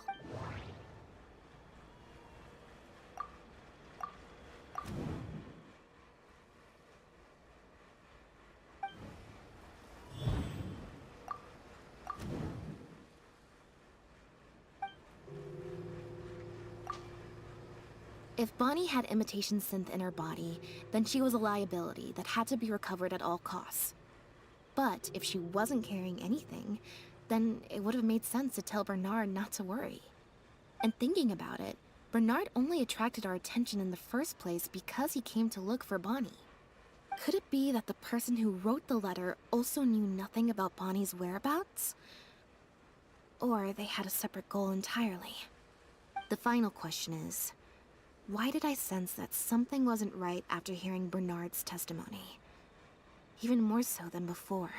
C: If Bonnie had imitation synth in her body, then she was a liability that had to be recovered at all costs. But if she wasn't carrying anything, then it would have made sense to tell Bernard not to worry. And thinking about it, Bernard only attracted our attention in the first place because he came to look for Bonnie. Could it be that the person who wrote the letter also knew nothing about Bonnie's whereabouts? Or they had a separate goal entirely? The final question is, why did I sense that something wasn't right after hearing Bernard's testimony? Even more so than before.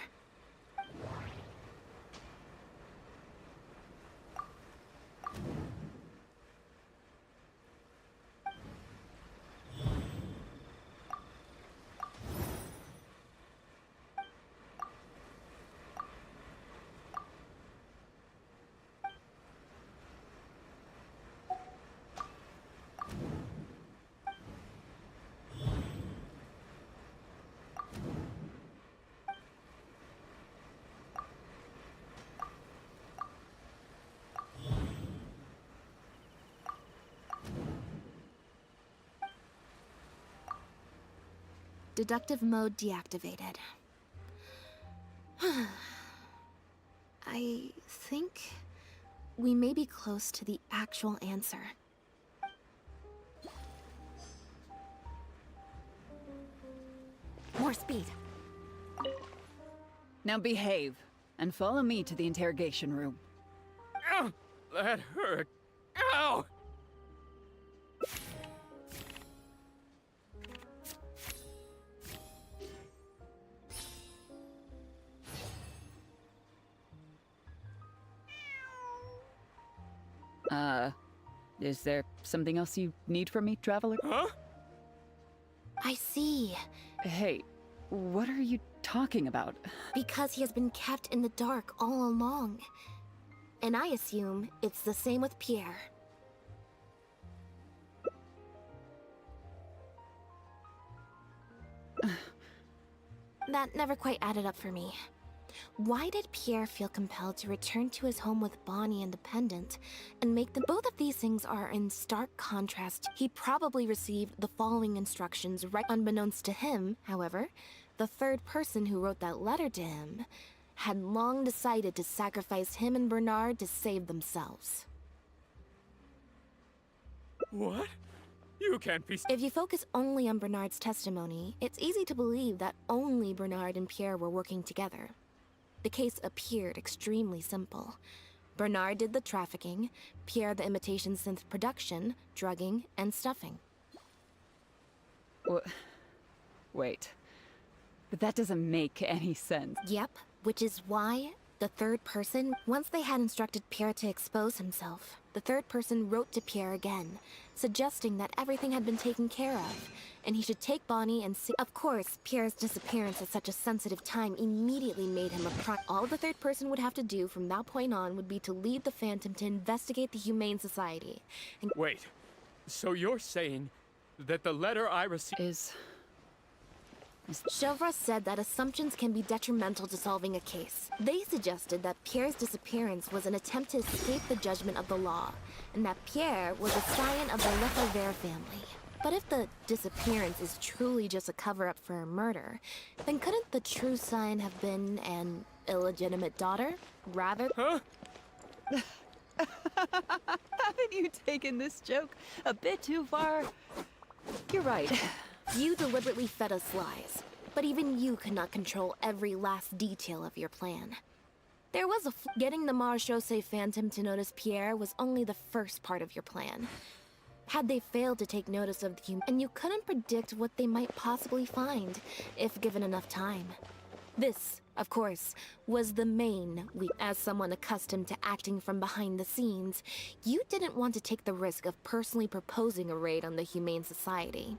C: Deductive mode deactivated. I think we may be close to the actual answer. More speed.
R: Now behave, and follow me to the interrogation room.
Q: Ow! That hurt. Ow!
R: Is there something else you need from me, Traveler?
Q: Huh?
C: I see.
R: Hey, what are you talking about?
C: Because he has been kept in the dark all along. And I assume it's the same with Pierre. That never quite added up for me. Why did Pierre feel compelled to return to his home with Bonnie independent and make them— Both of these things are in stark contrast. He probably received the following instructions right unbeknownst to him. However, the third person who wrote that letter to him had long decided to sacrifice him and Bernard to save themselves.
Q: What? You can't be—
C: If you focus only on Bernard's testimony, it's easy to believe that only Bernard and Pierre were working together. The case appeared extremely simple. Bernard did the trafficking, Pierre the imitation synth production, drugging, and stuffing.
R: Wait. But that doesn't make any sense.
C: Yep, which is why the third person, once they had instructed Pierre to expose himself, the third person wrote to Pierre again, suggesting that everything had been taken care of, and he should take Bonnie and see— Of course, Pierre's disappearance at such a sensitive time immediately made him a prime. All the third person would have to do from that point on would be to lead the Phantom to investigate the Humane Society. And—
Q: Wait, so you're saying that the letter I received
C: Chevra said that assumptions can be detrimental to solving a case. They suggested that Pierre's disappearance was an attempt to escape the judgment of the law, and that Pierre was a scion of the Lefebvre family. But if the disappearance is truly just a cover-up for a murder, then couldn't the true scion have been an illegitimate daughter, rather—
Q: Huh?
R: Haven't you taken this joke a bit too far? You're right.
C: You deliberately fed us lies, but even you could not control every last detail of your plan. There was getting the Marechaussee Phantom to notice Pierre was only the first part of your plan. Had they failed to take notice of the and you couldn't predict what they might possibly find, if given enough time. This, of course, was the main weak. As someone accustomed to acting from behind the scenes, you didn't want to take the risk of personally proposing a raid on the Humane Society.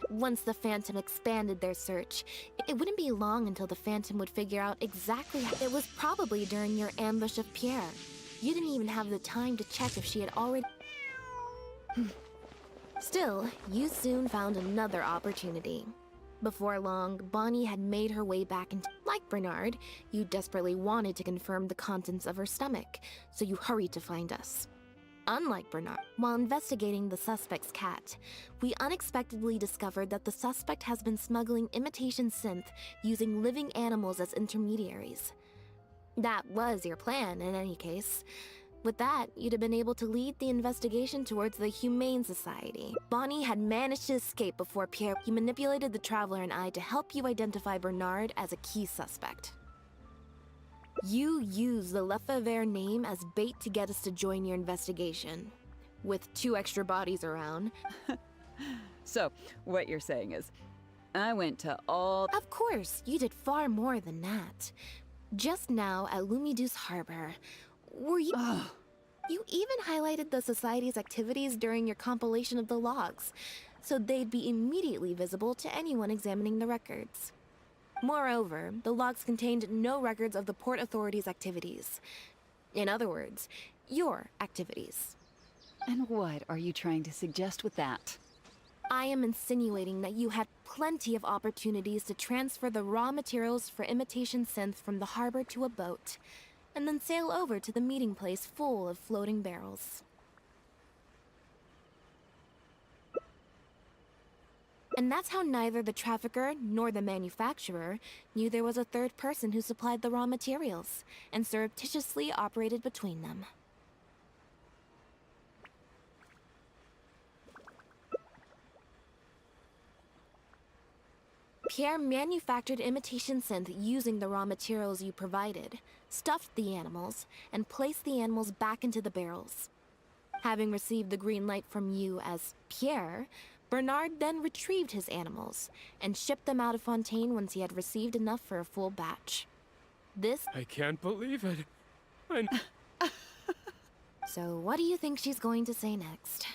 C: Once the Phantom expanded their search, it wouldn't be long until the Phantom would figure out exactly how— It was probably during your ambush of Pierre. You didn't even have the time to check if she had already— Still, you soon found another opportunity. Before long, Bonnie had made her way back into— Like Bernard, you desperately wanted to confirm the contents of her stomach, so you hurried to find us. Unlike Bernard, while investigating the suspect's cat, we unexpectedly discovered that the suspect has been smuggling imitation synth using living animals as intermediaries. That was your plan, in any case. With that, you'd have been able to lead the investigation towards the Humane Society. Bonnie had managed to escape before Pierre. He manipulated the Traveler and I to help you identify Bernard as a key suspect. You used the Lefebvre name as bait to get us to join your investigation. With 2 extra bodies around.
R: So, what you're saying is, I went to all—
C: Of course, you did far more than that. Just now at Lumiduce Harbor, were you— You even highlighted the Society's activities during your compilation of the logs, so they'd be immediately visible to anyone examining the records. Moreover, the logs contained no records of the Port Authority's activities. In other words, your activities.
R: And what are you trying to suggest with that?
C: I am insinuating that you had plenty of opportunities to transfer the raw materials for imitation synth from the harbor to a boat, and then sail over to the meeting place full of floating barrels. And that's how neither the trafficker nor the manufacturer knew there was a third person who supplied the raw materials, and surreptitiously operated between them. Pierre manufactured imitation synth using the raw materials you provided, stuffed the animals, and placed the animals back into the barrels. Having received the green light from you as Pierre, Bernard then retrieved his animals and shipped them out of Fontaine once he had received enough for a full batch. This—
Q: I can't believe it.
C: So what do you think she's going to say next?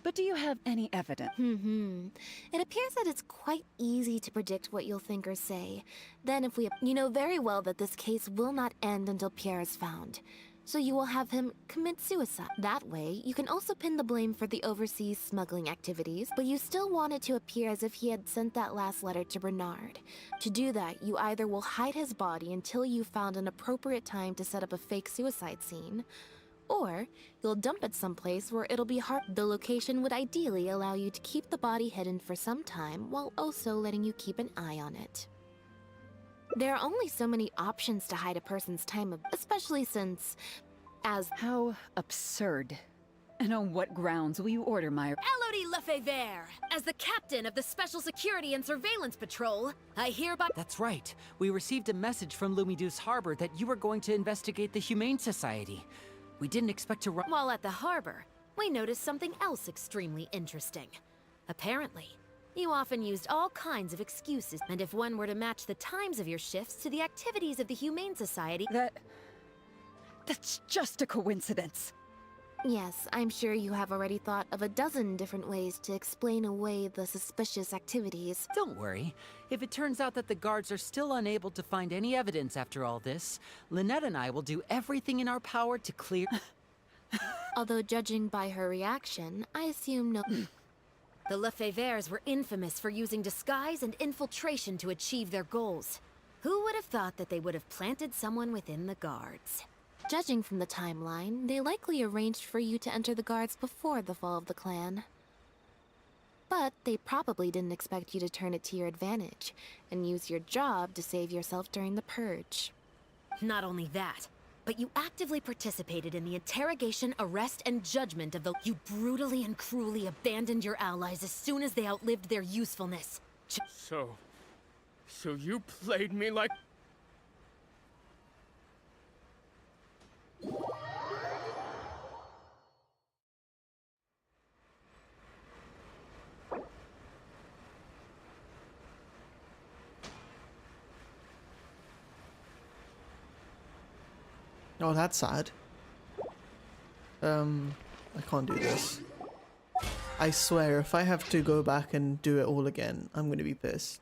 R: But do you have any evidence?
C: It appears that it's quite easy to predict what you'll think or say. Then if we— You know very well that this case will not end until Pierre is found. So you will have him commit suicide. That way, you can also pin the blame for the overseas smuggling activities, but you still want it to appear as if he had sent that last letter to Bernard. To do that, you either will hide his body until you found an appropriate time to set up a fake suicide scene, or you'll dump it someplace where it'll be hard. The location would ideally allow you to keep the body hidden for some time while also letting you keep an eye on it. There are only so many options to hide a person's time, especially since, as—
R: How absurd. And on what grounds will you order my—
S: Elodie Lefebvre, as the captain of the Special Security and Surveillance Patrol, I hereby—
O: That's right. We received a message from Lumiduce Harbor that you were going to investigate the Humane Society. We didn't expect to run—
S: While at the harbor, we noticed something else extremely interesting. Apparently, you often used all kinds of excuses, and if one were to match the times of your shifts to the activities of the Humane Society—
R: That's just a coincidence.
C: Yes, I'm sure you have already thought of a dozen different ways to explain away the suspicious activities.
O: Don't worry. If it turns out that the guards are still unable to find any evidence after all this, Lynette and I will do everything in our power to clear—
C: Although judging by her reaction, I assume no—
S: The Lefebvres were infamous for using disguise and infiltration to achieve their goals. Who would have thought that they would have planted someone within the guards?
C: Judging from the timeline, they likely arranged for you to enter the guards before the fall of the clan. But they probably didn't expect you to turn it to your advantage and use your job to save yourself during the purge.
S: Not only that, but you actively participated in the interrogation, arrest, and judgment of the— You brutally and cruelly abandoned your allies as soon as they outlived their usefulness.
Q: So you played me like—
A: Oh, that's sad. I can't do this. I swear, if I have to go back and do it all again, I'm gonna be pissed.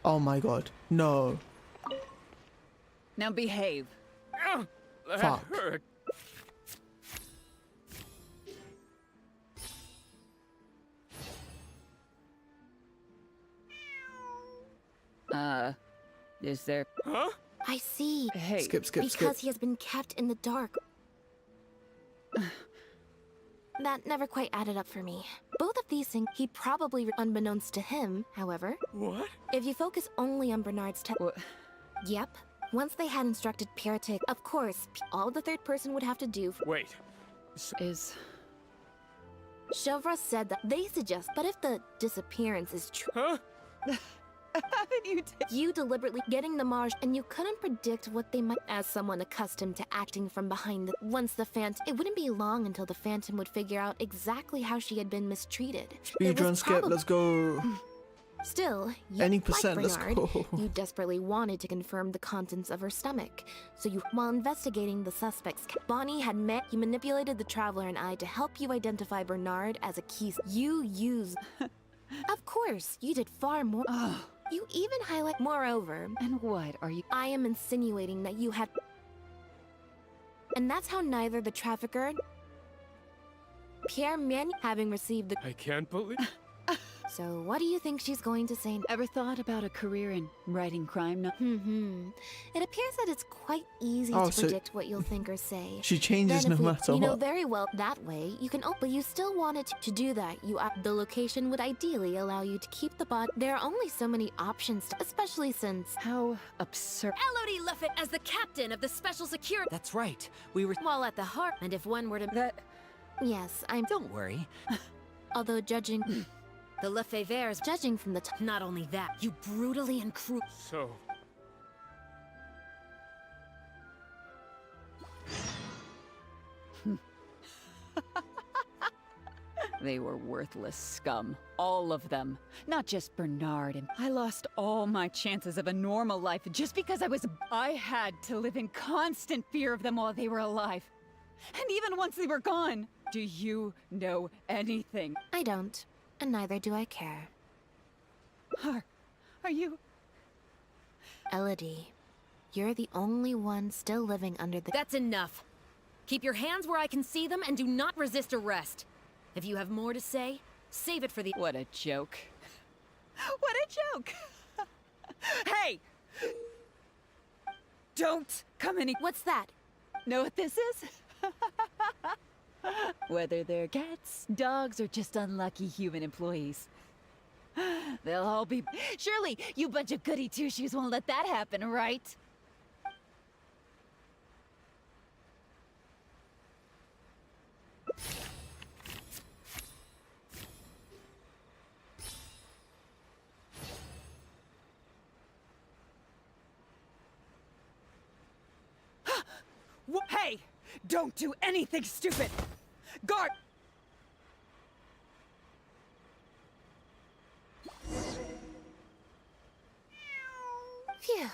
A: Oh my god, no.
R: Now behave.
Q: That
A: Fuck.
Q: hurt.
R: Is there—
Q: Huh?
C: I see.
R: Hey.
A: Skip.
C: Because he has been kept in the dark. That never quite added up for me. Both of these things he probably, unbeknownst to him, however.
Q: What?
C: If you focus only on Bernard's Yep. Once they had instructed Pierre to— Of course, all the third person would have to do—
Q: Wait.
R: Is—
C: Chevra said that they suggest, but if the disappearance is true—
Q: Huh?
C: You deliberately getting the Maj, and you couldn't predict what they might— As someone accustomed to acting from behind the— Once the Phantom— It wouldn't be long until the Phantom would figure out exactly how she had been mistreated.
A: Speedrun skip, let's go.
C: Still, you,
A: Any
C: like
A: percent, let's
C: Bernard,
A: go.
C: you desperately wanted to confirm the contents of her stomach. So you— While investigating the suspects, Bonnie had you manipulated the Traveler and I to help you identify Bernard as a key— You used— Of course, you did far more. You even highlight— Moreover—
R: And what are you—
C: I am insinuating that you had— And that's how neither the trafficker— Pierre having received the—
Q: I can't believe—
S: So what do you think she's going to say?
R: Ever thought about a career in writing crime novels?
C: It appears that it's quite easy
A: Oh,
C: to
A: so
C: predict what you'll think or say.
A: she changes
C: Then
A: no
C: if
A: matter
C: you know
A: what.
C: very well that way, you can but you still wanted to do that. The location would ideally allow you to keep the bot. There are only so many options, especially since
R: How absurd.
S: Elodie Luffett as the captain of the Special Security.
O: That's right. We were.
S: While at the heart, and if one were to
C: yes, I'm.
O: Don't worry.
C: Although judging,
S: the Lefevere's
C: judging from the
S: not only that, you brutally and cruel.
Q: So,
R: They were worthless scum. All of them. Not just Bernard and I lost all my chances of a normal life just because I had to live in constant fear of them while they were alive. And even once they were gone. Do you know anything?
C: I don't, and neither do I care.
R: Are you?
C: Elodie, you're the only one still living under the.
S: That's enough. Keep your hands where I can see them and do not resist arrest. If you have more to say, save it for the.
R: What a joke. What a joke! Hey! Don't come any.
C: What's that?
R: Know what this is? Whether they're cats, dogs, or just unlucky human employees. They'll all be. Surely, you bunch of goody two-shoes won't let that happen, right? Hey! Don't do anything stupid! Guard!
C: Phew.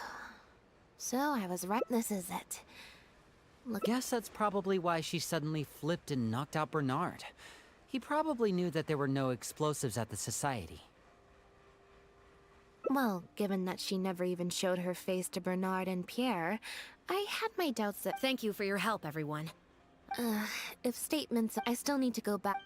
C: So I was right. This is it.
O: Guess that's probably why she suddenly flipped and knocked out Bernard. He probably knew that there were no explosives at the Society.
C: Well, given that she never even showed her face to Bernard and Pierre, I had my doubts that.
S: Thank you for your help, everyone.
C: If statements, I still need to go back.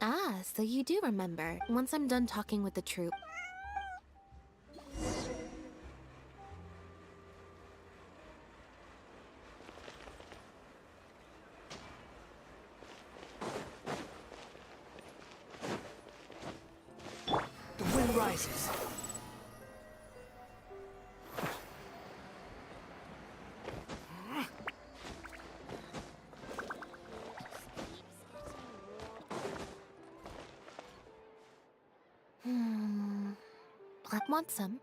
C: Ah, so you do remember. Once I'm done talking with the troop.
Q: the wind rises.
C: Want some?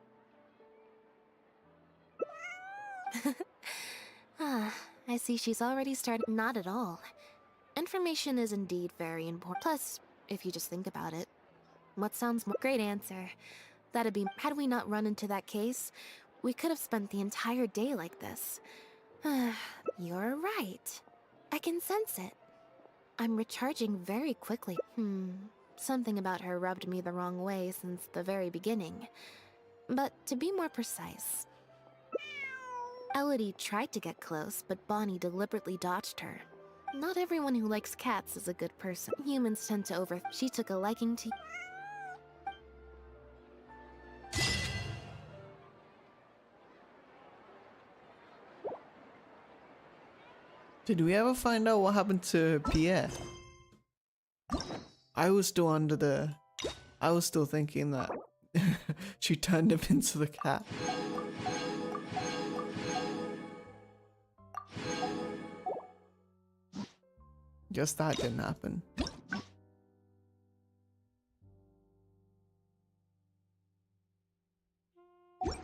C: I see she's already started. Not at all. Information is indeed very important. Plus, if you just think about it, what sounds more. Great answer. That'd be. Had we not run into that case, we could have spent the entire day like this. You're right. I can sense it. I'm recharging very quickly. Something about her rubbed me the wrong way since the very beginning. But to be more precise, Elodie tried to get close, but Bonnie deliberately dodged her. Not everyone who likes cats is a good person. Humans tend to She took a liking to.
A: Did we ever find out what happened to Pierre? I was still thinking that she turned him into the cat. Guess that didn't happen. Is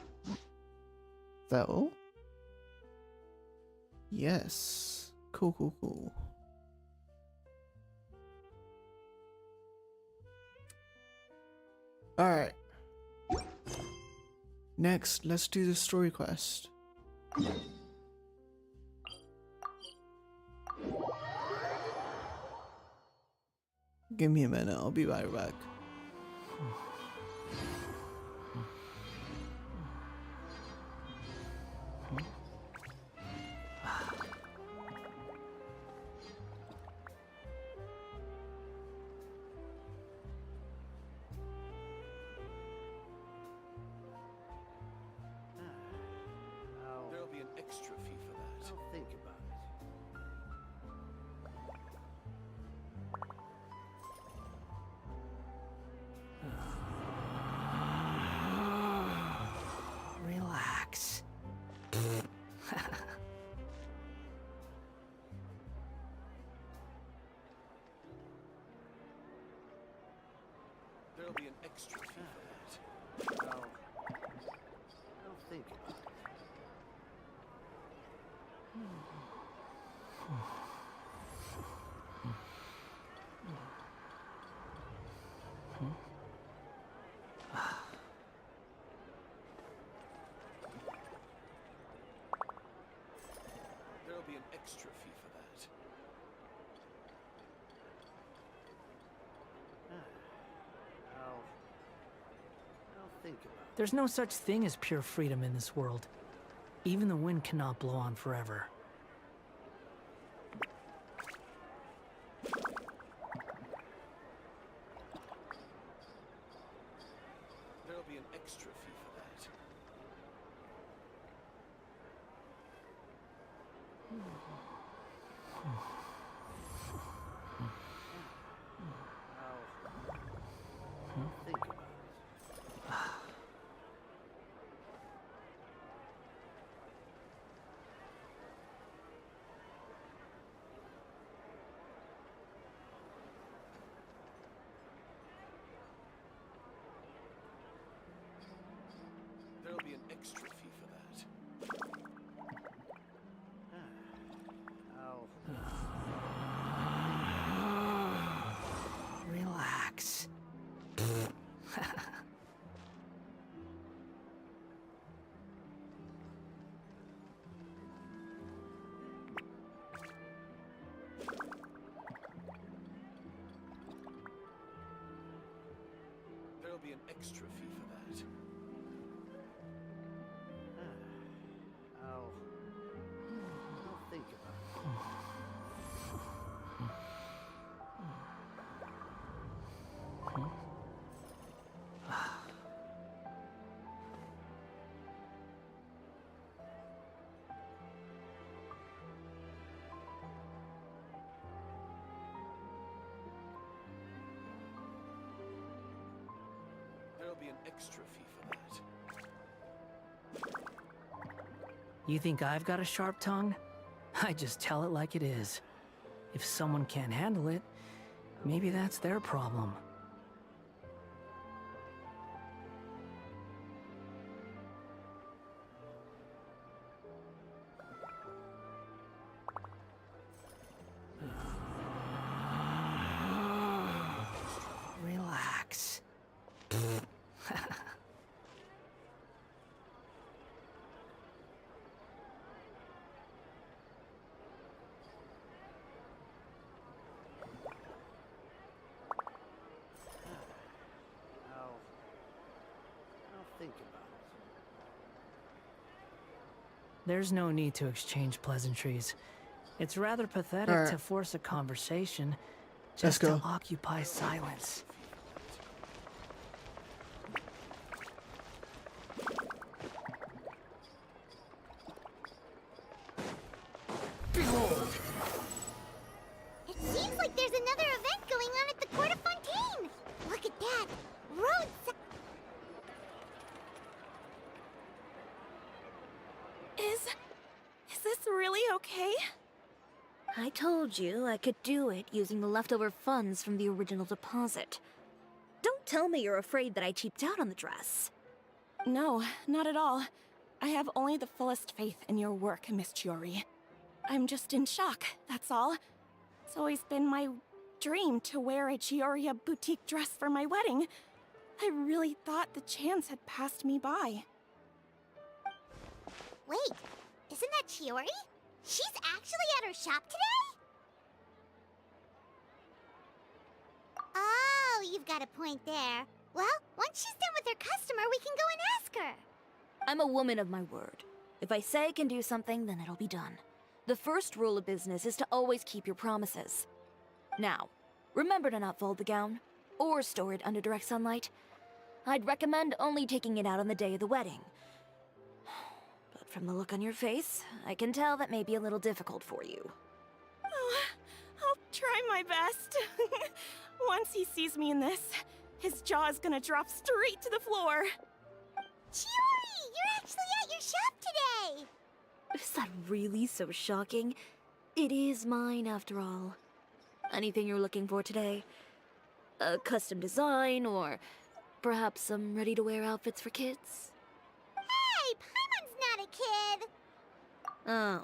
A: that all? Yes. Cool. Alright. Next, let's do the story quest. Give me a minute, I'll be right back.
J: There'll be an extra fee for that. I'll think about it. There'll be an extra fee for that. I'll think about it.
B: There's no such thing as pure freedom in this world. Even the wind cannot blow on forever.
J: There'll be an extra fee for that. I'll think about it. There'll be an extra fee for that.
B: Relax.
J: There'll be an extra fee for that. I'll think about it. There'll be an extra fee for that.
B: You think I've got a sharp tongue? I just tell it like it is. If someone can't handle it, maybe that's their problem. Relax.
J: I'll think about it.
B: There's no need to exchange pleasantries. It's rather pathetic
A: Alright.
B: to force a conversation
A: Let's
B: just to
A: go.
B: occupy silence.
T: It seems like there's another event going on at the Court of Fontaine! Look at that! Roads!
P: Is this really okay?
F: I told you I could do it using the leftover funds from the original deposit. Don't tell me you're afraid that I cheaped out on the dress.
P: No, not at all. I have only the fullest faith in your work, Miss Chiori. I'm just in shock, that's all. It's always been my dream to wear a Chioria boutique dress for my wedding. I really thought the chance had passed me by.
T: Wait, isn't that Chiori? She's actually at her shop today? Oh, you've got a point there. Well, once she's done with her customer, we can go and ask her.
F: I'm a woman of my word. If I say I can do something, then it'll be done. The first rule of business is to always keep your promises. Now, remember to not fold the gown, or store it under direct sunlight. I'd recommend only taking it out on the day of the wedding. But from the look on your face, I can tell that may be a little difficult for you.
P: Oh, I'll try my best. Once he sees me in this, his jaw is gonna drop straight to the floor.
T: Chiori, you're actually at your shop today!
F: Is that really so shocking? It is mine, after all. Anything you're looking for today? A custom design, or
U: Perhaps some ready-to-wear outfits for kids?
T: Hey, Paimon's not a kid!
S: Oh.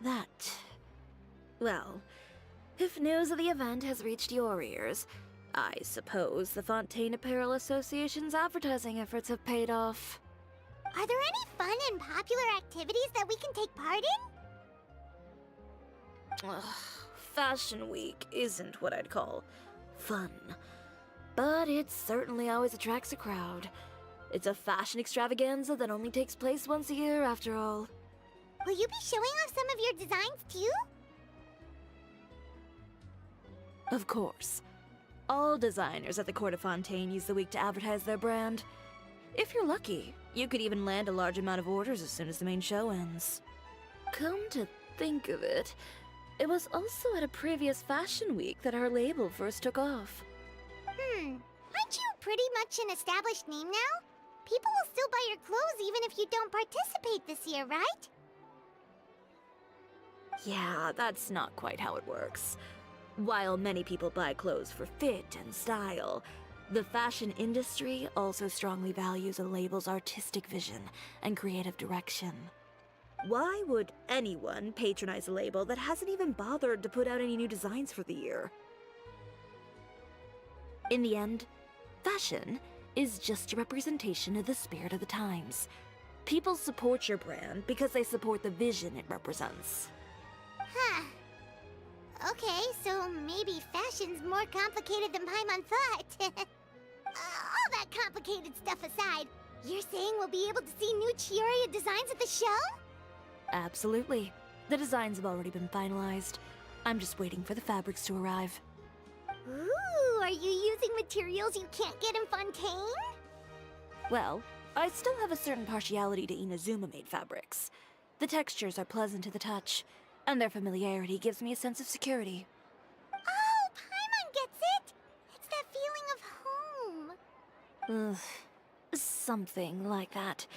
S: That. Well, if news of the event has reached your ears, I suppose the Fontaine Apparel Association's advertising efforts have paid off.
T: Are there any fun and popular activities that we can take part in?
S: Ugh, Fashion Week isn't what I'd call fun. But it certainly always attracts a crowd. It's a fashion extravaganza that only takes place once a year, after all.
T: Will you be showing off some of your designs, too?
S: Of course. All designers at the Court of Fontaine use the week to advertise their brand. If you're lucky, you could even land a large amount of orders as soon as the main show ends. Come to think of it, it was also at a previous Fashion Week that our label first took off.
T: Aren't you pretty much an established name now? People will still buy your clothes even if you don't participate this year, right?
S: Yeah, that's not quite how it works. While many people buy clothes for fit and style, the fashion industry also strongly values a label's artistic vision and creative direction. Why would anyone patronize a label that hasn't even bothered to put out any new designs for the year? In the end, fashion is just a representation of the spirit of the times. People support your brand because they support the vision it represents.
T: Huh. Okay, so maybe fashion's more complicated than Paimon thought. All that complicated stuff aside, you're saying we'll be able to see new Chioria designs at the show?
S: Absolutely. The designs have already been finalized. I'm just waiting for the fabrics to arrive.
T: Ooh, are you using materials you can't get in Fontaine?
S: Well, I still have a certain partiality to Inazuma-made fabrics. The textures are pleasant to the touch, and their familiarity gives me a sense of security.
T: Oh, Paimon gets it! It's that feeling of home.
S: Ugh, something like that.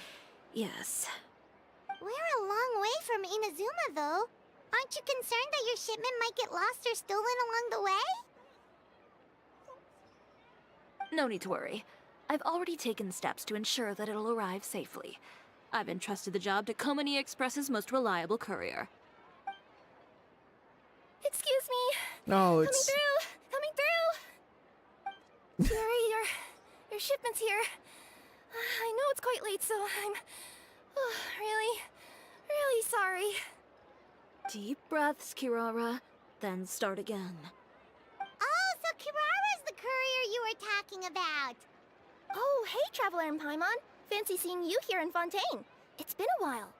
S: Yes.
T: We're a long way from Inazuma, though. Aren't you concerned that your shipment might get lost or stolen along the way?
S: No need to worry. I've already taken steps to ensure that it'll arrive safely. I've entrusted the job to Komani Express's most reliable courier.
P: Excuse me.
A: No, it's...
P: Coming through! Jerry, your shipment's here. I know it's quite late, so I'm really sorry.
S: Deep breaths, Kirara, then start again.
T: Oh, so Kirara's the courier you were talking about.
P: Oh, hey, Traveler and Paimon. Fancy seeing you here in Fontaine. It's been a while.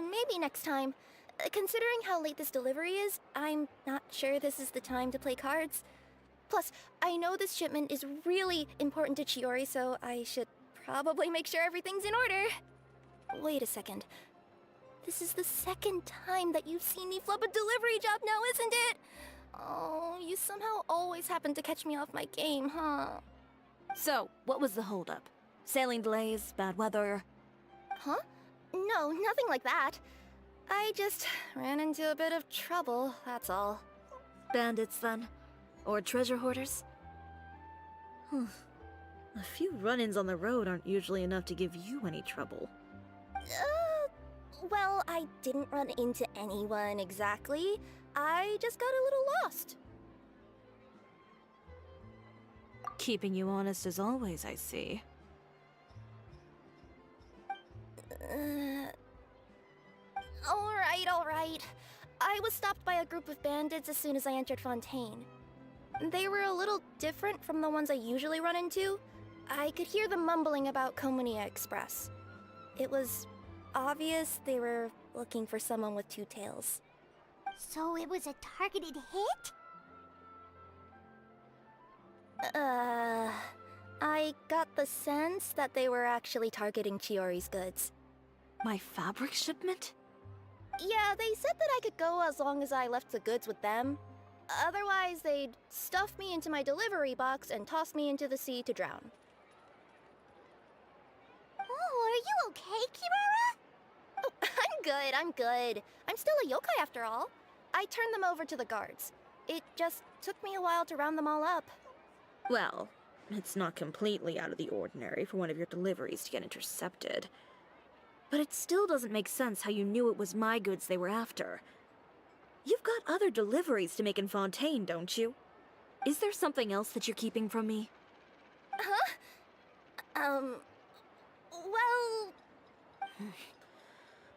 P: Maybe next time. Considering how late this delivery is, I'm not sure this is the time to play cards. Plus, I know this shipment is really important to Chiori, so I should probably make sure everything's in order. Wait a second. This is the second time that you've seen me flub a delivery job now, isn't it? Oh, you somehow always happen to catch me off my game, huh?
S: So, what was the holdup? Sailing delays, bad weather?
P: Huh? No, nothing like that. I just ran into a bit of trouble, that's all.
S: Bandits, then? Or treasure hoarders? A few run-ins on the road aren't usually enough to give you any trouble.
P: Well, I didn't run into anyone exactly. I just got a little lost.
S: Keeping you honest as always, I see.
P: Alright. I was stopped by a group of bandits as soon as I entered Fontaine. They were a little different from the ones I usually run into. I could hear them mumbling about Komania Express. It was obvious they were looking for someone with two tails.
T: So it was a targeted hit?
P: I got the sense that they were actually targeting Chiori's goods.
S: My fabric shipment?
P: Yeah, they said that I could go as long as I left the goods with them. Otherwise, they'd stuff me into my delivery box and toss me into the sea to drown.
T: Oh, are you okay, Kirara?
P: Oh, I'm good. I'm still a yokai after all. I turned them over to the guards.
F: It just took me a while to round them all up.
U: Well, it's not completely out of the ordinary for one of your deliveries to get intercepted. But it still doesn't make sense how you knew it was my goods they were after. You've got other deliveries to make in Fontaine, don't you? Is there something else that you're keeping from me?
F: Huh? Well...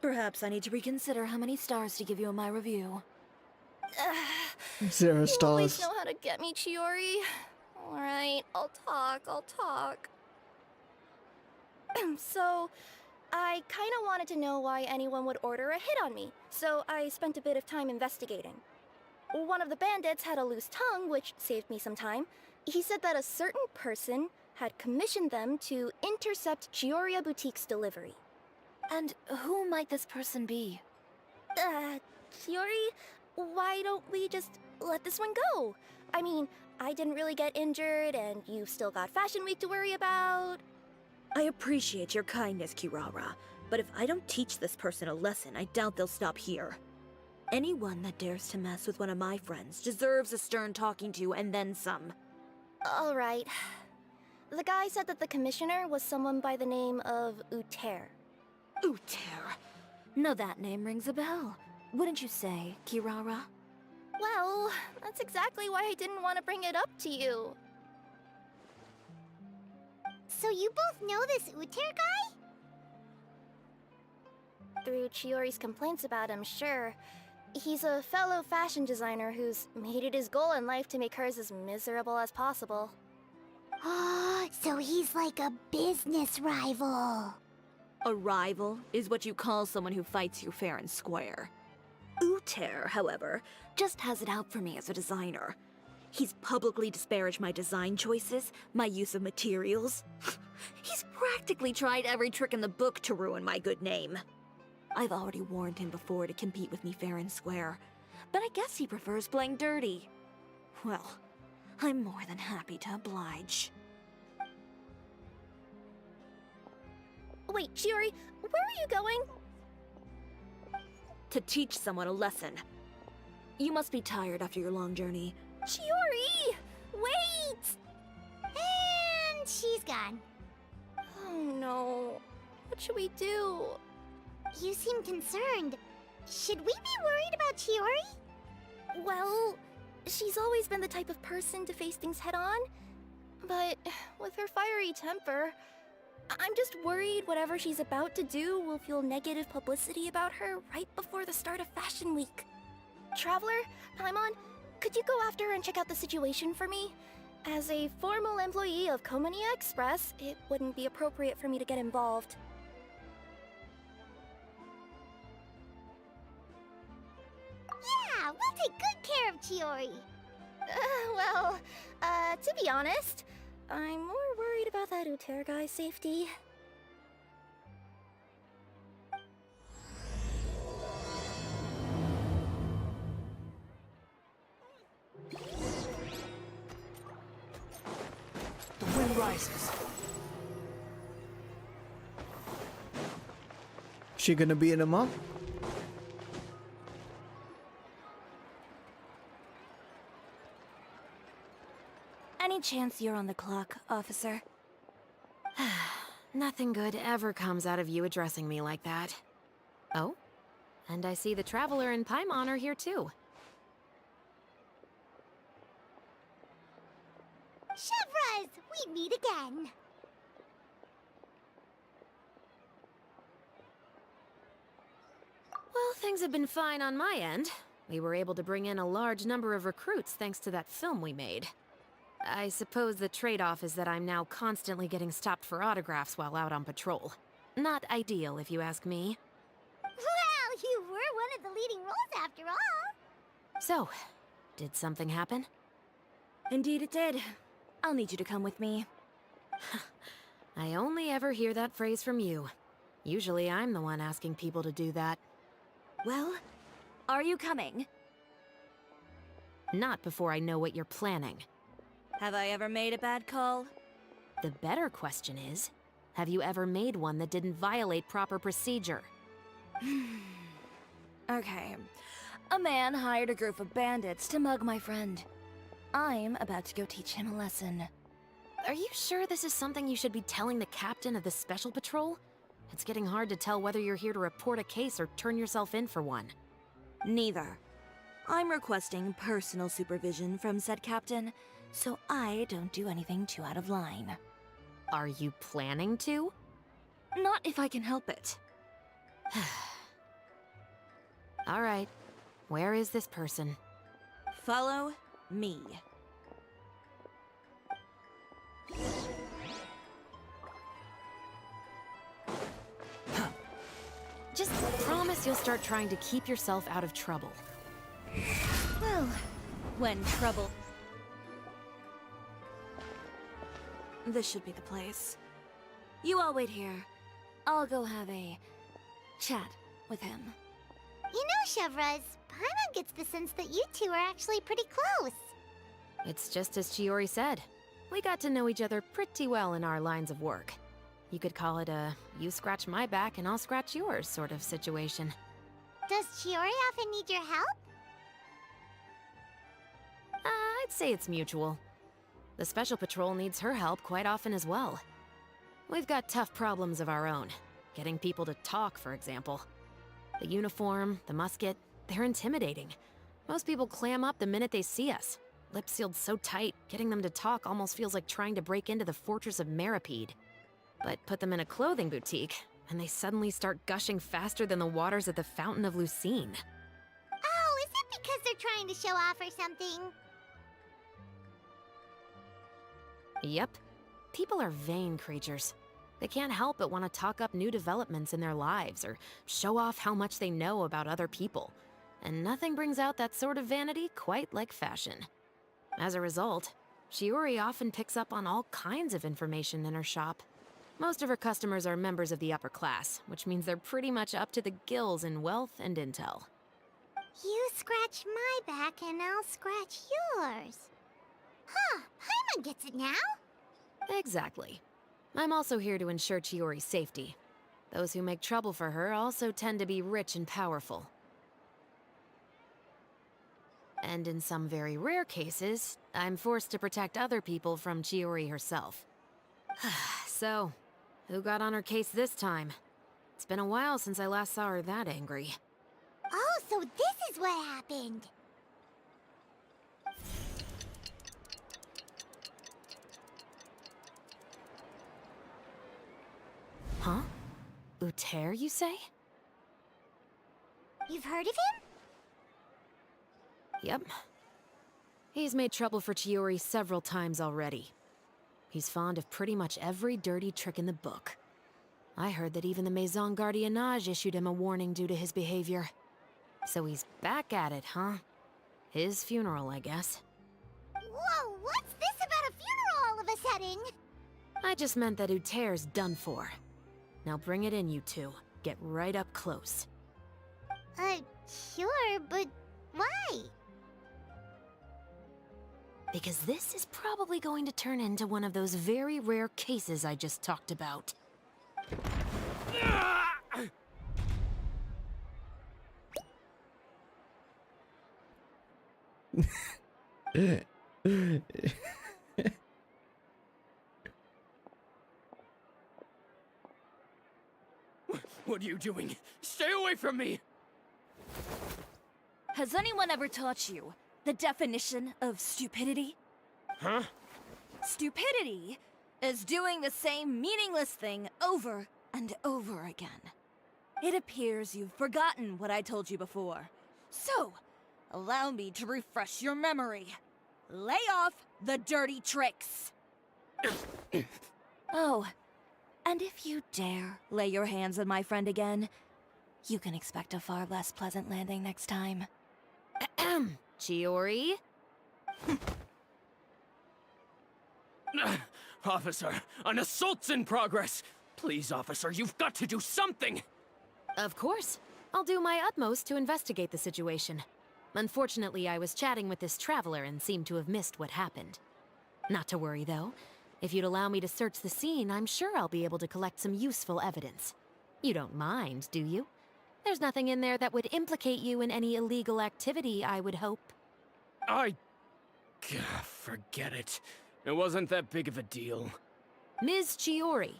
U: Perhaps I need to reconsider how many stars to give you in my review.
A: 0
F: You always
A: stars.
F: know how to get me, Chiori. Alright, I'll talk. So, I kinda wanted to know why anyone would order a hit on me, so I spent a bit of time investigating. One of the bandits had a loose tongue, which saved me some time. He said that a certain person had commissioned them to intercept Chioria Boutique's delivery.
U: And who might this person be?
F: Chiori, why don't we just let this one go? I mean, I didn't really get injured, and you've still got Fashion Week to worry about.
U: I appreciate your kindness, Kirara, but if I don't teach this person a lesson, I doubt they'll stop here. Anyone that dares to mess with one of my friends deserves a stern talking to and then some.
F: Alright. The guy said that the commissioner was someone by the name of Uter.
U: Uter. Now that name rings a bell. Wouldn't you say, Kirara?
F: Well, that's exactly why I didn't want to bring it up to you.
T: So you both know this Uter guy?
F: Through Chiori's complaints about him, sure. He's a fellow fashion designer who's made it his goal in life to make hers as miserable as possible.
T: So he's like a business rival.
U: A rival is what you call someone who fights you fair and square. Uter, however, just has it out for me as a designer. He's publicly disparaged my design choices, my use of materials. He's practically tried every trick in the book to ruin my good name. I've already warned him before to compete with me fair and square, but I guess he prefers playing dirty. Well, I'm more than happy to oblige.
F: Wait, Chiori, where are you going?
U: To teach someone a lesson. You must be tired after your long journey.
F: Chiori! Wait!
T: And she's gone.
F: Oh no. What should we do?
T: You seem concerned. Should we be worried about Chiori?
F: Well, she's always been the type of person to face things head on. But with her fiery temper, I'm just worried whatever she's about to do will fuel negative publicity about her right before the start of Fashion Week. Traveler, Paimon, could you go after her and check out the situation for me? As a formal employee of Komonia Express, it wouldn't be appropriate for me to get involved.
T: Yeah, we'll take good care of Chiori.
F: To be honest, I'm more worried about that Uter guy's safety.
B: The wind rises.
A: She gonna beat him up?
U: Any chance you're on the clock, officer?
S: Nothing good ever comes out of you addressing me like that. Oh? And I see the Traveler and Paimon are here too.
T: Chevras, we meet again.
S: Well, things have been fine on my end. We were able to bring in a large number of recruits thanks to that film we made. I suppose the trade-off is that I'm now constantly getting stopped for autographs while out on patrol. Not ideal, if you ask me.
T: Well, you were one of the leading roles after all.
S: So, did something happen?
U: Indeed it did. I'll need you to come with me.
S: I only ever hear that phrase from you. Usually I'm the one asking people to do that.
U: Well, are you coming?
S: Not before I know what you're planning.
U: Have I ever made a bad call?
S: The better question is, have you ever made one that didn't violate proper procedure?
U: Okay.
N: A man hired a group of bandits to mug my friend. I'm about to go teach him a lesson.
S: Are you sure this is something you should be telling the captain of the Special Patrol? It's getting hard to tell whether you're here to report a case or turn yourself in for one.
U: Neither. I'm requesting personal supervision from said captain, so I don't do anything too out of line.
S: Are you planning to?
U: Not if I can help it.
S: All right. Where is this person?
U: Follow me.
S: Just promise you'll start trying to keep yourself out of trouble.
U: Well, when trouble... This should be the place. You all wait here. I'll go have a chat with him.
T: You know, Chevraz, Paimon gets the sense that you two are actually pretty close.
S: It's just as Chiori said. We got to know each other pretty well in our lines of work. You could call it a you scratch my back and I'll scratch yours sort of situation.
T: Does Chiori often need your help?
S: I'd say it's mutual. The Special Patrol needs her help quite often as well. We've got tough problems of our own. Getting people to talk, for example. The uniform, the musket, they're intimidating. Most people clam up the minute they see us. Lips sealed so tight, getting them to talk almost feels like trying to break into the fortress of Meripede. But put them in a clothing boutique, and they suddenly start gushing faster than the waters at the Fountain of Lucine.
T: Oh, is it because they're trying to show off or something?
S: Yep. People are vain creatures. They can't help but want to talk up new developments in their lives or show off how much they know about other people. And nothing brings out that sort of vanity quite like fashion. As a result, Shiori often picks up on all kinds of information in her shop. Most of her customers are members of the upper class, which means they're pretty much up to the gills in wealth and intel.
T: You scratch my back and I'll scratch yours. Huh, Paimon gets it now.
S: Exactly. I'm also here to ensure Chiori's safety. Those who make trouble for her also tend to be rich and powerful. And in some very rare cases, I'm forced to protect other people from Chiori herself. So, who got on her case this time? It's been a while since I last saw her that angry.
T: Oh, so this is what happened.
S: Huh? Uter, you say?
T: You've heard of him?
S: Yep. He's made trouble for Chiori several times already. He's fond of pretty much every dirty trick in the book. I heard that even the Maison Gardiennage issued him a warning due to his behavior. So he's back at it, huh? His funeral, I guess.
T: Whoa, what's this about a funeral all of a sudden?
S: I just meant that Uter's done for. Now bring it in, you two. Get right up close.
T: Sure, but why?
S: Because this is probably going to turn into one of those very rare cases I just talked about.
Q: What are you doing? Stay away from me!
U: Has anyone ever taught you the definition of stupidity?
Q: Huh?
U: Stupidity is doing the same meaningless thing over and over again. It appears you've forgotten what I told you before. So, allow me to refresh your memory. Lay off the dirty tricks! Oh, and if you dare lay your hands on my friend again, you can expect a far less pleasant landing next time.
S: Ahem. Chiori?
Q: Officer, an assault's in progress! Please, officer, you've got to do something!
S: Of course. I'll do my utmost to investigate the situation. Unfortunately, I was chatting with this traveler and seemed to have missed what happened. Not to worry, though. If you'd allow me to search the scene, I'm sure I'll be able to collect some useful evidence. You don't mind, do you? There's nothing in there that would implicate you in any illegal activity, I would hope.
Q: Forget it. It wasn't that big of a deal.
S: Ms. Chiori,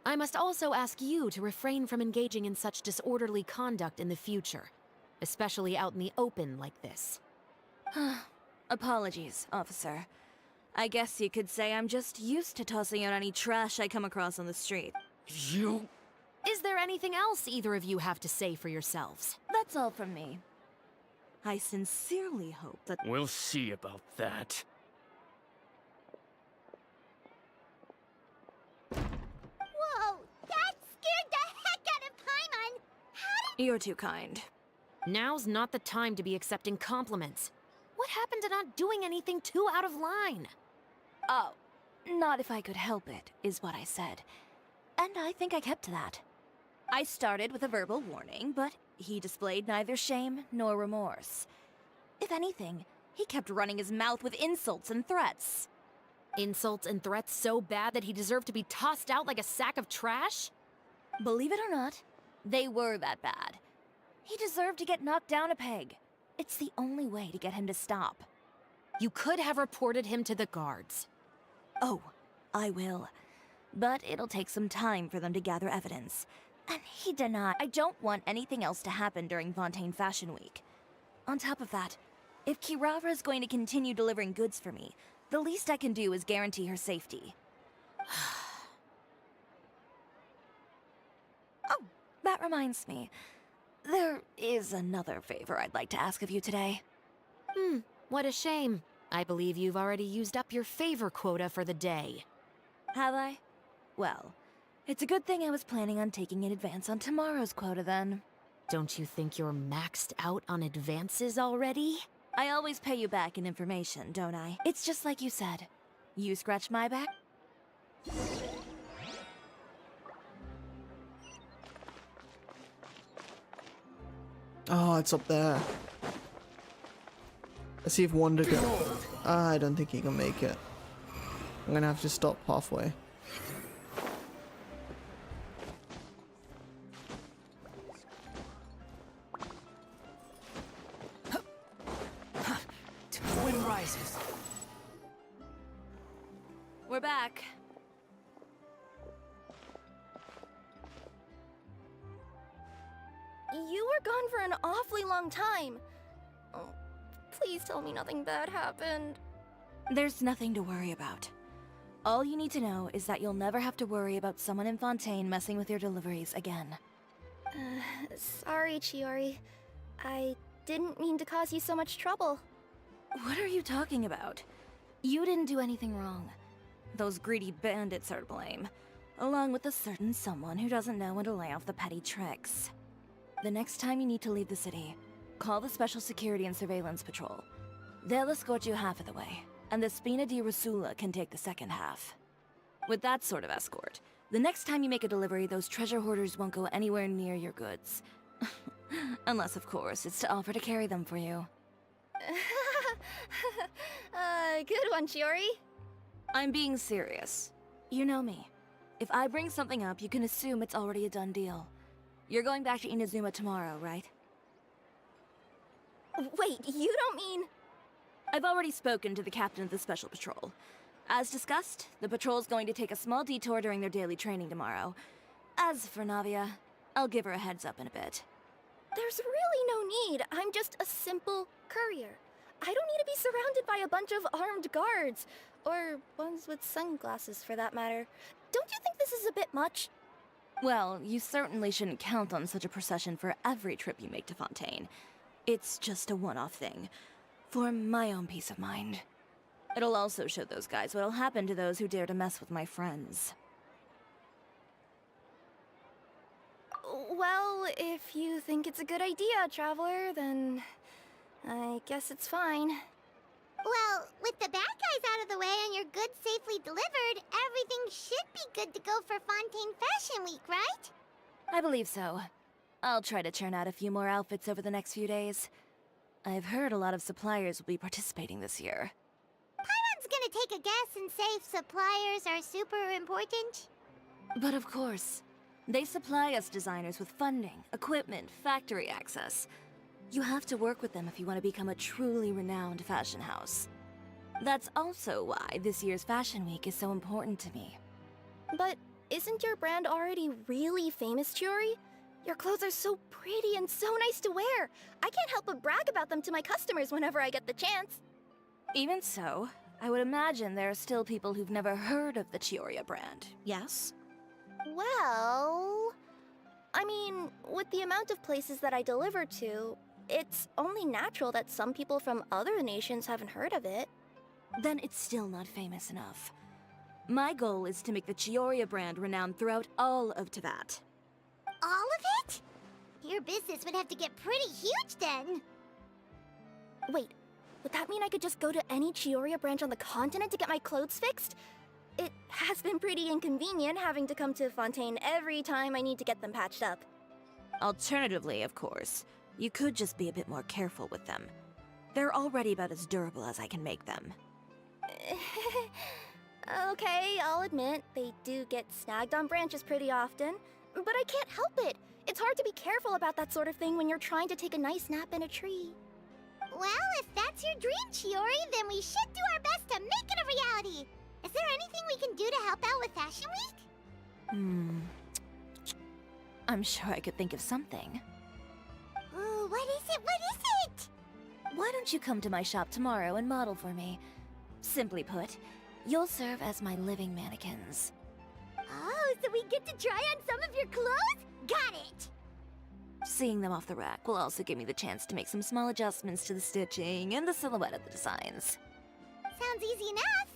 S: I must also ask you to refrain from engaging in such disorderly conduct in the future, especially out in the open like this.
U: Apologies, officer. I guess you could say I'm just used to tossing out any trash I come across on the street.
Q: You...
S: Is there anything else either of you have to say for yourselves?
U: That's all from me. I sincerely hope that...
Q: We'll see about that.
F: Whoa! That scared the heck out of Paimon! How did...
U: You're too kind.
S: Now's not the time to be accepting compliments. What happened to not doing anything too out of line?
U: Oh, not if I could help it, is what I said. And I think I kept to that. I started with a verbal warning, but he displayed neither shame nor remorse. If anything, he kept running his mouth with insults and threats.
S: Insults and threats so bad that he deserved to be tossed out like a sack of trash?
U: Believe it or not, they were that bad. He deserved to get knocked down a peg. It's the only way to get him to stop.
S: You could have reported him to the guards.
U: Oh, I will. But it'll take some time for them to gather evidence. And he denied. I don't want anything else to happen during Fontaine Fashion Week. On top of that, if Kirara is going to continue delivering goods for me, the least I can do is guarantee her safety. Oh, that reminds me. There is another favor I'd like to ask of you today.
S: What a shame. I believe you've already used up your favor quota for the day.
U: Have I? Well, it's a good thing I was planning on taking an advance on tomorrow's quota then.
S: Don't you think you're maxed out on advances already?
U: I always pay you back in information, don't I? It's just like you said. You scratch my back?
A: Oh, it's up there. Let's see if Wanda can... I don't think he can make it. I'm gonna have to stop halfway.
B: The wind rises.
U: We're back.
F: You were gone for an awfully long time. Oh, please tell me nothing bad happened.
U: There's nothing to worry about. All you need to know is that you'll never have to worry about someone in Fontaine messing with your deliveries again.
F: Sorry, Chiori. I didn't mean to cause you so much trouble.
U: What are you talking about? You didn't do anything wrong. Those greedy bandits are to blame, along with a certain someone who doesn't know when to lay off the petty tricks. The next time you need to leave the city, call the Special Security and Surveillance Patrol. They'll escort you half of the way, and the Spina di Rusula can take the second half. With that sort of escort, the next time you make a delivery, those treasure hoarders won't go anywhere near your goods. Unless, of course, it's to offer to carry them for you.
F: Good one, Chiori.
U: I'm being serious. You know me. If I bring something up, you can assume it's already a done deal. You're going back to Inazuma tomorrow, right?
F: Wait, you don't mean...
U: I've already spoken to the captain of the Special Patrol. As discussed, the patrol's going to take a small detour during their daily training tomorrow. As for Navia, I'll give her a heads up in a bit.
F: There's really no need. I'm just a simple courier. I don't need to be surrounded by a bunch of armed guards. Or ones with sunglasses, for that matter. Don't you think this is a bit much?
U: Well, you certainly shouldn't count on such a procession for every trip you make to Fontaine. It's just a one-off thing, for my own peace of mind. It'll also show those guys what'll happen to those who dare to mess with my friends.
F: Well, if you think it's a good idea, Traveler, then I guess it's fine.
T: Well, with the bad guys out of the way and your goods safely delivered, everything should be good to go for Fontaine Fashion Week, right?
U: I believe so. I'll try to churn out a few more outfits over the next few days. I've heard a lot of suppliers will be participating this year.
T: Paimon's gonna take a guess and say suppliers are super important.
U: But of course, They supply us designers with funding, equipment, factory access. You have to work with them if you want to become a truly renowned fashion house. That's also why this year's Fashion Week is so important to me.
F: But isn't your brand already really famous, Chiori? Your clothes are so pretty and so nice to wear. I can't help but brag about them to my customers whenever I get the chance.
U: Even so, I would imagine there are still people who've never heard of the Chiori brand, yes?
F: Well, I mean, with the amount of places that I deliver to, it's only natural that some people from other nations haven't heard of it.
U: Then it's still not famous enough. My goal is to make the Chiori brand renowned throughout all of Teyvat.
T: All of it? Your business would have to get pretty huge then.
F: Wait, would that mean I could just go to any Chiori branch on the continent to get my clothes fixed? It has been pretty inconvenient having to come to Fontaine every time I need to get them patched up.
U: Alternatively, of course, you could just be a bit more careful with them. They're already about as durable as I can make them.
F: Okay, I'll admit, they do get snagged on branches pretty often, but I can't help it. It's hard to be careful about that sort of thing when you're trying to take a nice nap in a tree.
T: Well, if that's your dream, Chiori, then we should do our best to make it a reality. Is there anything we can do to help out with Fashion Week?
U: I'm sure I could think of something.
T: Ooh, what is it? What is it?
U: Why don't you come to my shop tomorrow and model for me? Simply put, you'll serve as my living mannequins.
T: Oh, so we get to try on some of your clothes? Got it!
U: Seeing them off the rack will also give me the chance to make some small adjustments to the stitching and the silhouette of the designs.
T: Sounds easy enough.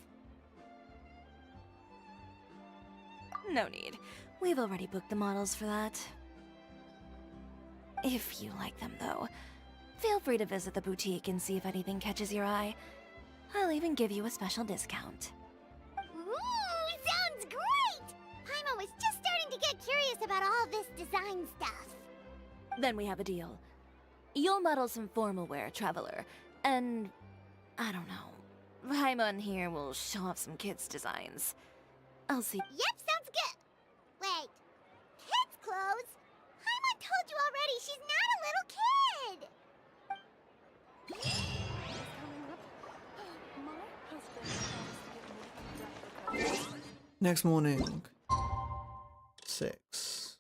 U: No need. We've already booked the models for that. If you like them, though, feel free to visit the boutique and see if anything catches your eye. I'll even give you a special discount.
T: Ooh, sounds great! Paimon was just starting to get curious about all this design stuff.
U: Then we have a deal. You'll model some formal wear, Traveler, and I don't know. Paimon here will show off some kids' designs. I'll see.
T: Yep, sounds good. Wait, kids' clothes? Paimon told you already she's not a little kid.
A: Next morning. 6.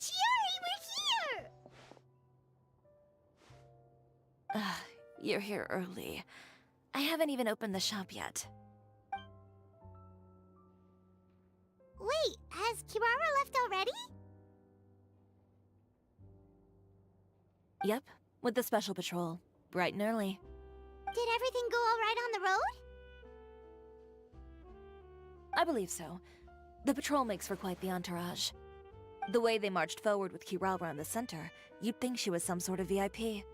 T: Chiori, we're here!
U: You're here early. I haven't even opened the shop yet.
T: Wait, has Kirara left already?
U: Yep, with the special patrol. Bright and early.
T: Did everything go all right on the road?
U: I believe so. The patrol makes for quite the entourage. The way they marched forward with Kirara in the center, you'd think she was some sort of VIP.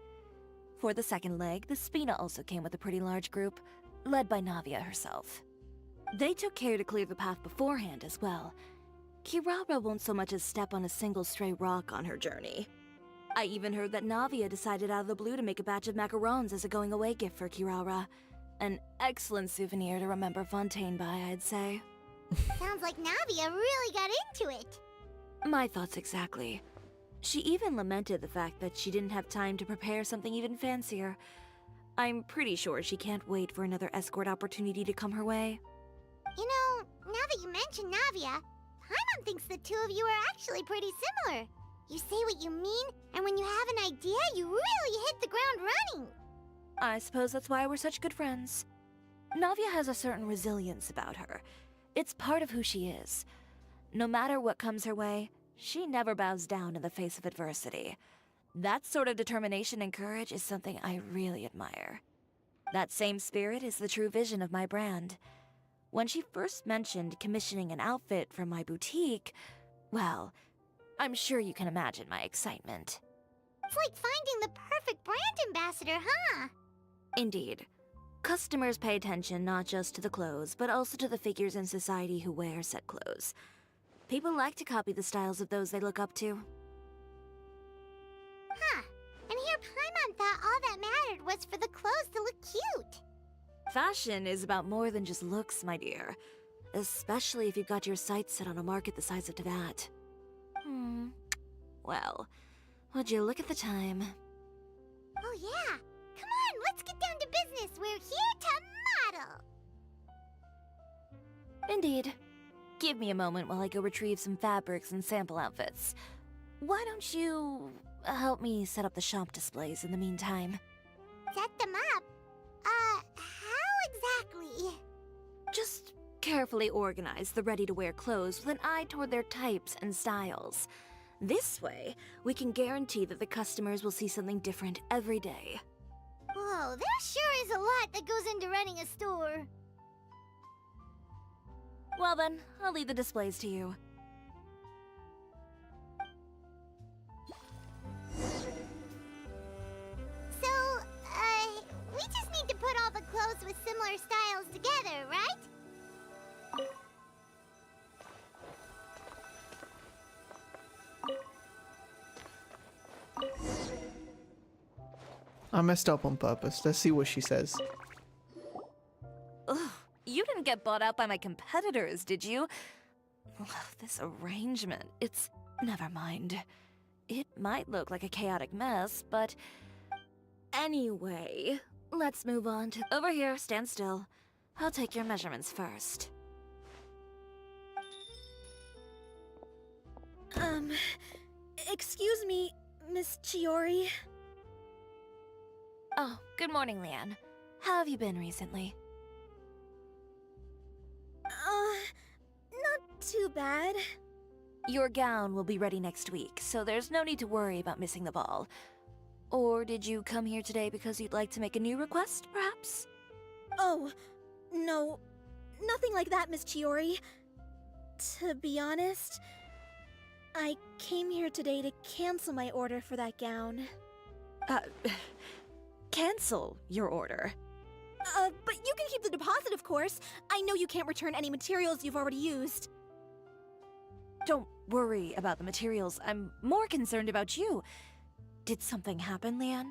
U: For the second leg, the Spina also came with a pretty large group, led by Navia herself. They took care to clear the path beforehand as well. Kirara won't so much as step on a single stray rock on her journey. I even heard that Navia decided out of the blue to make a batch of macarons as a going-away gift for Kirara. An excellent souvenir to remember Fontaine by, I'd say.
T: Sounds like Navia really got into it.
U: My thoughts exactly. She even lamented the fact that she didn't have time to prepare something even fancier. I'm pretty sure she can't wait for another escort opportunity to come her way.
T: You know, now that you mention Navia, Paimon thinks the two of you are actually pretty similar. You say what you mean, and when you have an idea, you really hit the ground running.
U: I suppose that's why we're such good friends. Navia has a certain resilience about her. It's part of who she is. No matter what comes her way, she never bows down in the face of adversity. That sort of determination and courage is something I really admire. That same spirit is the true vision of my brand. When she first mentioned commissioning an outfit from my boutique, well, I'm sure you can imagine my excitement.
T: It's like finding the perfect brand ambassador, huh?
U: Indeed. Customers pay attention not just to the clothes, but also to the figures in society who wear said clothes. People like to copy the styles of those they look up to.
T: Huh. And here Paimon thought all that mattered was for the clothes to look cute.
U: Fashion is about more than just looks, my dear. Especially if you've got your sights set on a market the size of Teyvat. Well, would you look at the time?
T: Oh yeah. Come on, let's get down to business. We're here to model.
U: Indeed. Give me a moment while I go retrieve some fabrics and sample outfits. Why don't you help me set up the shop displays in the meantime?
T: Set them up? How exactly?
U: Just carefully organize the ready-to-wear clothes with an eye toward their types and styles. This way, we can guarantee that the customers will see something different every day.
T: Whoa, there sure is a lot that goes into running a store.
U: Well then, I'll leave the displays to you.
T: So, we just need to put all the clothes with similar styles together, right?
A: I messed up on purpose. Let's see what she says.
U: Ugh, you didn't get bought out by my competitors, did you? Ugh, this arrangement, it's... never mind. It might look like a chaotic mess, but... Anyway, let's move on to... Over here, stand still. I'll take your measurements first.
F: Excuse me, Miss Chiori.
U: Oh, good morning, Leanne. How have you been recently?
F: Not too bad.
U: Your gown will be ready next week, so there's no need to worry about missing the ball. Or did you come here today because you'd like to make a new request, perhaps?
F: Oh, no. Nothing like that, Miss Chiori. To be honest, I came here today to cancel my order for that gown.
U: Cancel your order.
F: But you can keep the deposit, of course. I know you can't return any materials you've already used.
U: Don't worry about the materials. I'm more concerned about you. Did something happen, Leanne?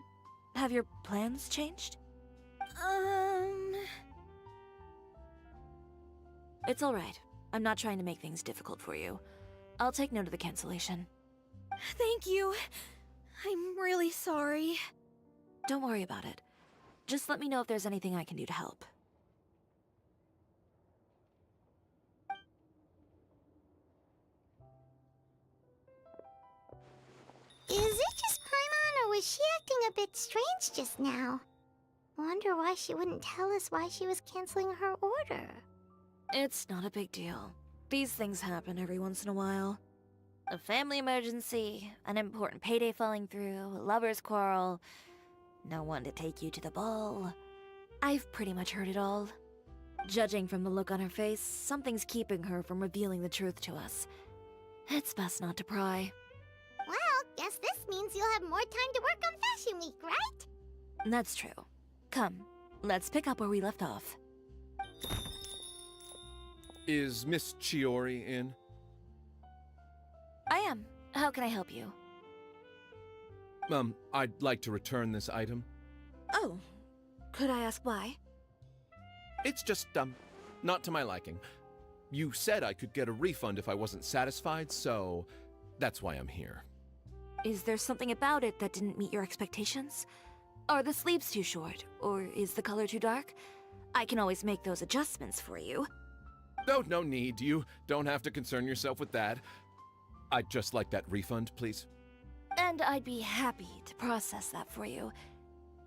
U: Have your plans changed? It's alright. I'm not trying to make things difficult for you. I'll take note of the cancellation.
F: Thank you. I'm really sorry.
U: Don't worry about it. Just let me know if there's anything I can do to help.
T: Is it just Paimon, or was she acting a bit strange just now? Wonder why she wouldn't tell us why she was canceling her order.
U: It's not a big deal. These things happen every once in a while. A family emergency, an important payday falling through, a lover's quarrel, no one to take you to the ball. I've pretty much heard it all. Judging from the look on her face, something's keeping her from revealing the truth to us. It's best not to pry.
T: Well, guess this means you'll have more time to work on Fashion Week, right?
U: That's true. Come, let's pick up where we left off.
G: Is Miss Chiori in?
U: I am. How can I help you?
G: I'd like to return this item.
U: Oh, could I ask why?
G: It's just, not to my liking. You said I could get a refund if I wasn't satisfied, so that's why I'm here.
U: Is there something about it that didn't meet your expectations? Are the sleeves too short, or is the color too dark? I can always make those adjustments for you.
G: No need. You don't have to concern yourself with that. I'd just like that refund, please.
U: And I'd be happy to process that for you.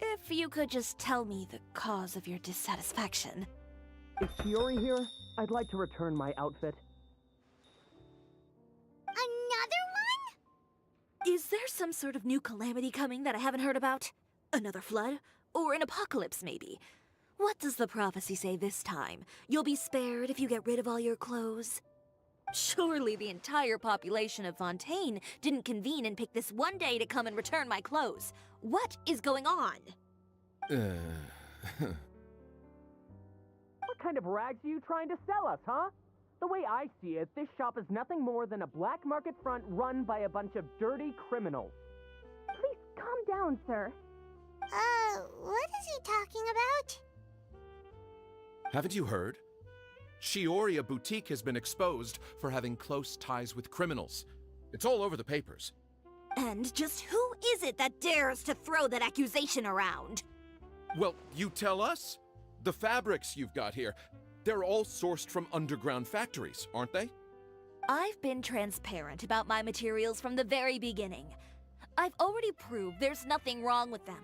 U: If you could just tell me the cause of your dissatisfaction.
Q: Is Chiori here? I'd like to return my outfit.
T: Another one?
U: Is there some sort of new calamity coming that I haven't heard about? Another flood? Or an apocalypse, maybe? What does the prophecy say this time? You'll be spared if you get rid of all your clothes? Surely the entire population of Fontaine didn't convene and pick this one day to come and return my clothes. What is going on?
Q: What kind of rags are you trying to sell us, huh? The way I see it, this shop is nothing more than a black market front run by a bunch of dirty criminals.
F: Please calm down, sir. What is he talking about?
M: Haven't you heard? Chioria Boutique has been exposed for having close ties with criminals. It's all over the papers.
U: And just who is it that dares to throw that accusation around?
M: Well, you tell us. The fabrics you've got here, they're all sourced from underground factories, aren't they?
U: I've been transparent about my materials from the very beginning. I've already proved there's nothing wrong with them.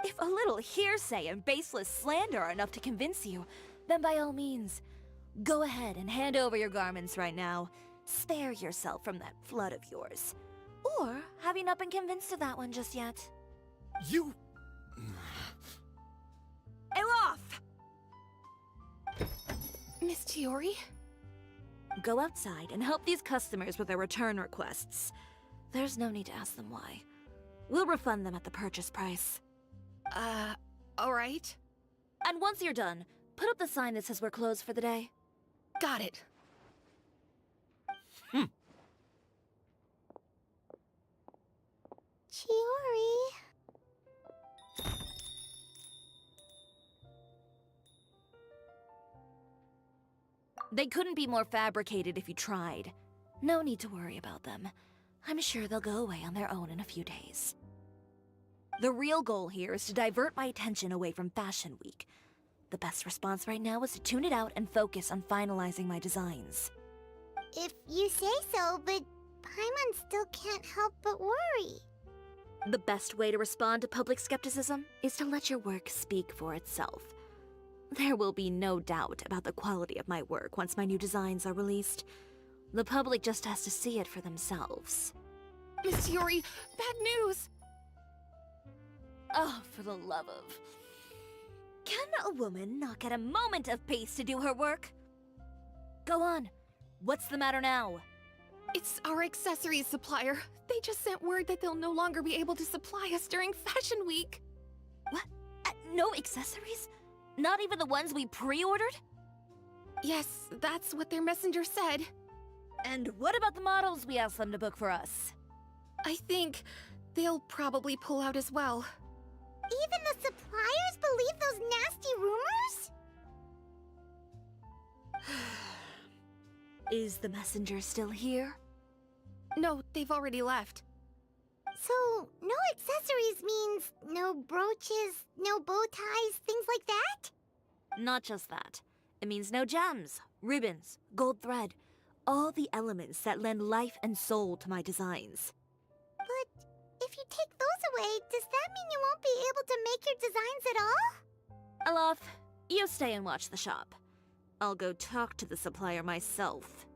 U: If a little hearsay and baseless slander are enough to convince you, then by all means, go ahead and hand over your garments right now. Spare yourself from that flood of yours. Or have you not been convinced of that one just yet?
M: You...
U: Elof!
P: Miss Chiori?
U: Go outside and help these customers with their return requests. There's no need to ask them why. We'll refund them at the purchase price.
P: Alright.
U: And once you're done, put up the sign that says we're closed for the day.
P: Got it.
F: Chiori.
U: They couldn't be more fabricated if you tried. No need to worry about them. I'm sure they'll go away on their own in a few days. The real goal here is to divert my attention away from Fashion Week. The best response right now is to tune it out and focus on finalizing my designs.
F: If you say so, but Paimon still can't help but worry.
U: The best way to respond to public skepticism is to let your work speak for itself. There will be no doubt about the quality of my work once my new designs are released. The public just has to see it for themselves.
P: Miss Chiori, bad news!
U: Oh, for the love of... Can a woman not get a moment of peace to do her work? Go on. What's the matter now?
P: It's our accessories supplier. They just sent word that they'll no longer be able to supply us during Fashion Week.
U: What? No accessories? Not even the ones we pre-ordered?
P: Yes, that's what their messenger said.
U: And what about the models we asked them to book for us?
P: I think they'll probably pull out as well.
F: Even the suppliers believe those nasty rumors?
U: Is the messenger still here?
P: No, they've already left.
F: So, no accessories means no brooches, no bow ties, things like that?
U: Not just that. It means no gems, ribbons, gold thread, all the elements that lend life and soul to my designs.
F: But if you take those away, does that mean you won't be able to make your designs at all?
U: Elof, you stay and watch the shop. I'll go talk to the supplier myself.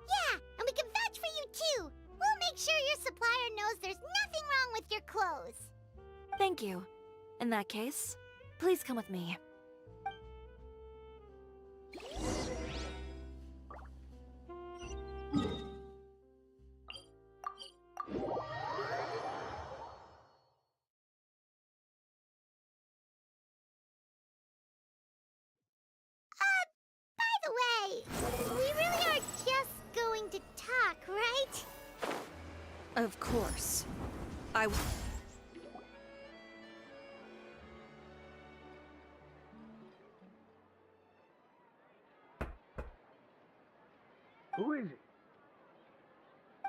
F: Yeah, and we can vouch for you too. We'll make sure your supplier knows there's nothing wrong with your clothes.
U: Thank you. In that case, please come with me.
F: By the way, we really are just going to talk, right?
U: Of course.
Q: Who is it?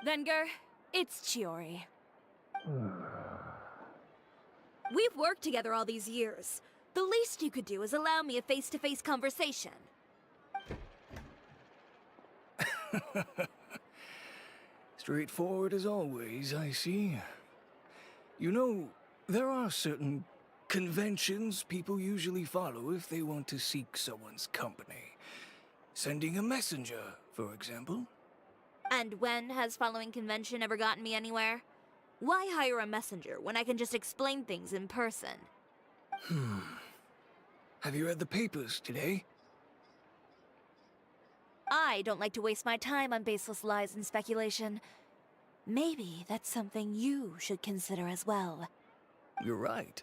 U: Venger, it's Chiori. We've worked together all these years. The least you could do is allow me a face-to-face conversation.
L: Straightforward as always, I see. You know, there are certain conventions people usually follow if they want to seek someone's company. Sending a messenger, for example.
U: And when has following convention ever gotten me anywhere? Why hire a messenger when I can just explain things in person?
L: Have you read the papers today?
U: I don't like to waste my time on baseless lies and speculation. Maybe that's something you should consider as well.
L: You're right.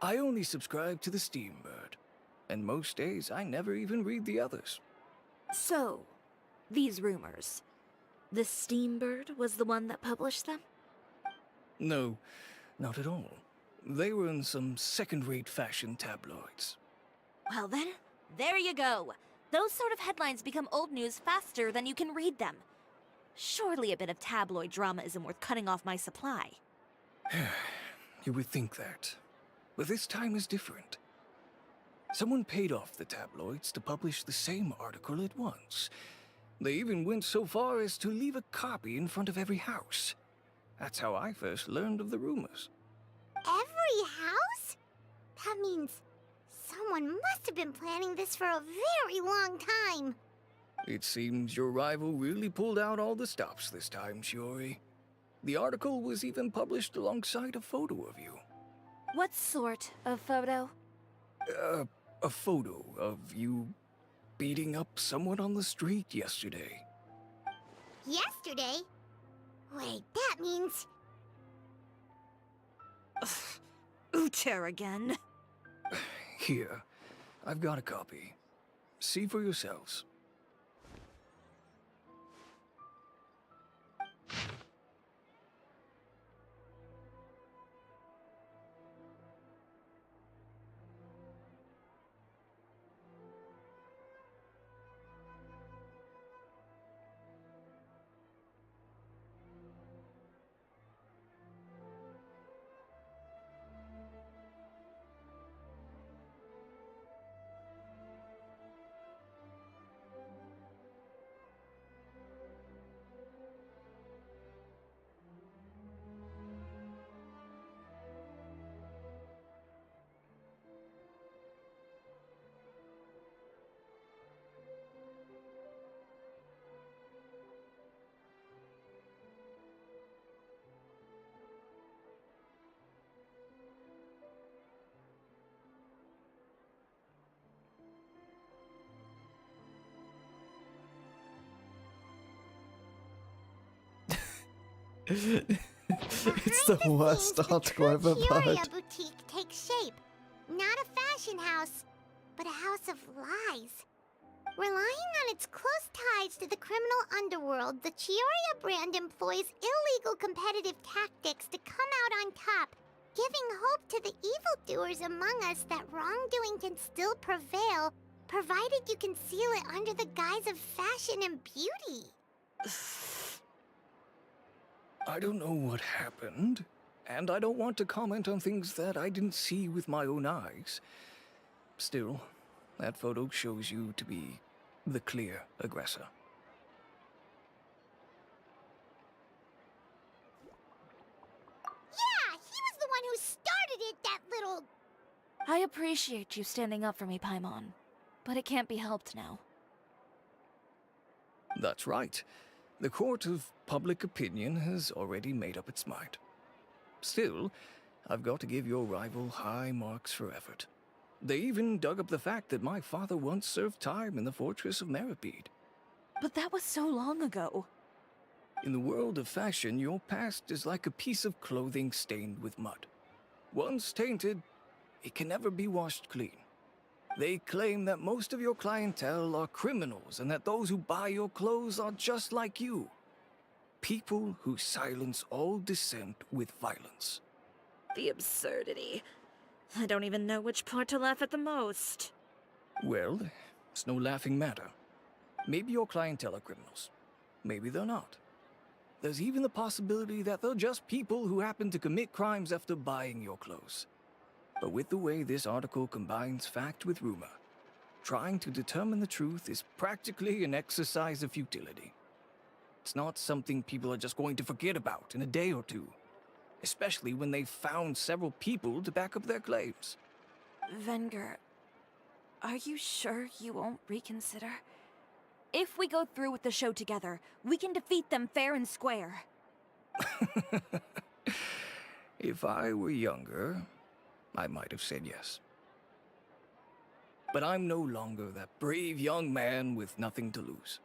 L: I only subscribe to the Steambird. And most days I never even read the others.
U: So, these rumors. The Steambird was the one that published them?
L: No, not at all. They were in some second-rate fashion tabloids.
U: Well then, there you go. Those sort of headlines become old news faster than you can read them. Surely a bit of tabloid drama isn't worth cutting off my supply.
L: You would think that. But this time is different. Someone paid off the tabloids to publish the same article at once. They even went so far as to leave a copy in front of every house. That's how I first learned of the rumors.
T: Every house? That means someone must have been planning this for a very long time.
L: It seems your rival really pulled out all the stops this time, Shiori. The article was even published alongside a photo of you.
U: What sort of photo?
L: A photo of you beating up someone on the street yesterday.
T: Yesterday? Wait, that means...
U: Uter again.
L: Here, I've got a copy. See for yourselves.
A: It's the worst article I've ever heard.
T: Chioriya boutique takes shape. Not a fashion house, but a house of lies. Relying on its close ties to the criminal underworld, the Chioriya brand employs illegal competitive tactics to come out on top, giving hope to the evildoers among us that wrongdoing can still prevail, provided you conceal it under the guise of fashion and beauty.
L: I don't know what happened, and I don't want to comment on things that I didn't see with my own eyes. Still, that photo shows you to be the clear aggressor.
T: Yeah, he was the one who started it, that little...
U: I appreciate you standing up for me, Paimon, but it can't be helped now.
L: That's right. The court of public opinion has already made up its mind. Still, I've got to give your rival high marks for effort. They even dug up the fact that my father once served time in the fortress of Meripede.
U: But that was so long ago.
L: In the world of fashion, your past is like a piece of clothing stained with mud. Once tainted, it can never be washed clean. They claim that most of your clientele are criminals and that those who buy your clothes are just like you. People who silence all dissent with violence.
U: The absurdity. I don't even know which part to laugh at the most.
L: Well, it's no laughing matter. Maybe your clientele are criminals. Maybe they're not. There's even the possibility that they're just people who happen to commit crimes after buying your clothes. But with the way this article combines fact with rumor, trying to determine the truth is practically an exercise of futility. It's not something people are just going to forget about in a day or two. especially when they've found several people to back up their claims.
U: Venger, are you sure you won't reconsider? If we go through with the show together, we can defeat them fair and square.
L: If I were younger, I might have said yes. But I'm no longer that brave young man with nothing to lose.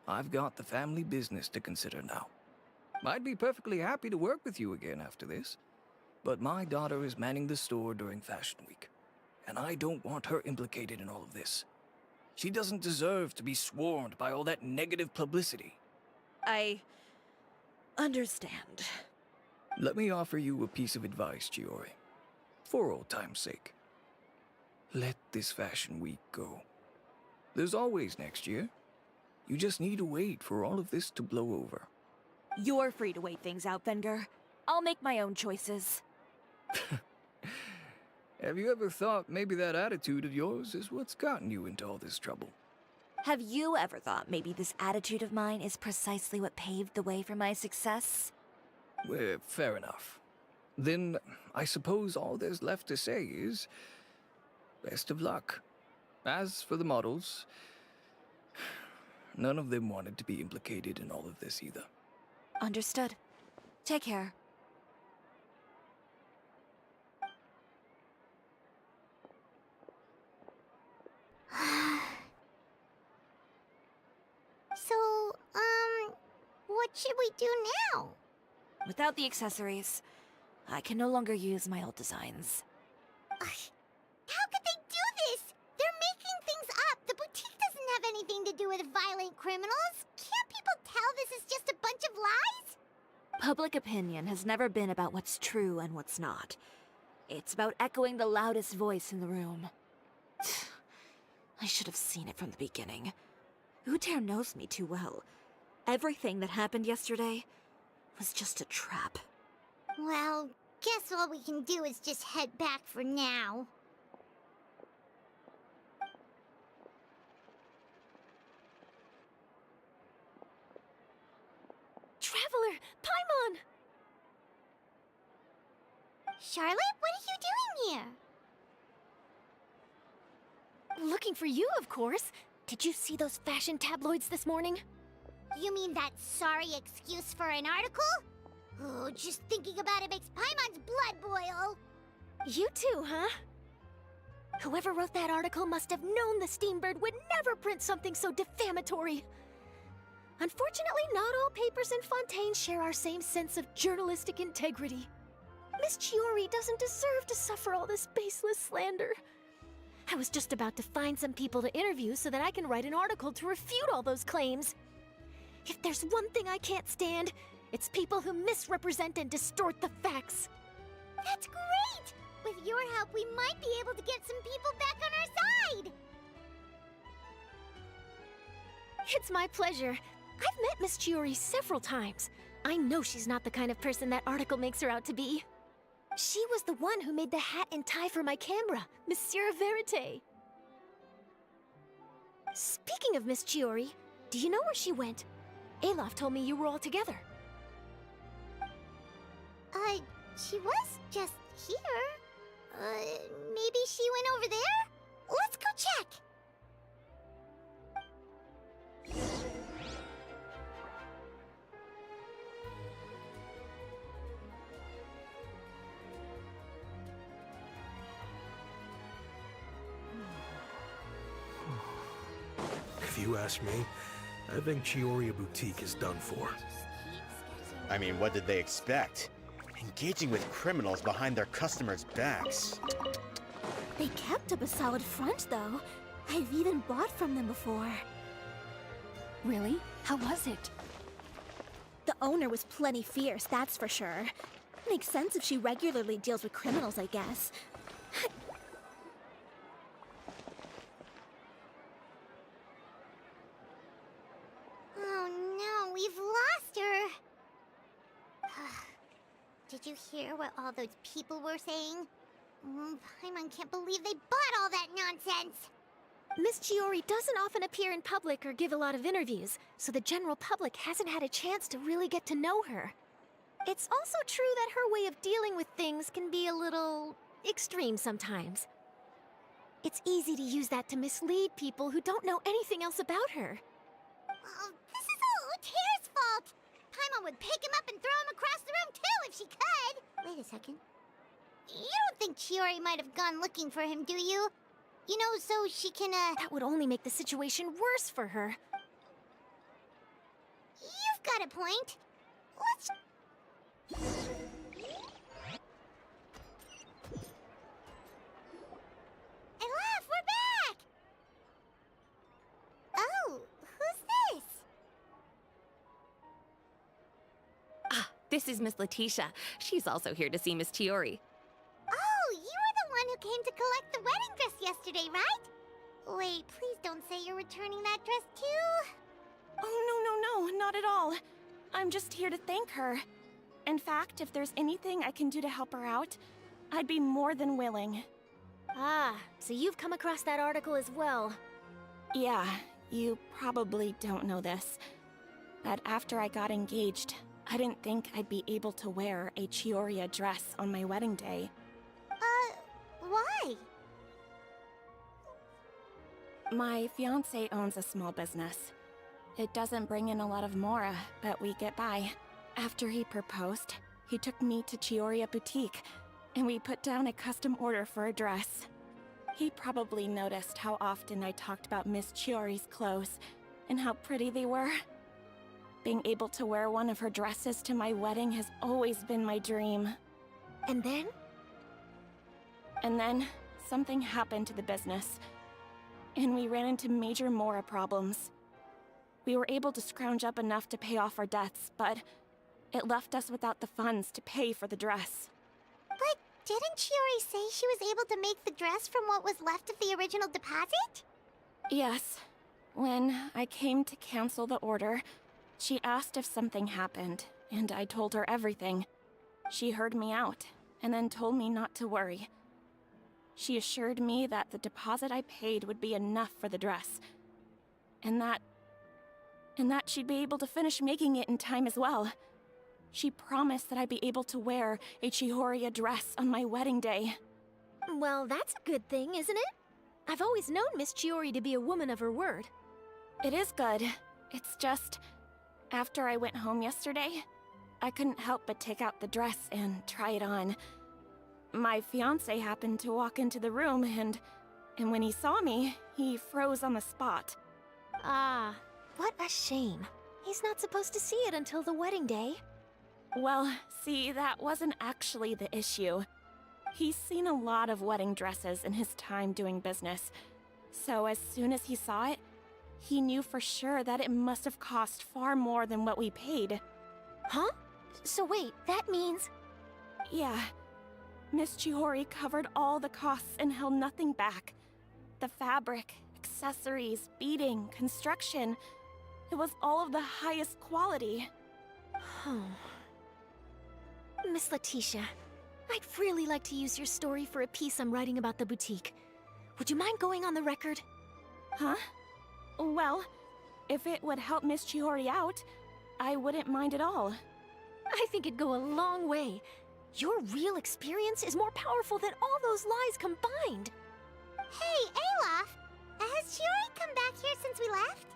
L: I've got the family business to consider now. I'd be perfectly happy to work with you again after this, but my daughter is manning the store during Fashion Week, and I don't want her implicated in all of this. She doesn't deserve to be swarmed by all that negative publicity.
U: I understand.
L: Let me offer you a piece of advice, Chiori, for old time's sake. Let this Fashion Week go. There's always next year. You just need to wait for all of this to blow over.
U: You're free to wait things out, Venger. I'll make my own choices.
L: Have you ever thought maybe that attitude of yours is what's gotten you into all this trouble?
U: Have you ever thought maybe this attitude of mine is precisely what paved the way for my success?
L: Well, fair enough. Then I suppose all there's left to say is best of luck. As for the models, none of them wanted to be implicated in all of this either.
U: Understood. Take care.
T: So, what should we do now?
U: Without the accessories, I can no longer use my old designs.
T: How could they do this? They're making things up. The boutique doesn't have anything to do with violent criminals. Can't people tell this is just a bunch of lies?
U: Public opinion has never been about what's true and what's not. It's about echoing the loudest voice in the room. I should have seen it from the beginning. Uther knows me too well. Everything that happened yesterday was just a trap.
T: Well, guess all we can do is just head back for now.
P: Traveler! Paimon!
T: Charlotte, what are you doing here?
P: Looking for you, of course. Did you see those fashion tabloids this morning?
T: You mean that sorry excuse for an article? Oh, just thinking about it makes Paimon's blood boil.
P: You too, huh? Whoever wrote that article must have known the Steambird would never print something so defamatory. Unfortunately, not all papers in Fontaine share our same sense of journalistic integrity. Miss Chiori doesn't deserve to suffer all this baseless slander. I was just about to find some people to interview so that I can write an article to refute all those claims. If there's one thing I can't stand, it's people who misrepresent and distort the facts.
T: That's great! With your help, we might be able to get some people back on our side!
P: It's my pleasure. I've met Miss Chiori several times. I know she's not the kind of person that article makes her out to be. She was the one who made the hat and tie for my camera, Monsieur Verite. Speaking of Miss Chiori, do you know where she went? Alof told me you were all together.
T: She was just here. Maybe she went over there? Let's go check!
D: If you ask me, I think Chiori Boutique is done for.
J: I mean, what did they expect? Engaging with criminals behind their customers' backs.
F: They kept up a solid front, though. I've even bought from them before.
P: Really? How was it?
F: The owner was plenty fierce, that's for sure. Makes sense if she regularly deals with criminals, I guess.
T: Oh no, we've lost her! Did you hear what all those people were saying? Paimon can't believe they bought all that nonsense!
P: Miss Chiori doesn't often appear in public or give a lot of interviews, so the general public hasn't had a chance to really get to know her.
I: It's also true that her way of dealing with things can be a little extreme sometimes. It's easy to use that to mislead people who don't know anything else about her.
T: This is all Uter's fault! Paimon would pick him up and throw him across the room too if she could! Wait a second. You don't think Chiori might have gone looking for him, do you? You know, so she can,
I: That would only make the situation worse for her.
T: You've got a point. Let's... Elaf, we're back! Oh, who's this?
V: Ah, this is Miss Letitia. She's also here to see Miss Chiori.
T: Oh, you were the one who came to collect the wedding dress yesterday, right? Wait, please don't say you're returning that dress too.
P: Oh, no, not at all. I'm just here to thank her. In fact, if there's anything I can do to help her out, I'd be more than willing.
I: Ah, so you've come across that article as well.
P: Yeah, you probably don't know this, but after I got engaged, I didn't think I'd be able to wear a Chiori dress on my wedding day.
T: Why?
P: My fiancé owns a small business. It doesn't bring in a lot of mora, but we get by. After he proposed, he took me to Chiori Boutique, and we put down a custom order for a dress. He probably noticed how often I talked about Miss Chiori's clothes, and how pretty they were. Being able to wear one of her dresses to my wedding has always been my dream.
I: And then?
P: And then, something happened to the business, and we ran into major mora problems. We were able to scrounge up enough to pay off our debts, but it left us without the funds to pay for the dress.
T: But didn't Chiori say she was able to make the dress from what was left of the original deposit?
P: Yes. When I came to cancel the order, she asked if something happened, and I told her everything. She heard me out, and then told me not to worry. She assured me that the deposit I paid would be enough for the dress, and that she'd be able to finish making it in time as well. She promised that I'd be able to wear a Chihoria dress on my wedding day.
I: Well, that's a good thing, isn't it? I've always known Miss Chiori to be a woman of her word.
P: It is good. It's just, after I went home yesterday, I couldn't help but take out the dress and try it on. My fiancé happened to walk into the room, and when he saw me, he froze on the spot.
I: Ah, what a shame. He's not supposed to see it until the wedding day.
P: Well, see, that wasn't actually the issue. He's seen a lot of wedding dresses in his time doing business, so as soon as he saw it, he knew for sure that it must have cost far more than what we paid.
I: Huh? So wait, that means...
P: Yeah. Miss Chihori covered all the costs and held nothing back. The fabric, accessories, beading, construction. It was all of the highest quality.
I: Miss Letitia, I'd really like to use your story for a piece I'm writing about the boutique. Would you mind going on the record?
P: Huh? Well, if it would help Miss Chihori out, I wouldn't mind at all.
I: I think it'd go a long way. Your real experience is more powerful than all those lies combined.
T: Hey, Olaf! Has Chiori come back here since we left?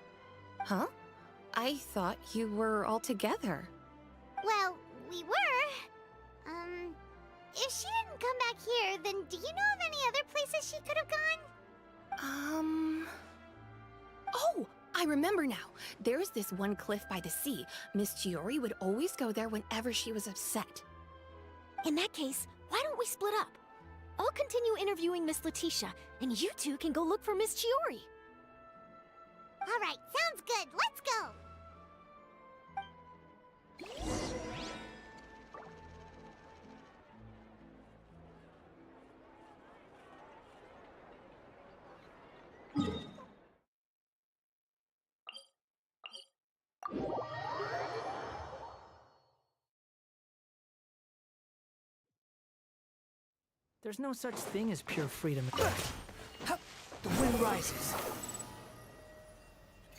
W: Huh? I thought you were all together.
T: Well, we were. If she didn't come back here, then do you know of any other places she could have gone?
W: Oh, I remember now. There's this one cliff by the sea. Miss Chiori would always go there whenever she was upset.
I: In that case, why don't we split up? I'll continue interviewing Miss Letitia, and you two can go look for Miss Chiori.
T: All right, sounds good. Let's go!
B: There's no such thing as pure freedom. The wind rises.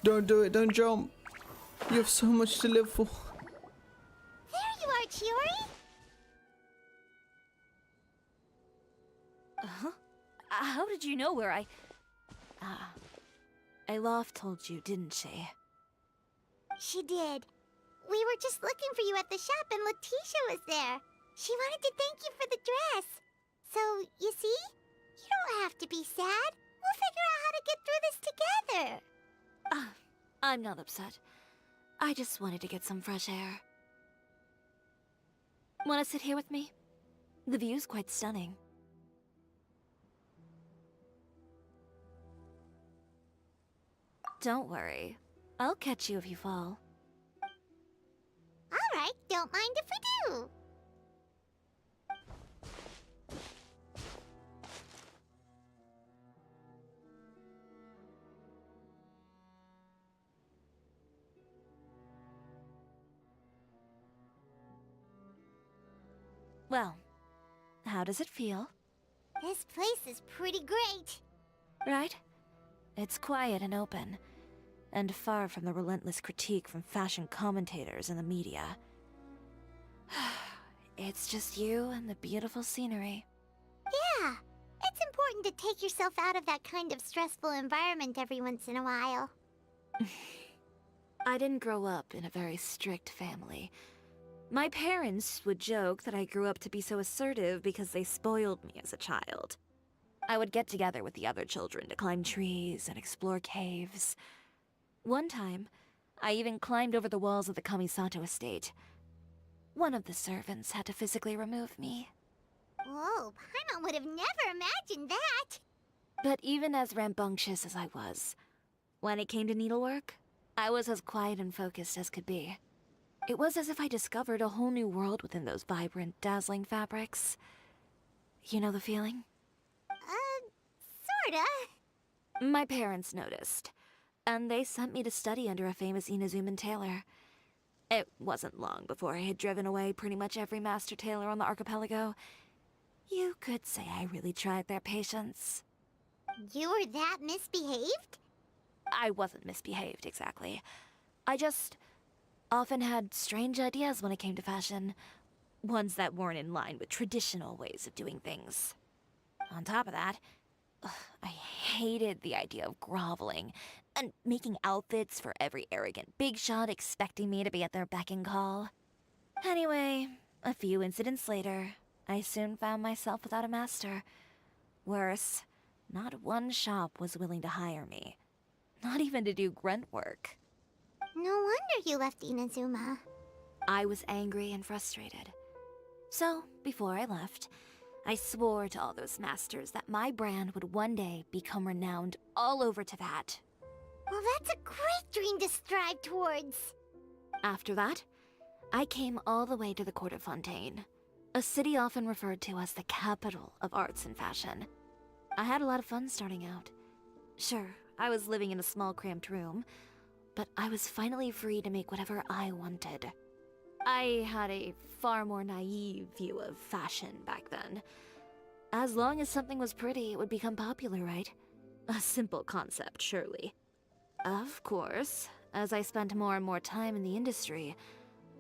A: Don't do it, don't jump. You have so much to live for.
T: There you are, Chiori?
U: Huh? How did you know where I... Aloft told you, didn't she?
T: She did. We were just looking for you at the shop and Letitia was there. She wanted to thank you for the dress. So, you see? You don't have to be sad. We'll figure out how to get through this together.
U: I'm not upset. I just wanted to get some fresh air. Want to sit here with me? The view's quite stunning. Don't worry. I'll catch you if you fall.
T: All right, don't mind if we do.
U: Well, how does it feel?
T: This place is pretty great.
U: Right? It's quiet and open, and far from the relentless critique from fashion commentators and the media. It's just you and the beautiful scenery.
T: Yeah, it's important to take yourself out of that kind of stressful environment every once in a while.
U: I didn't grow up in a very strict family. My parents would joke that I grew up to be so assertive because they spoiled me as a child. I would get together with the other children to climb trees and explore caves. One time, I even climbed over the walls of the Kamisato estate. One of the servants had to physically remove me.
T: Whoa, Paimon would have never imagined that.
U: But even as rambunctious as I was, when it came to needlework, I was as quiet and focused as could be. It was as if I discovered a whole new world within those vibrant, dazzling fabrics. You know the feeling?
T: Sorta.
U: My parents noticed, and they sent me to study under a famous Inazuman tailor. It wasn't long before I had driven away pretty much every master tailor on the archipelago. You could say I really tried their patience.
T: You were that misbehaved?
U: I wasn't misbehaved, exactly. I just often had strange ideas when it came to fashion. Ones that weren't in line with traditional ways of doing things. On top of that, I hated the idea of groveling and making outfits for every arrogant big shot expecting me to be at their beck and call. Anyway, a few incidents later, I soon found myself without a master. Worse, not one shop was willing to hire me. Not even to do grunt work.
T: No wonder you left Inazuma.
U: I was angry and frustrated. So, before I left, I swore to all those masters that my brand would one day become renowned all over Teyvat.
T: Well, that's a great dream to strive towards.
U: After that, I came all the way to the court of Fontaine, a city often referred to as the capital of arts and fashion. I had a lot of fun starting out. Sure, I was living in a small cramped room, but I was finally free to make whatever I wanted. I had a far more naive view of fashion back then. As long as something was pretty, it would become popular, right? A simple concept, surely. Of course, as I spent more and more time in the industry,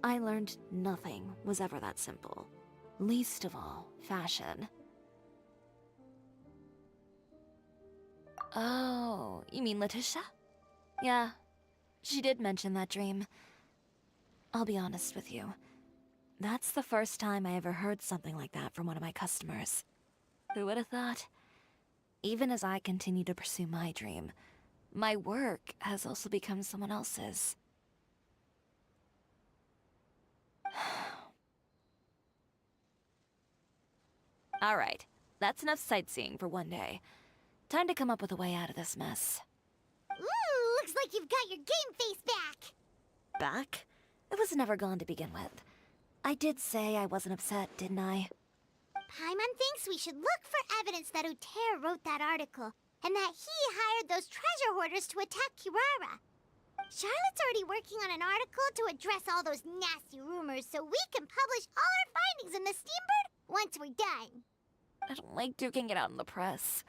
U: I learned nothing was ever that simple. Least of all, fashion. Oh, you mean Letitia? Yeah, she did mention that dream. I'll be honest with you. That's the first time I ever heard something like that from one of my customers. Who would have thought? Even as I continue to pursue my dream, my work has also become someone else's. Alright, that's enough sightseeing for one day. Time to come up with a way out of this mess.
T: Ooh, looks like you've got your game face back.
U: Back? It was never gone to begin with. I did say I wasn't upset, didn't I?
T: Paimon thinks we should look for evidence that Uter wrote that article, and that he hired those treasure hoarders to attack Kirara. Charlotte's already working on an article to address all those nasty rumors so we can publish all our findings in the Steambird once we're done.
U: I don't like duking it out in the press.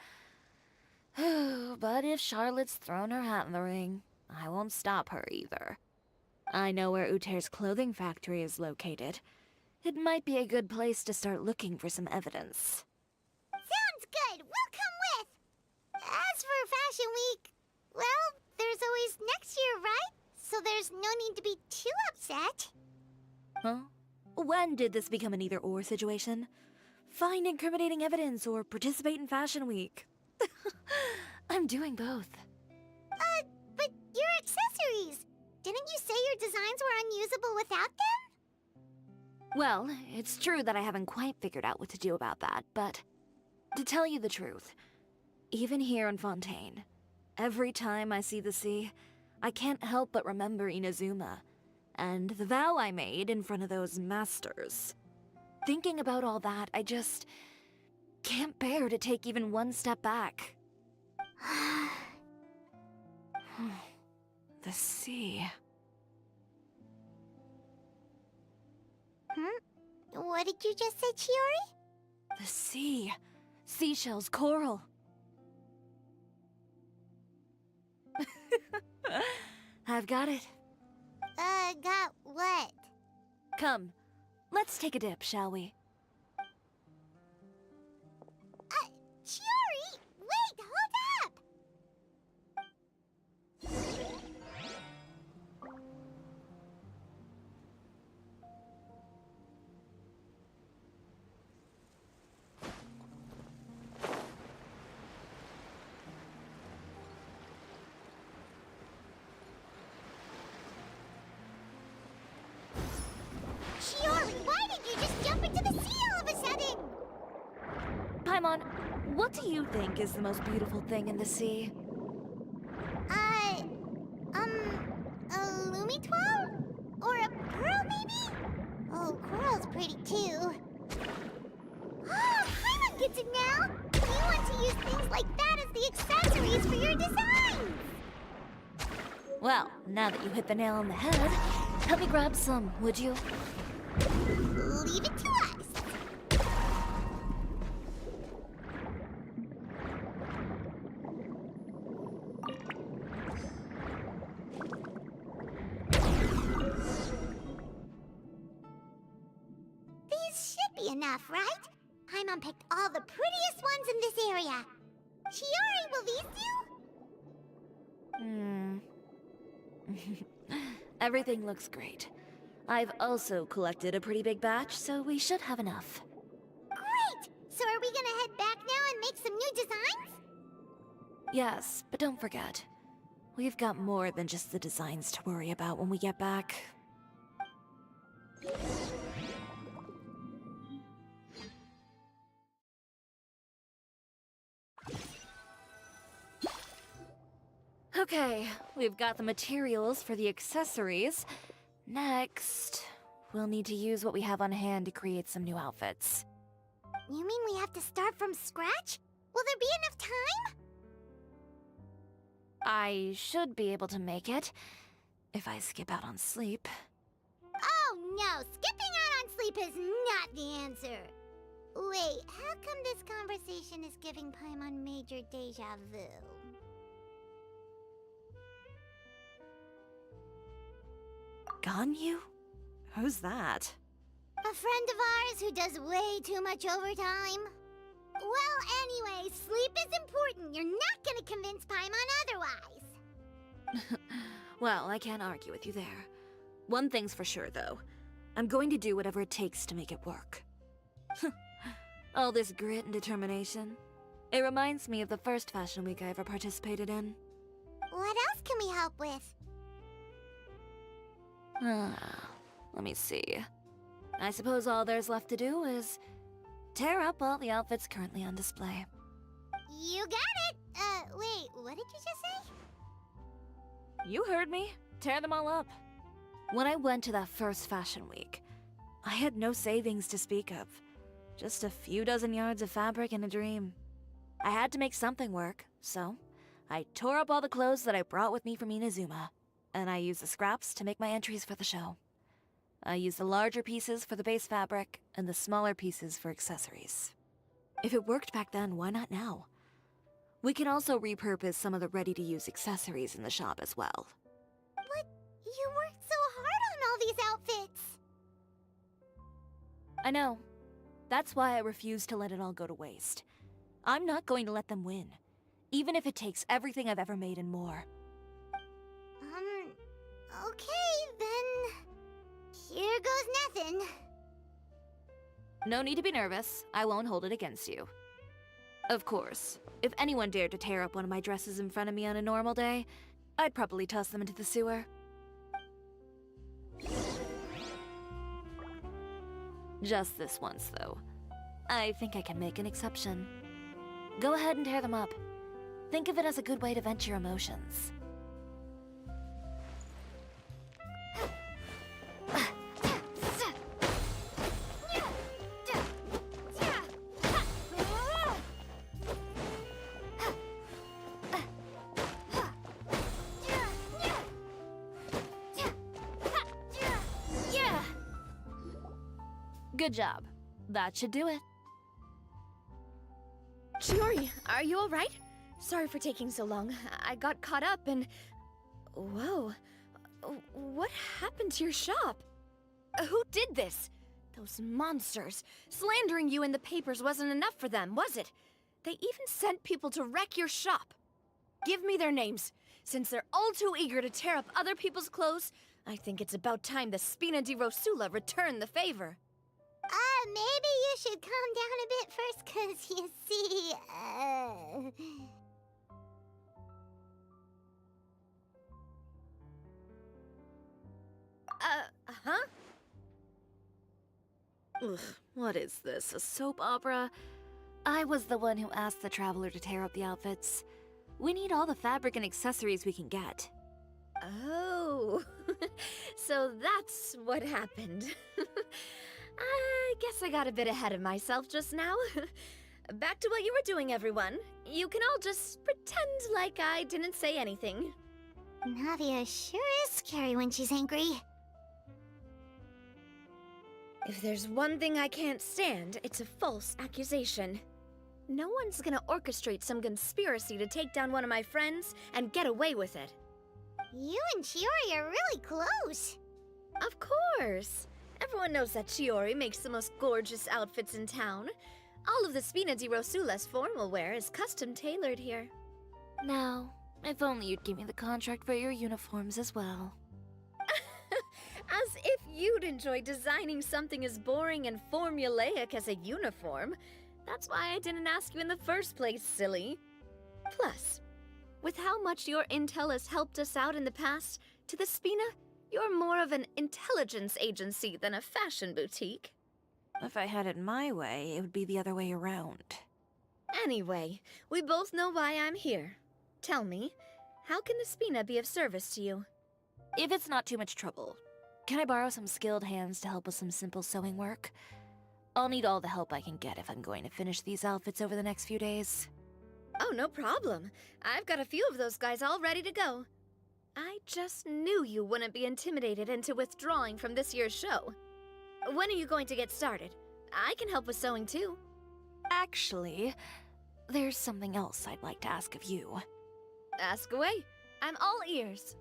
U: But if Charlotte's thrown her hat in the ring, I won't stop her either. I know where Uter's clothing factory is located. it might be a good place to start looking for some evidence.
T: Sounds good. We'll come with. As for Fashion Week, well, there's always next year, right? So there's no need to be too upset.
U: Huh? When did this become an either-or situation? Find incriminating evidence or participate in Fashion Week. I'm doing both.
T: But your accessories! Didn't you say your designs were unusable without them?
U: Well, it's true that I haven't quite figured out what to do about that, but to tell you the truth, even here in Fontaine, every time I see the sea, I can't help but remember Inazuma, and the vow I made in front of those masters. Thinking about all that, I just can't bear to take even one step back. The sea.
T: What did you just say, Chiori?
U: The sea. Seashells, coral. I've got it.
T: Got what?
U: Come, let's take a dip, shall we?
T: Chiori! Wait, hold up! Chiori, why did you just jump into the sea all of a sudden?
U: Paimon, what do you think is the most beautiful thing in the sea?
T: A Lumitoile? Or a pearl, maybe? Oh, coral's pretty too. Oh, Paimon gets it now! You want to use things like that as the accessories for your designs!
U: Well, now that you hit the nail on the head, help me grab some, would you?
T: Leave it to us! These should be enough, right? Paimon picked all the prettiest ones in this area. Chiori, will these do?
U: Everything looks great. I've also collected a pretty big batch, so we should have enough.
T: Great! So are we gonna head back now and make some new designs?
U: Yes, but don't forget, we've got more than just the designs to worry about when we get back. Okay, we've got the materials for the accessories. Next, we'll need to use what we have on hand to create some new outfits.
T: You mean we have to start from scratch? Will there be enough time?
U: I should be able to make it, if I skip out on sleep.
T: Oh no, skipping out on sleep is not the answer. Wait, how come this conversation is giving Paimon major deja vu?
U: Ganyu? Who's that?
T: A friend of ours who does way too much overtime. Well, anyway, sleep is important. You're not gonna convince Paimon otherwise.
U: Well, I can't argue with you there. One thing's for sure, though. I'm going to do whatever it takes to make it work. All this grit and determination. It reminds me of the first Fashion Week I ever participated in.
T: What else can we help with?
U: Let me see. I suppose all there's left to do is tear up all the outfits currently on display.
T: You got it! Wait, what did you just say?
U: You heard me. Tear them all up. When I went to that first Fashion Week, I had no savings to speak of. Just a few dozen yards of fabric and a dream. I had to make something work, so I tore up all the clothes that I brought with me from Inazuma, and I used the scraps to make my entries for the show. I used the larger pieces for the base fabric, and the smaller pieces for accessories. If it worked back then, why not now? We can also repurpose some of the ready-to-use accessories in the shop as well.
T: But you worked so hard on all these outfits!
U: I know. That's why I refuse to let it all go to waste. I'm not going to let them win, even if it takes everything I've ever made and more.
T: Okay, then... Here goes nothing.
U: No need to be nervous. I won't hold it against you. Of course, if anyone dared to tear up one of my dresses in front of me on a normal day, I'd probably toss them into the sewer. Just this once, though. I think I can make an exception. Go ahead and tear them up. Think of it as a good way to vent your emotions. Good job. That should do it.
W: Chiori, are you alright? Sorry for taking so long. I got caught up and... Whoa. What happened to your shop? Who did this? Those monsters. Slandering you in the papers wasn't enough for them, was it? They even sent people to wreck your shop. Give me their names. Since they're all too eager to tear up other people's clothes, I think it's about time the Spina di Rosula return the favor.
T: Maybe you should calm down a bit first, 'cause you see,
U: Huh? Ugh, what is this, a soap opera? I was the one who asked the traveler to tear up the outfits. We need all the fabric and accessories we can get.
W: Oh, so that's what happened. I guess I got a bit ahead of myself just now. Back to what you were doing, everyone. You can all just pretend like I didn't say anything.
T: Nadia sure is scary when she's angry.
W: If there's one thing I can't stand, it's a false accusation. No one's gonna orchestrate some conspiracy to take down one of my friends and get away with it.
T: You and Chiori are really close.
W: Of course. Everyone knows that Chiori makes the most gorgeous outfits in town. All of the Spina di Rosula's formal wear is custom tailored here.
U: Now, if only you'd give me the contract for your uniforms as well.
W: As if you'd enjoy designing something as boring and formulaic as a uniform. That's why I didn't ask you in the first place, silly. Plus, with how much your intel has helped us out in the past, to the Spina, you're more of an intelligence agency than a fashion boutique.
U: If I had it my way, it would be the other way around.
W: Anyway, we both know why I'm here. Tell me, how can the Spina be of service to you?
U: If it's not too much trouble, can I borrow some skilled hands to help with some simple sewing work? I'll need all the help I can get if I'm going to finish these outfits over the next few days.
W: Oh, no problem. I've got a few of those guys all ready to go. I just knew you wouldn't be intimidated into withdrawing from this year's show. When are you going to get started? I can help with sewing too.
U: Actually, there's something else I'd like to ask of you.
W: Ask away. I'm all ears.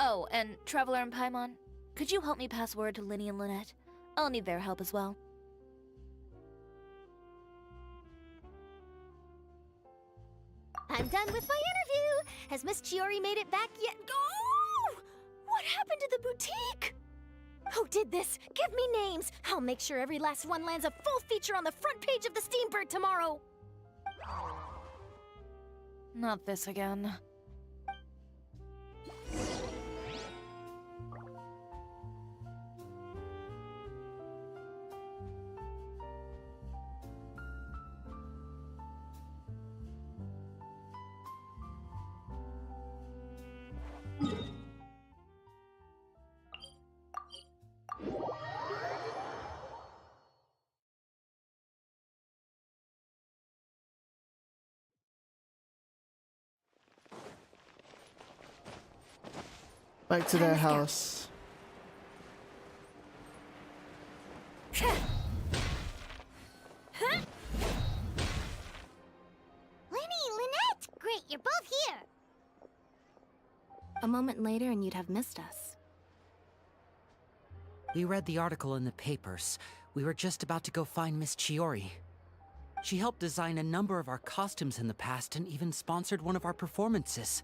U: Oh, and Traveler and Paimon, could you help me pass word to Linny and Lynette? I'll need their help as well.
I: I'm done with my interview! Has Miss Chiori made it back yet? Oh! What happened to the boutique? Who did this? Give me names! I'll make sure every last one lands a full feature on the front page of the Steambird tomorrow!
U: Not this again.
A: Back to their house.
T: Linny, Lynette! Great, you're both here!
S: A moment later and you'd have missed us.
O: We read the article in the papers. We were just about to go find Miss Chiori. She helped design a number of our costumes in the past and even sponsored one of our performances.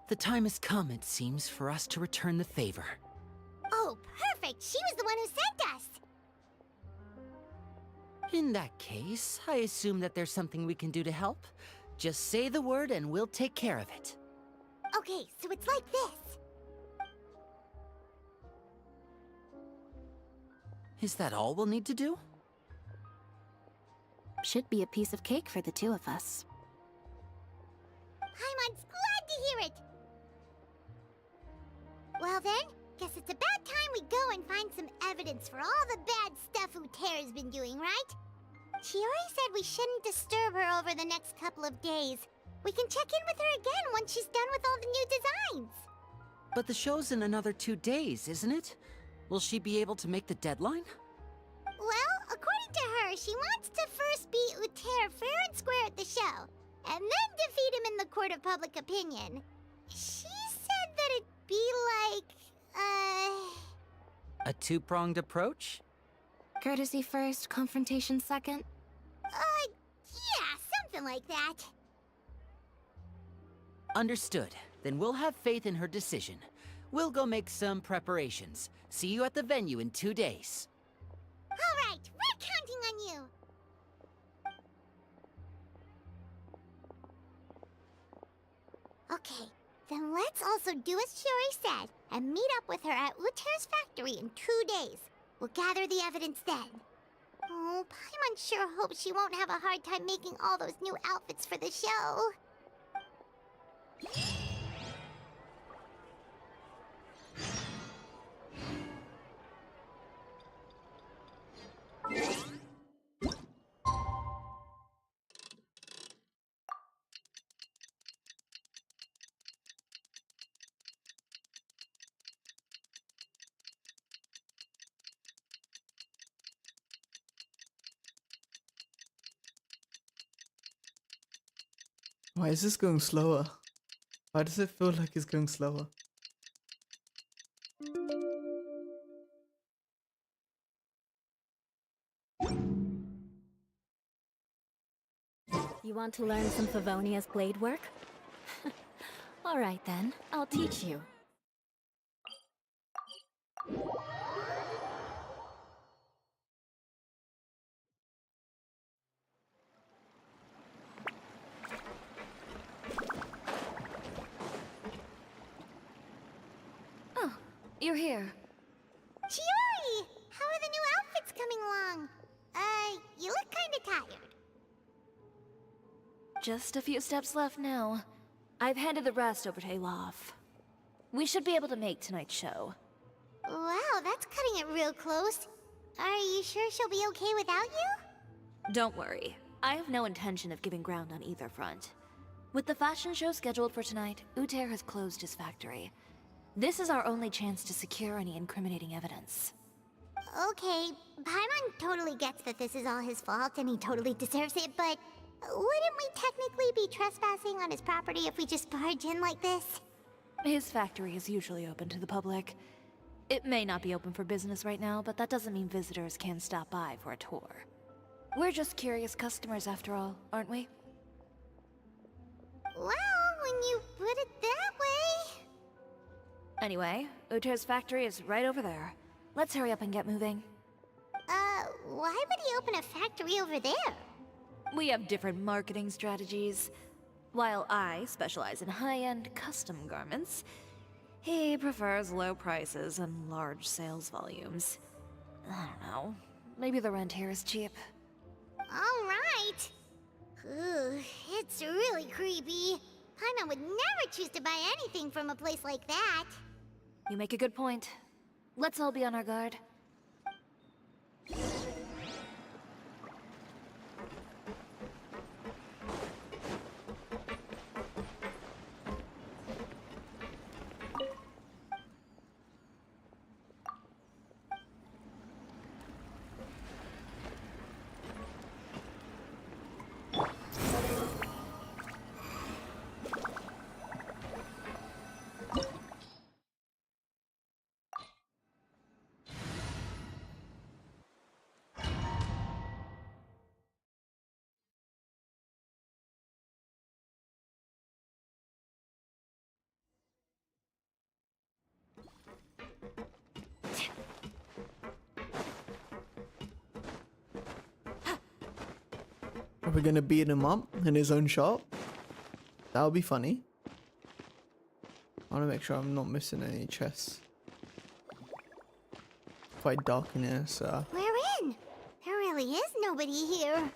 O: The time has come, it seems, for us to return the favor.
I: Oh, perfect! She was the one who sent us!
O: In that case, I assume that there's something we can do to help. Just say the word and we'll take care of it.
I: Okay, so it's like this.
O: Is that all we'll need to do?
C: Should be a piece of cake for the two of us.
I: Paimon's glad to hear it! Well then, guess it's about time we go and find some evidence for all the bad stuff Uterra's been doing, right? Chiori said we shouldn't disturb her over the next couple of days. We can check in with her again once she's done with all the new designs.
O: But the show's in another 2 days, isn't it? Will she be able to make the deadline?
I: Well, according to her, she wants to first beat Uter fair and square at the show, and then defeat him in the court of public opinion. She said that it'd be like,
O: A two-pronged approach?
C: Courtesy first, confrontation second?
I: Yeah, something like that.
O: Understood. Then we'll have faith in her decision. We'll go make some preparations. See you at the venue in 2 days.
I: All right, we're counting on you. Okay, then let's also do as Chiori said and meet up with her at Uter's factory in 2 days. We'll gather the evidence then. Oh, Paimon sure hopes she won't have a hard time making all those new outfits for the show.
A: Why is this going slower? Why does it feel like it's going slower?
C: You want to learn some Favonia's blade work? Alright then, I'll teach you.
W: Oh, you're here.
I: Chiori! How are the new outfits coming along? You look kinda tired.
V: Just a few steps left now. I've handed the rest over to Alof. We should be able to make tonight's show.
I: Wow, that's cutting it real close. Are you sure she'll be okay without you?
V: Don't worry. I have no intention of giving ground on either front. With the fashion show scheduled for tonight, Uter has closed his factory. This is our only chance to secure any incriminating evidence.
I: Okay, Paimon totally gets that this is all his fault and he totally deserves it, but wouldn't we technically be trespassing on his property if we just barge in like this?
V: His factory is usually open to the public. It may not be open for business right now, but that doesn't mean visitors can't stop by for a tour. We're just curious customers after all, aren't we?
I: Well, when you put it that way...
V: Anyway, Uter's factory is right over there. Let's hurry up and get moving.
I: Why would he open a factory over there?
V: We have different marketing strategies. While I specialize in high-end custom garments, he prefers low prices and large sales volumes. I don't know. Maybe the rent here is cheap.
I: Alright. It's really creepy. Paimon would never choose to buy anything from a place like that.
V: You make a good point. Let's all be on our guard.
A: Are we gonna beat him up in his own shop? That would be funny. I want to make sure I'm not missing any chests. Quite dark in here, so.
T: We're in. There really is nobody here.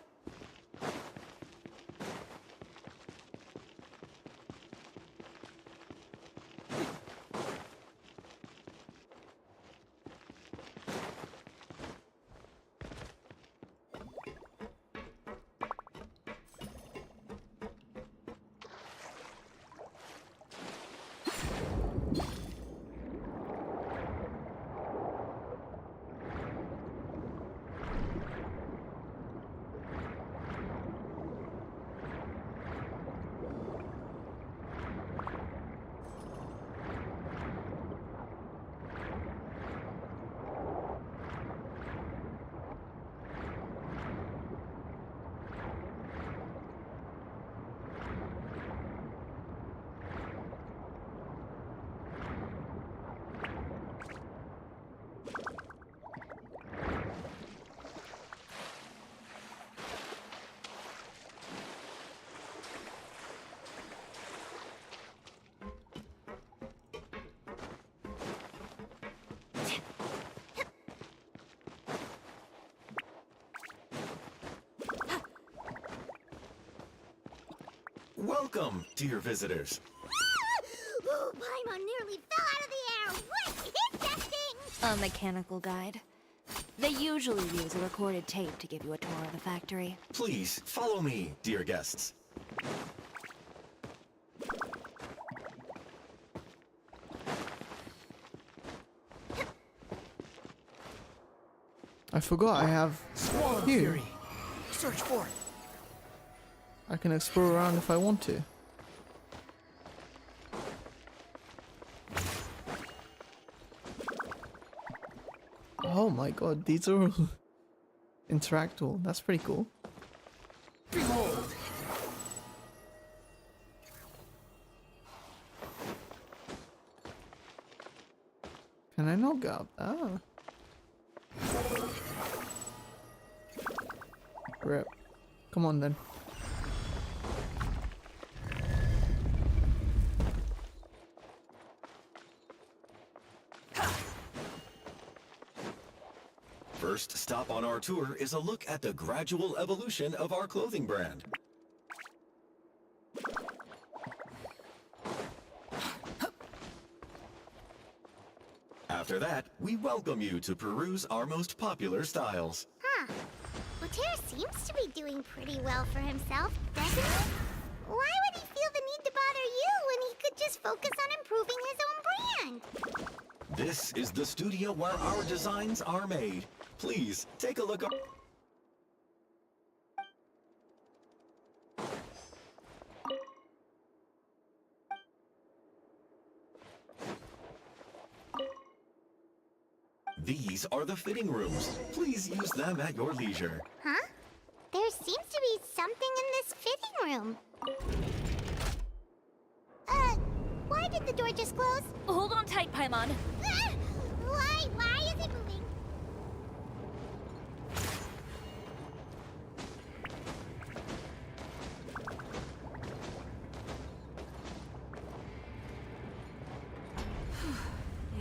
E: Welcome, dear visitors.
T: Oh, Paimon nearly fell out of the air. What hit that thing?
I: A mechanical guide. They usually use a recorded tape to give you a tour of the factory.
E: Please follow me, dear guests.
A: I forgot I have here.
J: Search for it.
A: I can explore around if I want to. Oh my god, these are all interactable. That's pretty cool.
J: Behold!
A: Can I not go up there? Rip. Come on then.
E: First stop on our tour is a look at the gradual evolution of our clothing brand. After that, we welcome you to peruse our most popular styles.
T: Huh. Uter seems to be doing pretty well for himself, doesn't he? Why would he feel the need to bother you when he could just focus on improving his own brand?
E: This is the studio where our designs are made. Please, take a look. These are the fitting rooms. Please use them at your leisure.
T: Huh? There seems to be something in this fitting room. Why did the door just close?
I: Hold on tight, Paimon.
T: Ah! Why is it moving?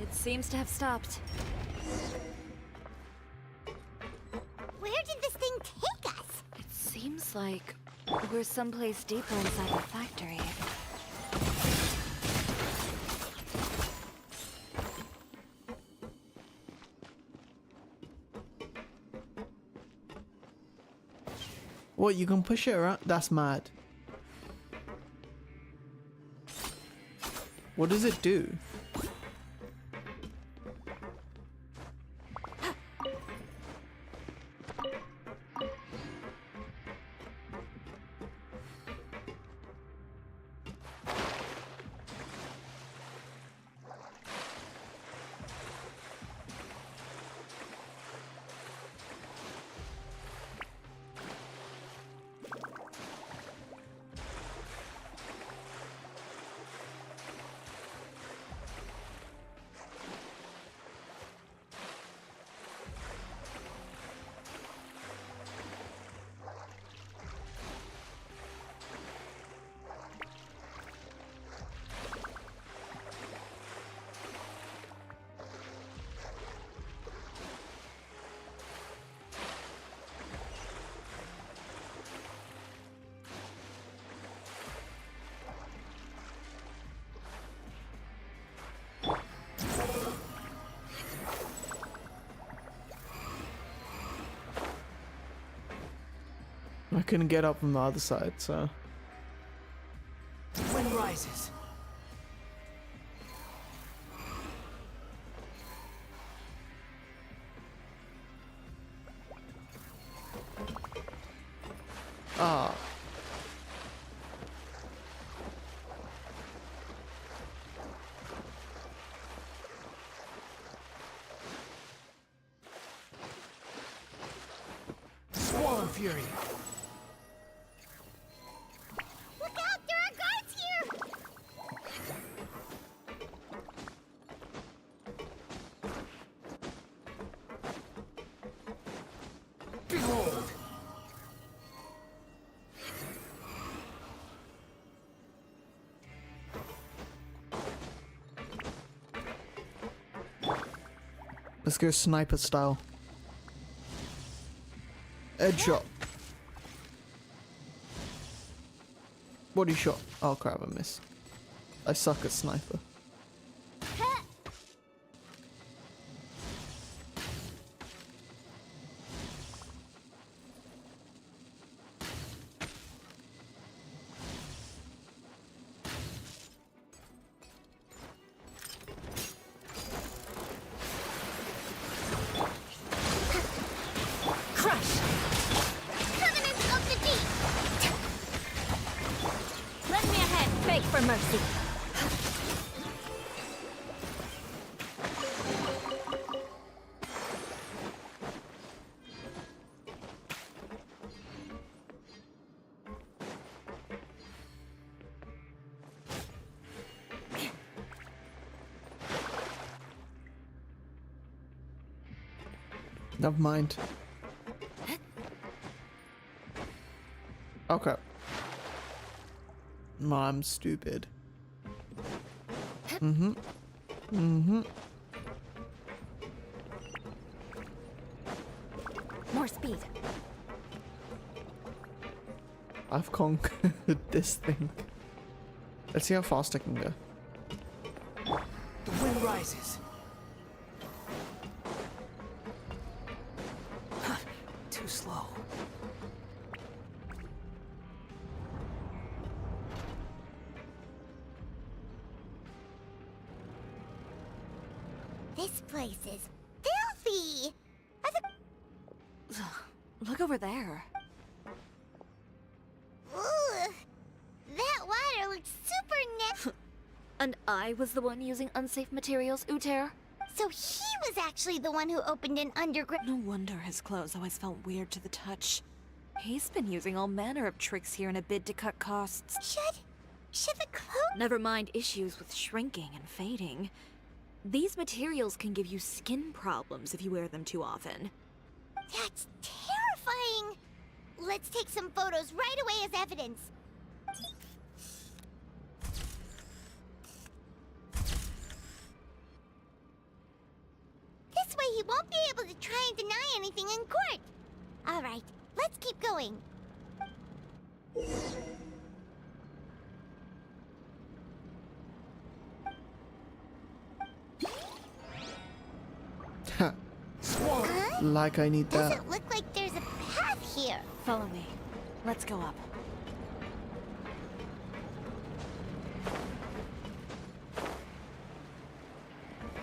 I: It seems to have stopped.
T: Where did this thing take us?
I: It seems like we're someplace deeper inside the factory.
A: What, you can push it around? That's mad. What does it do? I couldn't get up from the other side, so...
B: Wind rises.
A: Ah.
B: Swarm Fury.
I: Look out! There are guards here!
B: Behold!
A: Let's go sniper style. Headshot. Body shot. Oh crap, I missed. I suck at sniper.
I: Crush! Covenants of the Deep!
U: Lend me a hand, beg for mercy.
A: Never mind. Okay. No, I'm stupid. Mm-hmm. Mm-hmm.
I: More speed.
A: I've conquered this thing. Let's see how fast I can go.
B: The wind rises. Huh, too slow.
I: This place is filthy!
U: Look over there.
I: Ooh, that water looks super
U: And I was the one using unsafe materials, Uter?
I: So he was actually the one who opened an underground—
U: No wonder his clothes always felt weird to the touch. He's been using all manner of tricks here in a bid to cut costs.
I: Should the clothes—
U: Never mind issues with shrinking and fading. These materials can give you skin problems if you wear them too often.
I: That's terrifying! Let's take some photos right away as evidence. This way he won't be able to try and deny anything in court. Alright, let's keep going.
A: Like I need that.
I: Doesn't look like there's a path here.
U: Follow me. Let's go up.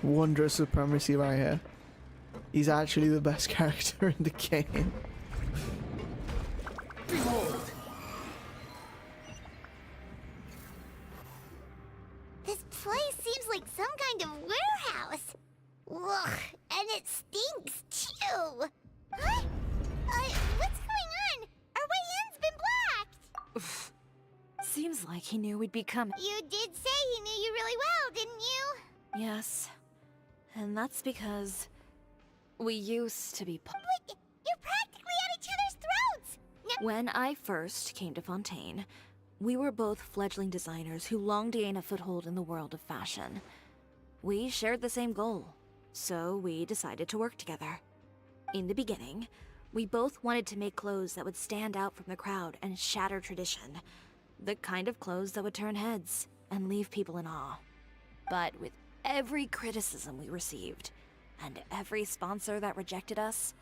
A: Wondrous supremacy right here. He's actually the best character in the game.
B: Behold!
I: This place seems like some kind of warehouse. Ugh, and it stinks too. Huh? What's going on? Our way in's been blocked.
U: Seems like he knew we'd be coming.
I: You did say he knew you really well, didn't you?
U: Yes. And that's because we used to be
I: But you're practically at each other's throats.
U: When I first came to Fontaine, we were both fledgling designers who longed to gain a foothold in the world of fashion. We shared the same goal, so we decided to work together. In the beginning, we both wanted to make clothes that would stand out from the crowd and shatter tradition. The kind of clothes that would turn heads and leave people in awe. But with every criticism we received, and every sponsor that rejected us,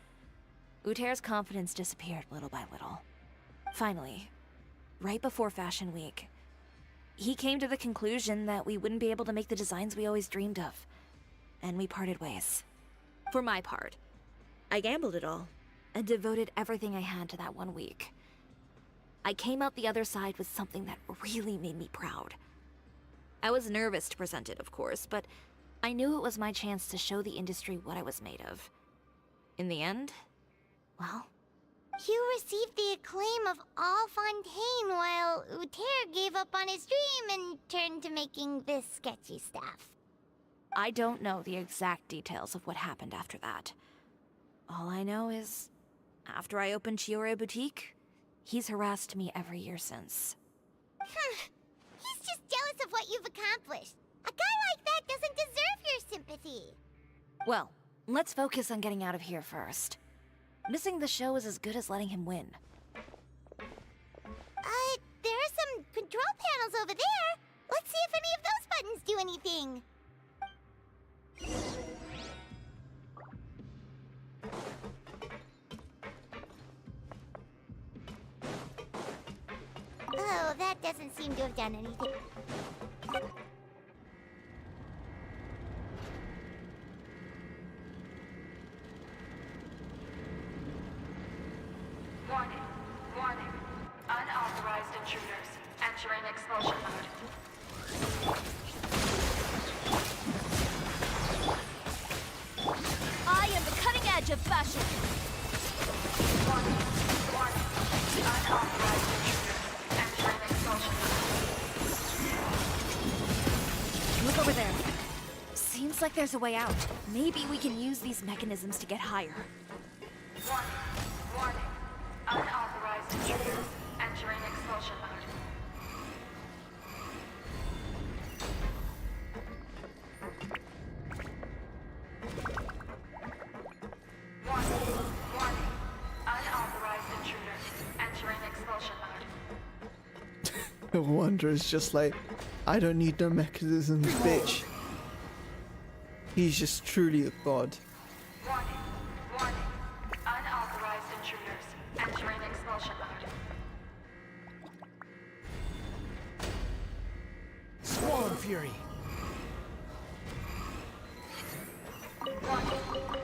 U: Uter's confidence disappeared little by little. Finally, right before Fashion Week, he came to the conclusion that we wouldn't be able to make the designs we always dreamed of. And we parted ways. For my part, I gambled it all and devoted everything I had to that 1 week. I came out the other side with something that really made me proud. I was nervous to present it, of course, but I knew it was my chance to show the industry what I was made of. In the end, well...
T: You received the acclaim of all Fontaine while Uter gave up on his dream and turned to making this sketchy stuff.
U: I don't know the exact details of what happened after that. All I know is, after I opened Chiyoria Boutique, he's harassed me every year since.
T: He's just jealous of what you've accomplished. A guy like that doesn't deserve your sympathy.
U: Well, let's focus on getting out of here first. Missing the show is as good as letting him win.
T: There are some control panels over there. Let's see if any of those buttons do anything. Oh, that doesn't seem to have done anything.
H: Warning, warning. Unauthorized intruders entering expulsion mode.
I: I am the cutting edge of fashion.
H: Warning, warning. Unauthorized intruders entering expulsion mode.
U: Look over there. Seems like there's a way out. Maybe we can use these mechanisms to get higher.
H: Warning, warning. Unauthorized intruders entering expulsion mode. Warning, warning. Unauthorized intruders entering expulsion mode.
A: The Wanderer's just like, I don't need no mechanisms, bitch. He's just truly a god.
H: Warning, warning. Unauthorized intruders entering expulsion mode.
J: Squall Fury!
H: Warning,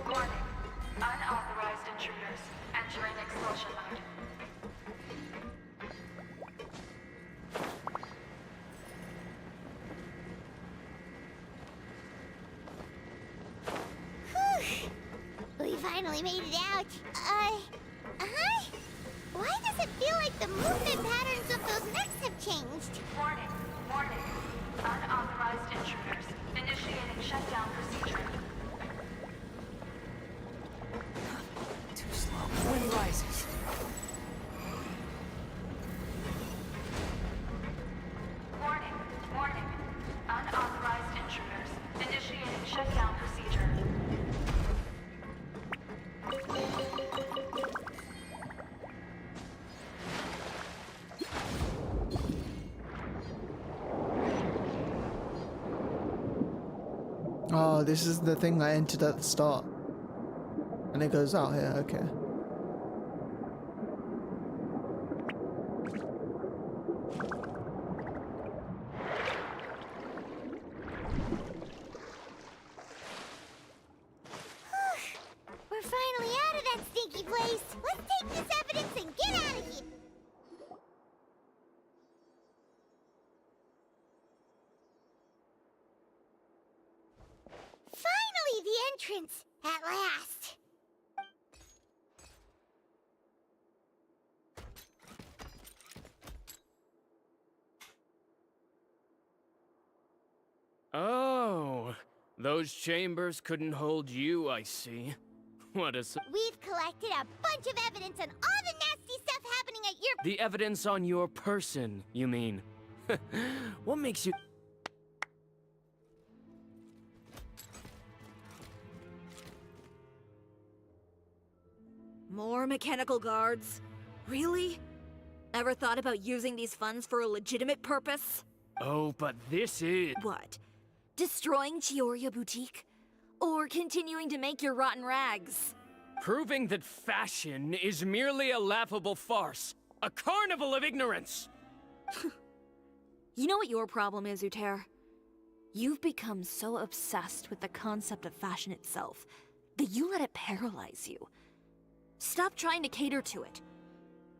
H: warning. Unauthorized intruders entering expulsion mode.
T: Whew. We finally made it out. Why does it feel like the movement patterns of those necks have changed?
H: Warning, warning. Unauthorized intruders initiating shutdown procedure.
L: Too slow. Wind rises.
H: Warning, warning. Unauthorized intruders initiating shutdown procedure.
A: Oh, this is the thing I entered at the start. And it goes out here, okay.
T: We're finally out of that stinky place. Let's take this evidence and get out of here. Finally, the entrance! At last!
Q: Oh, those chambers couldn't hold you, I see. What a
T: We've collected a bunch of evidence on all the nasty stuff happening at your—
Q: The evidence on your person, you mean? What makes you...
U: More mechanical guards? Really? Ever thought about using these funds for a legitimate purpose?
Q: Oh, but this is...
U: What? Destroying Chiyoria Boutique? Or continuing to make your rotten rags?
Q: Proving that fashion is merely a laughable farce. A carnival of ignorance!
U: You know what your problem is, Uter? You've become so obsessed with the concept of fashion itself that you let it paralyze you. Stop trying to cater to it.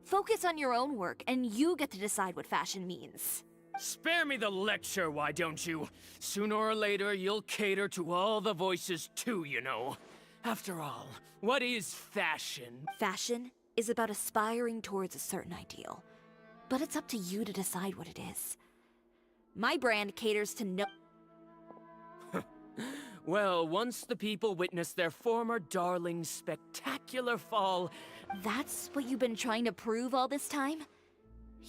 U: Focus on your own work, and you get to decide what fashion means.
Q: Spare me the lecture, why don't you? Sooner or later, you'll cater to all the voices too, you know. After all, what is fashion?
U: Fashion is about aspiring towards a certain ideal. But it's up to you to decide what it is. My brand caters to no...
Q: Well, once the people witness their former darling's spectacular fall...
U: That's what you've been trying to prove all this time?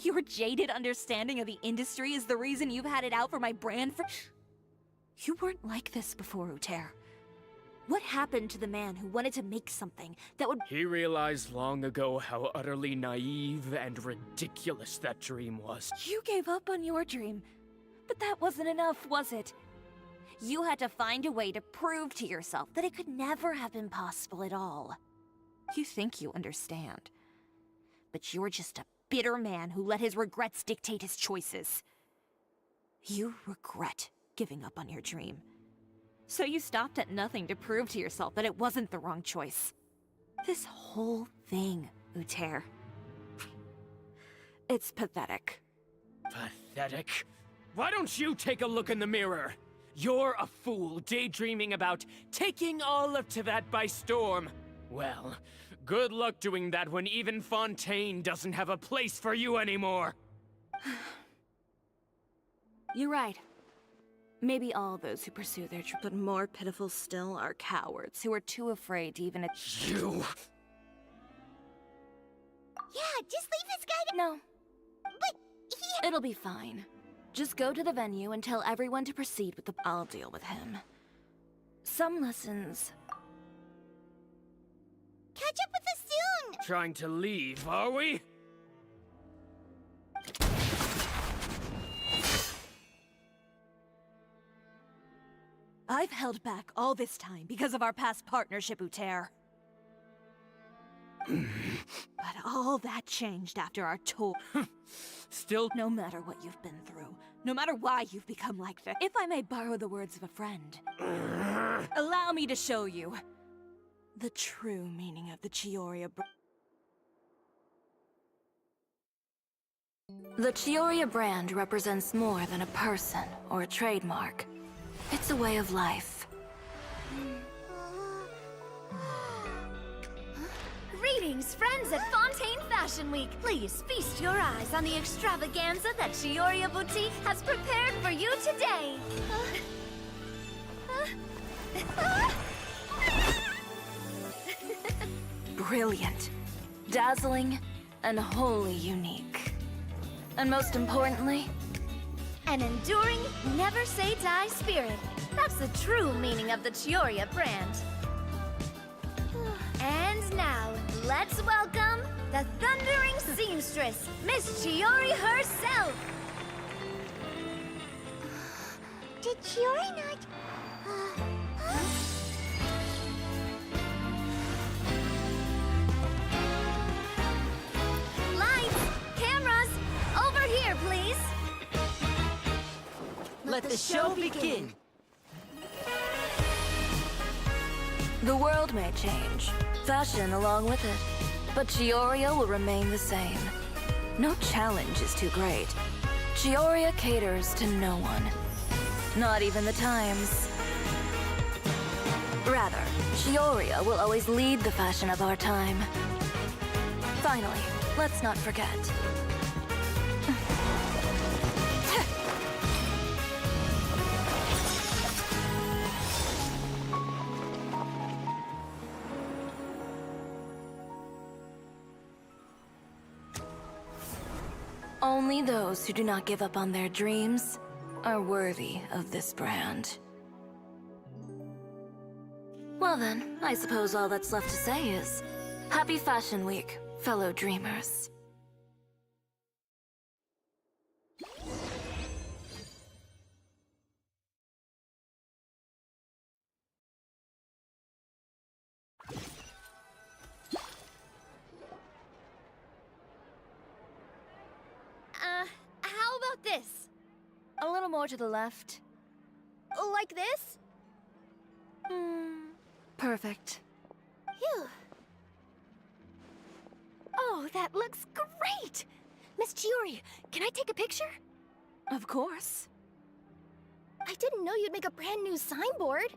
U: Your jaded understanding of the industry is the reason you've had it out for my brand for... You weren't like this before, Uter. What happened to the man who wanted to make something that would...
Q: He realized long ago how utterly naive and ridiculous that dream was.
U: You gave up on your dream. But that wasn't enough, was it? You had to find a way to prove to yourself that it could never have been possible at all. You think you understand. But you're just a bitter man who let his regrets dictate his choices. You regret giving up on your dream. So you stopped at nothing to prove to yourself that it wasn't the wrong choice. This whole thing, Uter. It's pathetic.
Q: Pathetic? Why don't you take a look in the mirror? You're a fool daydreaming about taking all of Teyvat by storm. Well, good luck doing that when even Fontaine doesn't have a place for you anymore.
U: You're right. Maybe all those who pursue their dream, but more pitiful still are cowards who are too afraid to even...
Q: You...
I: Yeah, just leave this guy to...
U: No.
I: But he...
U: It'll be fine. Just go to the venue and tell everyone to proceed with the... I'll deal with him. Some lessons...
I: Catch up with us soon!
Q: Trying to leave, are we?
U: I've held back all this time because of our past partnership, Uter. But all that changed after our tour.
Q: Still,
U: no matter what you've been through, no matter why you've become like this, if I may borrow the words of a friend, allow me to show you the true meaning of the Chioria brand. The Chioria brand represents more than a person or a trademark. It's a way of life.
I: Greetings, friends at Fontaine Fashion Week. Please feast your eyes on the extravaganza that Chioria Boutique has prepared for you today.
U: Brilliant, dazzling, and wholly unique. And most importantly,
I: an enduring, never-say-die spirit. That's the true meaning of the Chioria brand. And now, let's welcome the thundering seamstress, Miss Chiori herself!
T: Did Chiori not...
I: Lights! Cameras! Over here, please!
O: Let the show begin!
U: The world may change, fashion along with it, but Chioria will remain the same. No challenge is too great. Chioria caters to no one. Not even the times. Rather, Chioria will always lead the fashion of our time. Finally, let's not forget. Only those who do not give up on their dreams are worthy of this brand. Well then, I suppose all that's left to say is, Happy Fashion Week, fellow dreamers.
V: little more to the left.
W: Like this?
V: Perfect.
W: Phew. Oh, that looks great! Miss Chiori, can I take a picture?
P: Of course.
W: I didn't know you'd make a brand new signboard.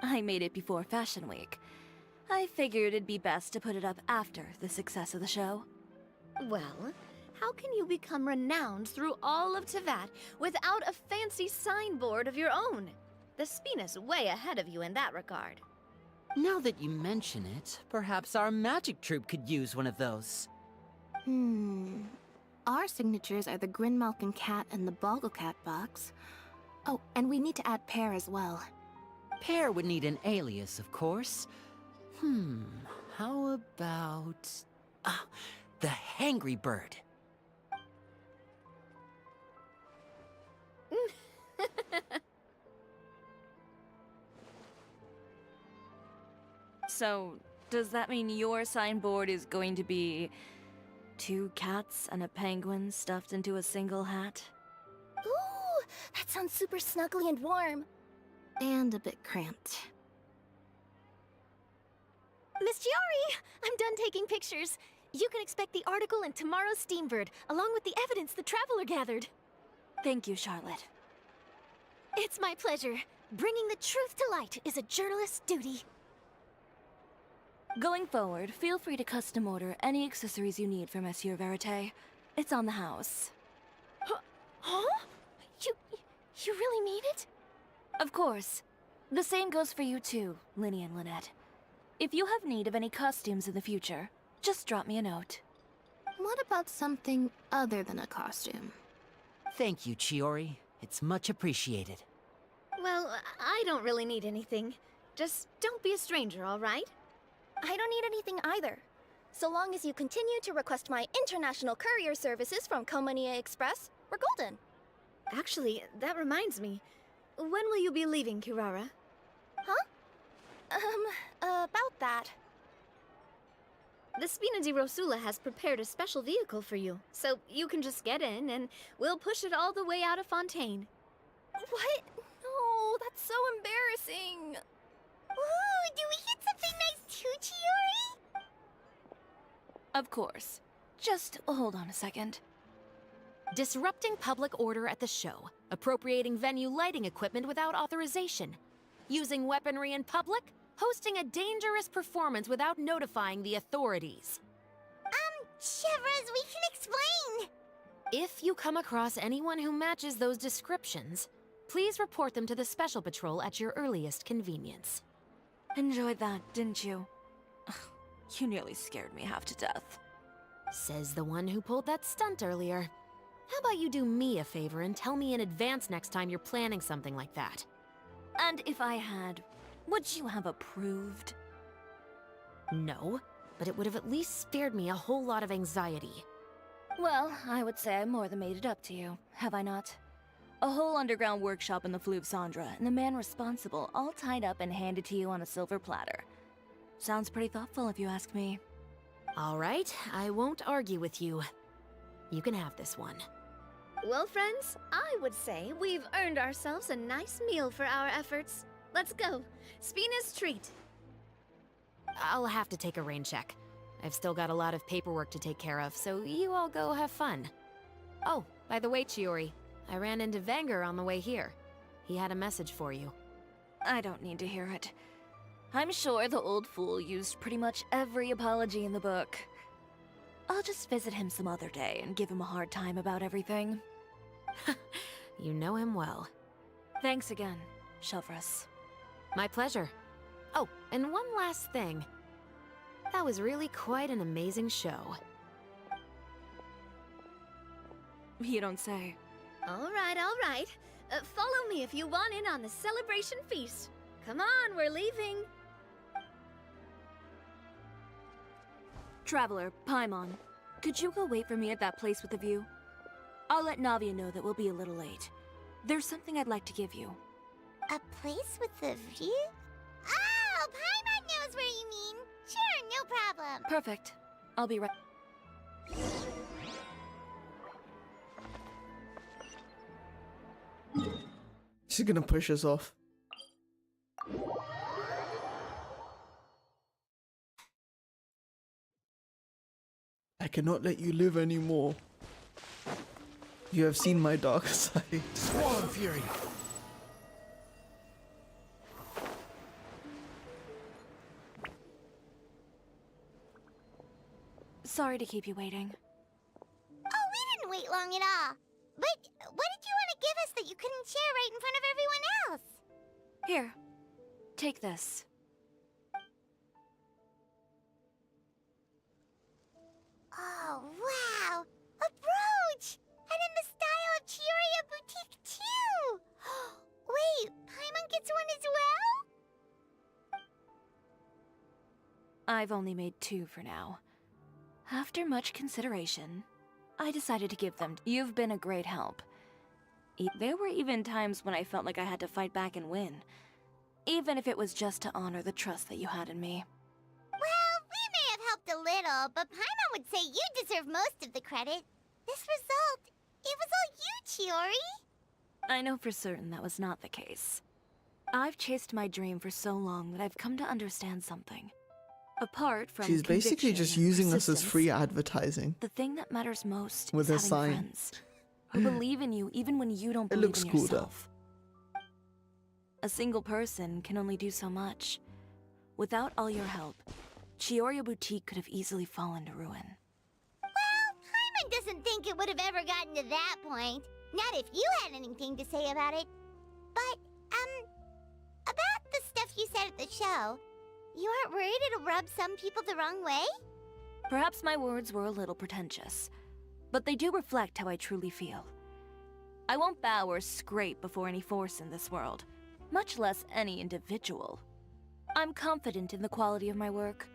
P: I made it before Fashion Week. I figured it'd be best to put it up after the success of the show.
W: Well, how can you become renowned through all of Tevat without a fancy signboard of your own? The Spina's way ahead of you in that regard.
O: Now that you mention it, perhaps our magic troupe could use one of those.
C: Our signatures are the Grinmalkin cat and the Bogglecat box. Oh, and we need to add Pear as well.
O: Pear would need an alias, of course. How about... the Hangry Bird.
P: So, does that mean your signboard is going to be 2 cats and a penguin stuffed into a single hat?
W: Ooh, that sounds super snuggly and warm.
C: And a bit cramped.
W: Miss Chiori, I'm done taking pictures. You can expect the article in tomorrow's Steambird, along with the evidence the Traveler gathered.
P: Thank you, Charlotte.
W: It's my pleasure. Bringing the truth to light is a journalist's duty.
P: Going forward, feel free to custom order any accessories you need for Monsieur Verite. It's on the house.
W: Huh? You really mean it?
P: Of course. The same goes for you too, Linny and Lynette. If you have need of any costumes in the future, just drop me a note.
C: What about something other than a costume?
O: Thank you, Chiori. It's much appreciated.
W: Well, I don't really need anything. Just don't be a stranger, all right? I don't need anything either. So long as you continue to request my international courier services from Komania Express, we're golden. Actually, that reminds me. When will you be leaving, Kirara? Huh? About that. The Spina di Rosula has prepared a special vehicle for you, so you can just get in and we'll push it all the way out of Fontaine. What? No, that's so embarrassing.
I: Ooh, do we get something nice too, Chiori?
P: Of course. Just hold on a second.
S: Disrupting public order at the show. Appropriating venue lighting equipment without authorization. Using weaponry in public. Hosting a dangerous performance without notifying the authorities.
I: Chevras, we can explain!
S: If you come across anyone who matches those descriptions, please report them to the Special Patrol at your earliest convenience.
P: Enjoyed that, didn't you? Ugh, you nearly scared me half to death.
S: Says the one who pulled that stunt earlier. How about you do me a favor and tell me in advance next time you're planning something like that?
P: And if I had, would you have approved?
S: No, but it would have at least spared me a whole lot of anxiety.
P: Well, I would say I more than made it up to you, have I not? A whole underground workshop in the Fleuve Sandra, and the man responsible all tied up and handed to you on a silver platter. Sounds pretty thoughtful if you ask me.
S: All right, I won't argue with you. You can have this one.
W: Well, friends, I would say we've earned ourselves a nice meal for our efforts. Let's go. Spina's treat.
S: I'll have to take a rain check. I've still got a lot of paperwork to take care of, so you all go have fun. Oh, by the way, Chiori, I ran into Vanger on the way here. He had a message for you.
P: I don't need to hear it. I'm sure the old fool used pretty much every apology in the book. I'll just visit him some other day and give him a hard time about everything.
S: You know him well.
P: Thanks again, Chevras.
S: My pleasure. Oh, and one last thing. That was really quite an amazing show.
P: You don't say.
W: All right. Follow me if you want in on the celebration feast. Come on, we're leaving.
P: Traveler, Paimon, could you go wait for me at that place with the view? I'll let Navia know that we'll be a little late. There's something I'd like to give you.
I: A place with a view? Oh, Paimon knows where you mean. Sure, no problem.
P: Perfect. I'll be right...
A: She's gonna push us off. I cannot let you live anymore. You have seen my dark side.
J: Squall Fury!
P: Sorry to keep you waiting.
T: Oh, we didn't wait long at all. But what did you want to give us that you couldn't share right in front of everyone else?
P: Here, take this.
T: Oh, wow! A brooch! And in the style of Chioria Boutique, too! Wait, Paimon gets one as well?
P: I've only made 2 for now. After much consideration, I decided to give them. You've been a great help. There were even times when I felt like I had to fight back and win. Even if it was just to honor the trust that you had in me.
T: Well, we may have helped a little, but Paimon would say you deserve most of the credit. This result, it was all you, Chiori.
P: I know for certain that was not the case. I've chased my dream for so long that I've come to understand something. Apart from
A: She's basically just
P: conviction and
A: using us as
P: persistence,
A: free advertising.
P: the thing that matters most
A: With
P: is
A: a
P: having
A: sign.
P: friends who believe in you even when you don't
A: It
P: believe
A: looks
P: in
A: cool
P: yourself. A single person can only do so much. Without all your help, Chioria Boutique could have easily fallen to ruin.
T: Well, Paimon doesn't think it would have ever gotten to that point. Not if you had anything to say about it. But, about the stuff you said at the show, you aren't worried it'll rub some people the wrong way?
P: Perhaps my words were a little pretentious, but they do reflect how I truly feel. I won't bow or scrape before any force in this world, much less any individual. I'm confident in the quality of my work.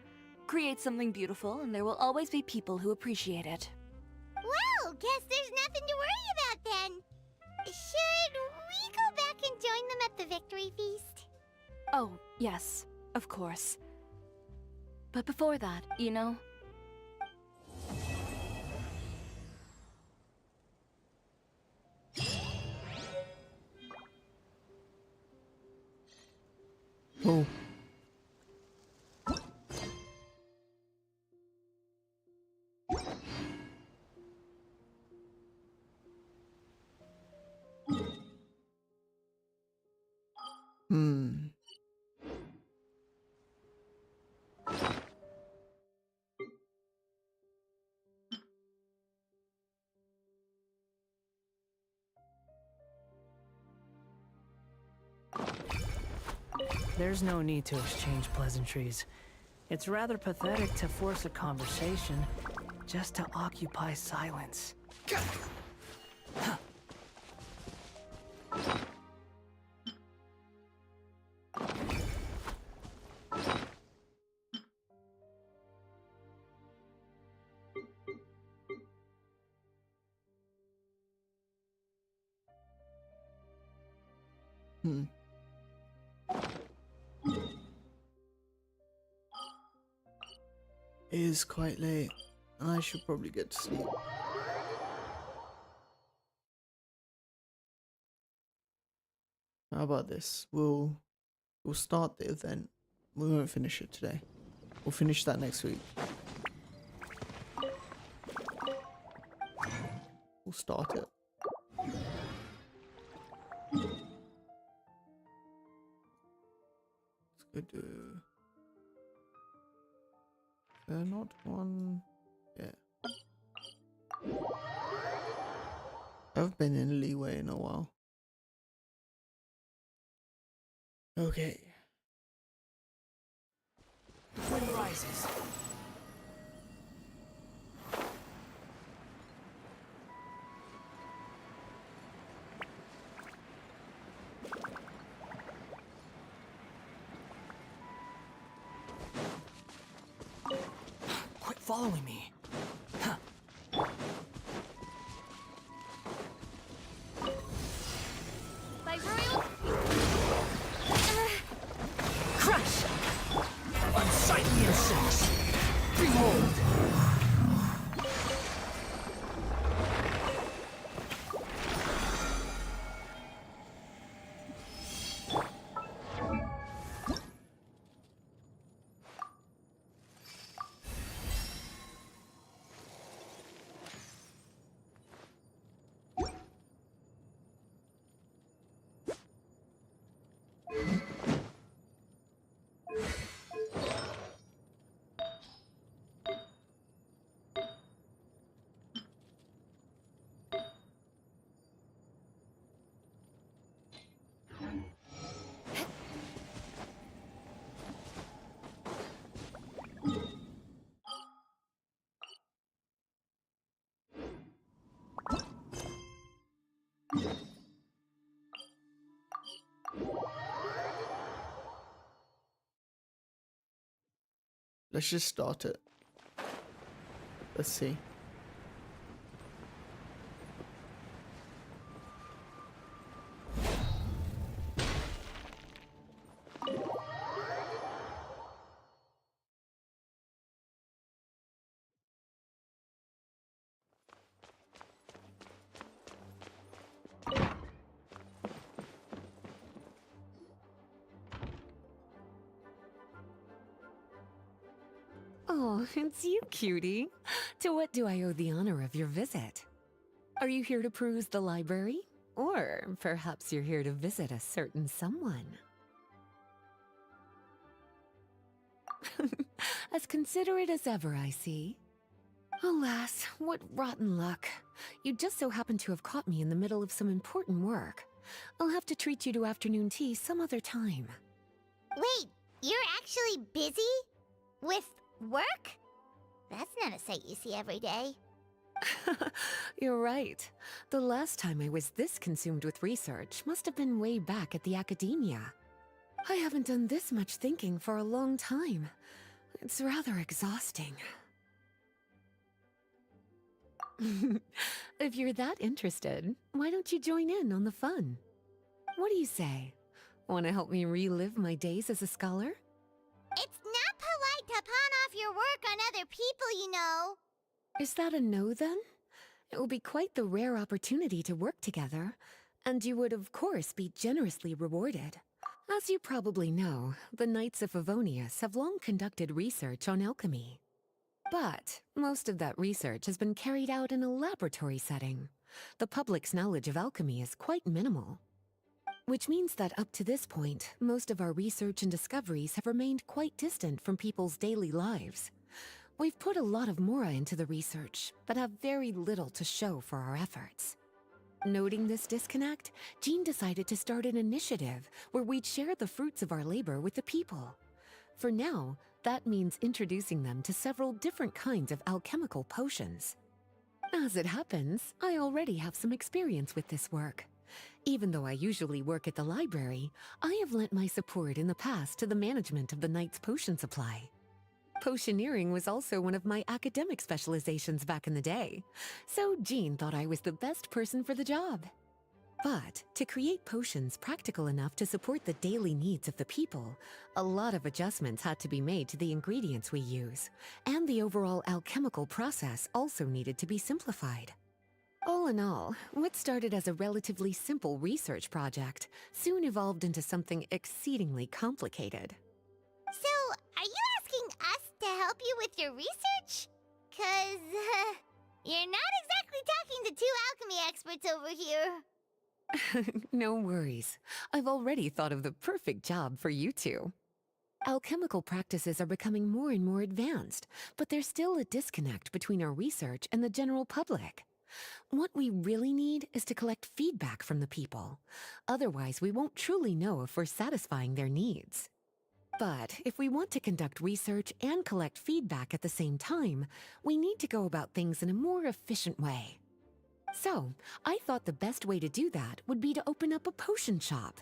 P: Create something beautiful, and there will always be people who appreciate it.
T: Well, guess there's nothing to worry about then. Should we go back and join them at the victory feast?
P: Oh, yes, of course. But before that, you know...
A: Oh. Hmm.
B: There's no need to exchange pleasantries. It's rather pathetic to force a conversation just to occupy silence.
A: Hmm. It is quite late, and I should probably get to sleep. How about this? We'll start the event. We won't finish it today. We'll finish that next week. We'll start it. Let's go do... not one... Yeah. I've been in leeway in a while. Okay.
B: The wind rises. Quit following me. Huh.
I: By royal...
B: Crush! Unsightly insects! Behold!
A: Let's just start it. Let's see.
K: Oh, it's you, cutie. To what do I owe the honor of your visit? Are you here to peruse the library? Or perhaps you're here to visit a certain someone? As considerate as ever, I see. Alas, what rotten luck. You just so happen to have caught me in the middle of some important work. I'll have to treat you to afternoon tea some other time.
T: Wait, you're actually busy? With work? That's not a sight you see every day.
K: You're right. The last time I was this consumed with research must have been way back at the academia. I haven't done this much thinking for a long time. It's rather exhausting. If you're that interested, why don't you join in on the fun? What do you say? Want to help me relive my days as a scholar?
T: It's not polite to pawn off your work on other people, you know.
K: Is that a no, then? It will be quite the rare opportunity to work together, and you would, of course, be generously rewarded. As you probably know, the Knights of Favonius have long conducted research on alchemy. But most of that research has been carried out in a laboratory setting. The public's knowledge of alchemy is quite minimal. Which means that up to this point, most of our research and discoveries have remained quite distant from people's daily lives. We've put a lot of mora into the research, but have very little to show for our efforts. Noting this disconnect, Jean decided to start an initiative where we'd share the fruits of our labor with the people. For now, that means introducing them to several different kinds of alchemical potions. As it happens, I already have some experience with this work. Even though I usually work at the library, I have lent my support in the past to the management of the Knight's potion supply. Potioneering was also one of my academic specializations back in the day, so Jean thought I was the best person for the job. But to create potions practical enough to support the daily needs of the people, a lot of adjustments had to be made to the ingredients we use, and the overall alchemical process also needed to be simplified. All in all, what started as a relatively simple research project soon evolved into something exceedingly complicated.
T: So, are you asking us to help you with your research? 'Cause, you're not exactly talking to two alchemy experts over here.
K: No worries. I've already thought of the perfect job for you two. Alchemical practices are becoming more and more advanced, but there's still a disconnect between our research and the general public. What we really need is to collect feedback from the people. Otherwise, we won't truly know if we're satisfying their needs. But if we want to conduct research and collect feedback at the same time, we need to go about things in a more efficient way. So, I thought the best way to do that would be to open up a potion shop.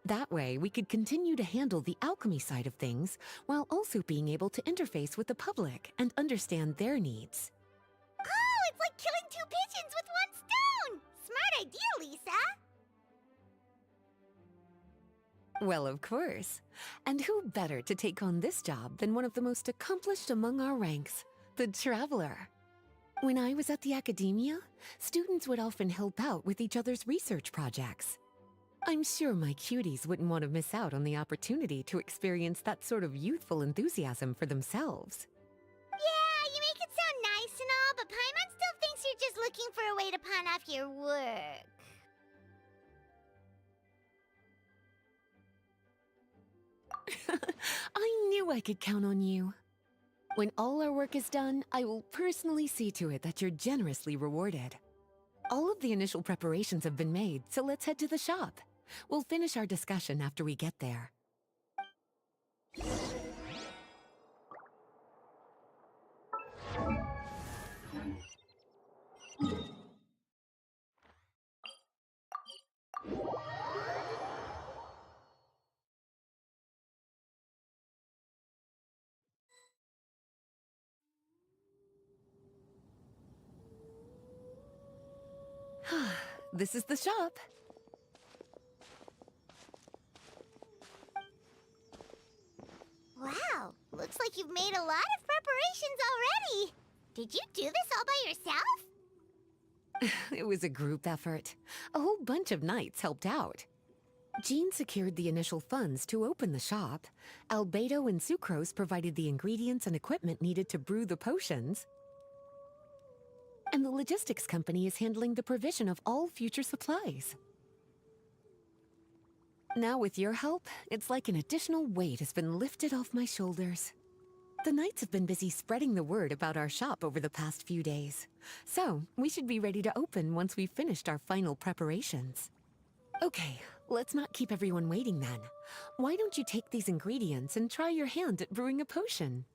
K: That way, we could continue to handle the alchemy side of things while also being able to interface with the public and understand their needs.
T: Oh, it's like killing two pigeons with one stone! Smart idea, Lisa!
K: Well, of course. And who better to take on this job than one of the most accomplished among our ranks, the Traveler? When I was at the academia, students would often help out with each other's research projects. I'm sure my cuties wouldn't want to miss out on the opportunity to experience that sort of youthful enthusiasm for themselves.
T: Yeah, you make it sound nice and all, but Paimon still thinks you're just looking for a way to pawn off your work.
K: I knew I could count on you. When all our work is done, I will personally see to it that you're generously rewarded. All of the initial preparations have been made, so let's head to the shop. We'll finish our discussion after we get there. this is the shop.
T: Wow, looks like you've made a lot of preparations already. Did you do this all by yourself?
K: It was a group effort. A whole bunch of knights helped out. Jean secured the initial funds to open the shop. Albedo and Sucrose provided the ingredients and equipment needed to brew the potions. And the logistics company is handling the provision of all future supplies. Now with your help, it's like an additional weight has been lifted off my shoulders. The knights have been busy spreading the word about our shop over the past few days. So, we should be ready to open once we've finished our final preparations. Okay, let's not keep everyone waiting then. Why don't you take these ingredients and try your hand at brewing a potion?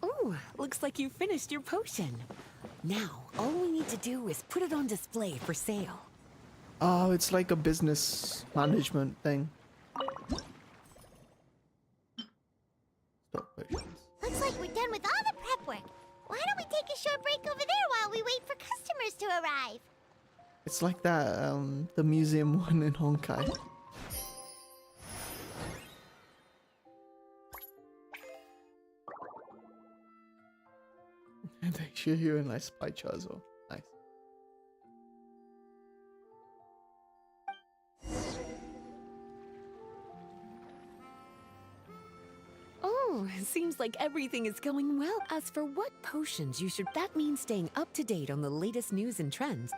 K: Ooh, looks like you finished your potion. Now, all we need to do is put it on display for sale.
A: Oh, it's like a business management thing. Stop potions.
T: Looks like we're done with all the prep work. Why don't we take a short break over there while we wait for customers to arrive?
A: It's like that, the museum one in Honkai. They show you a nice pie chart as well. Nice.
K: Oh, seems like everything is going well. As for what potions you should, that means staying up to date on the latest news and trends.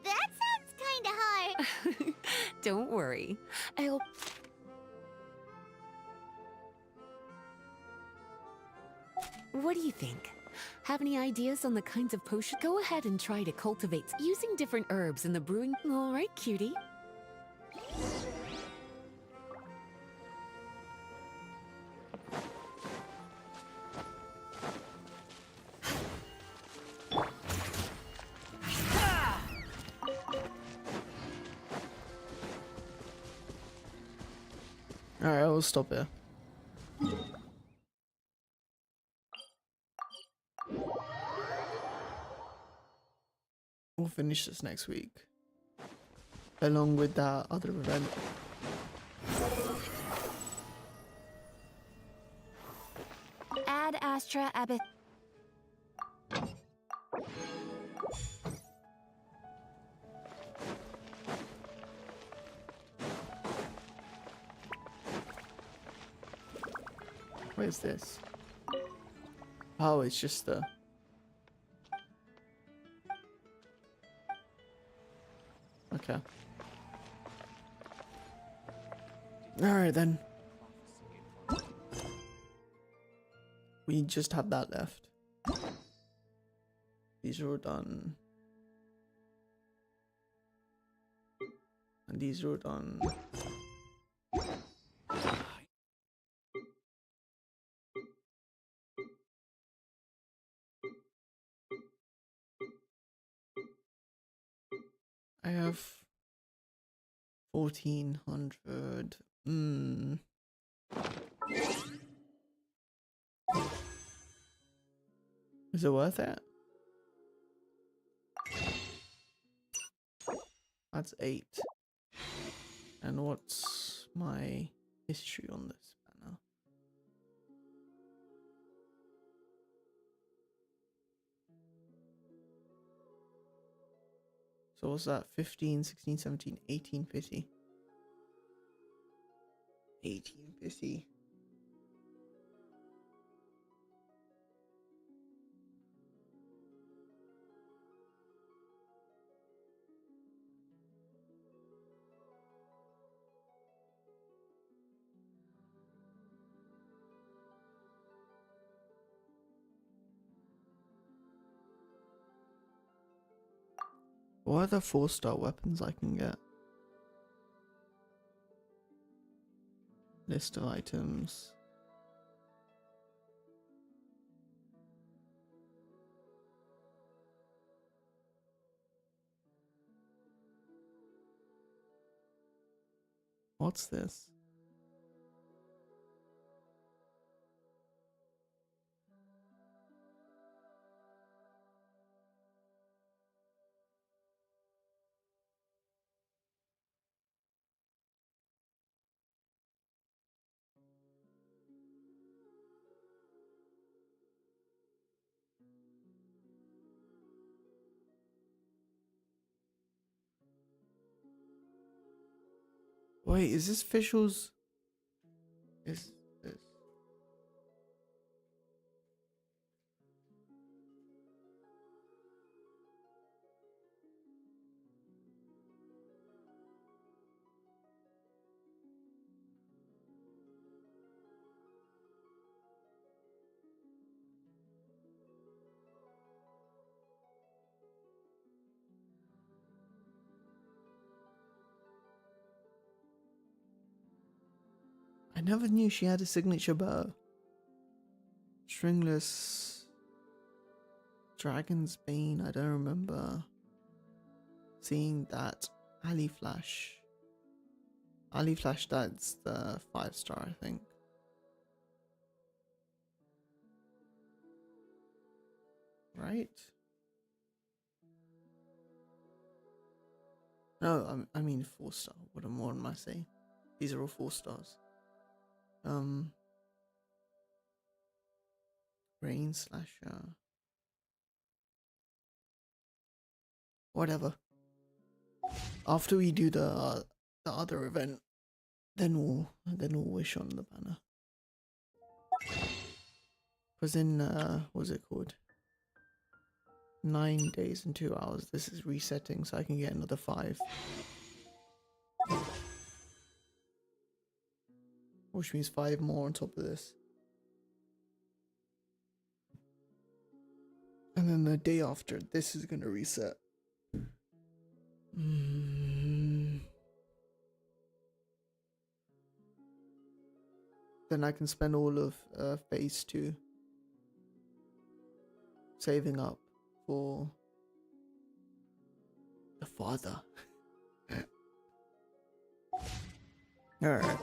T: That sounds kinda hard.
K: Don't worry. I'll... What do you think? Have any ideas on the kinds of potions? Go ahead and try to cultivate using different herbs in the brewing. All right, cutie.
A: Alright, I'll stop here. We'll finish this next week. Along with that other event.
I: Ad Astra Abbot.
A: Where's this? Oh, it's just the... Okay. Alright then. We just have that left. These are all done. And these are all done. I have 1400. Is it worth it? That's 8. And what's my history on this banner? So what's that? 15, 16, 17, 18 pity. 18 pity. What are the 4-star weapons I can get? List of items. What's this? Wait, is this Fischl's? Is this? I never knew she had a signature bow. Stringless Dragon's Bane. I don't remember seeing that. Ali Flash. Ali Flash, that's the 5-star, I think. Right? No, I mean 4-star. What more am I saying? These are all 4 stars. Rain Slasher. Whatever. After we do the other event, then we'll wish on the banner. Because in what's it called? 9 days and 2 hours. This is resetting, so I can get another 5. Which means 5 more on top of this. And then the day after, this is gonna reset. Then I can spend all of phase 2 saving up for the father. Alright.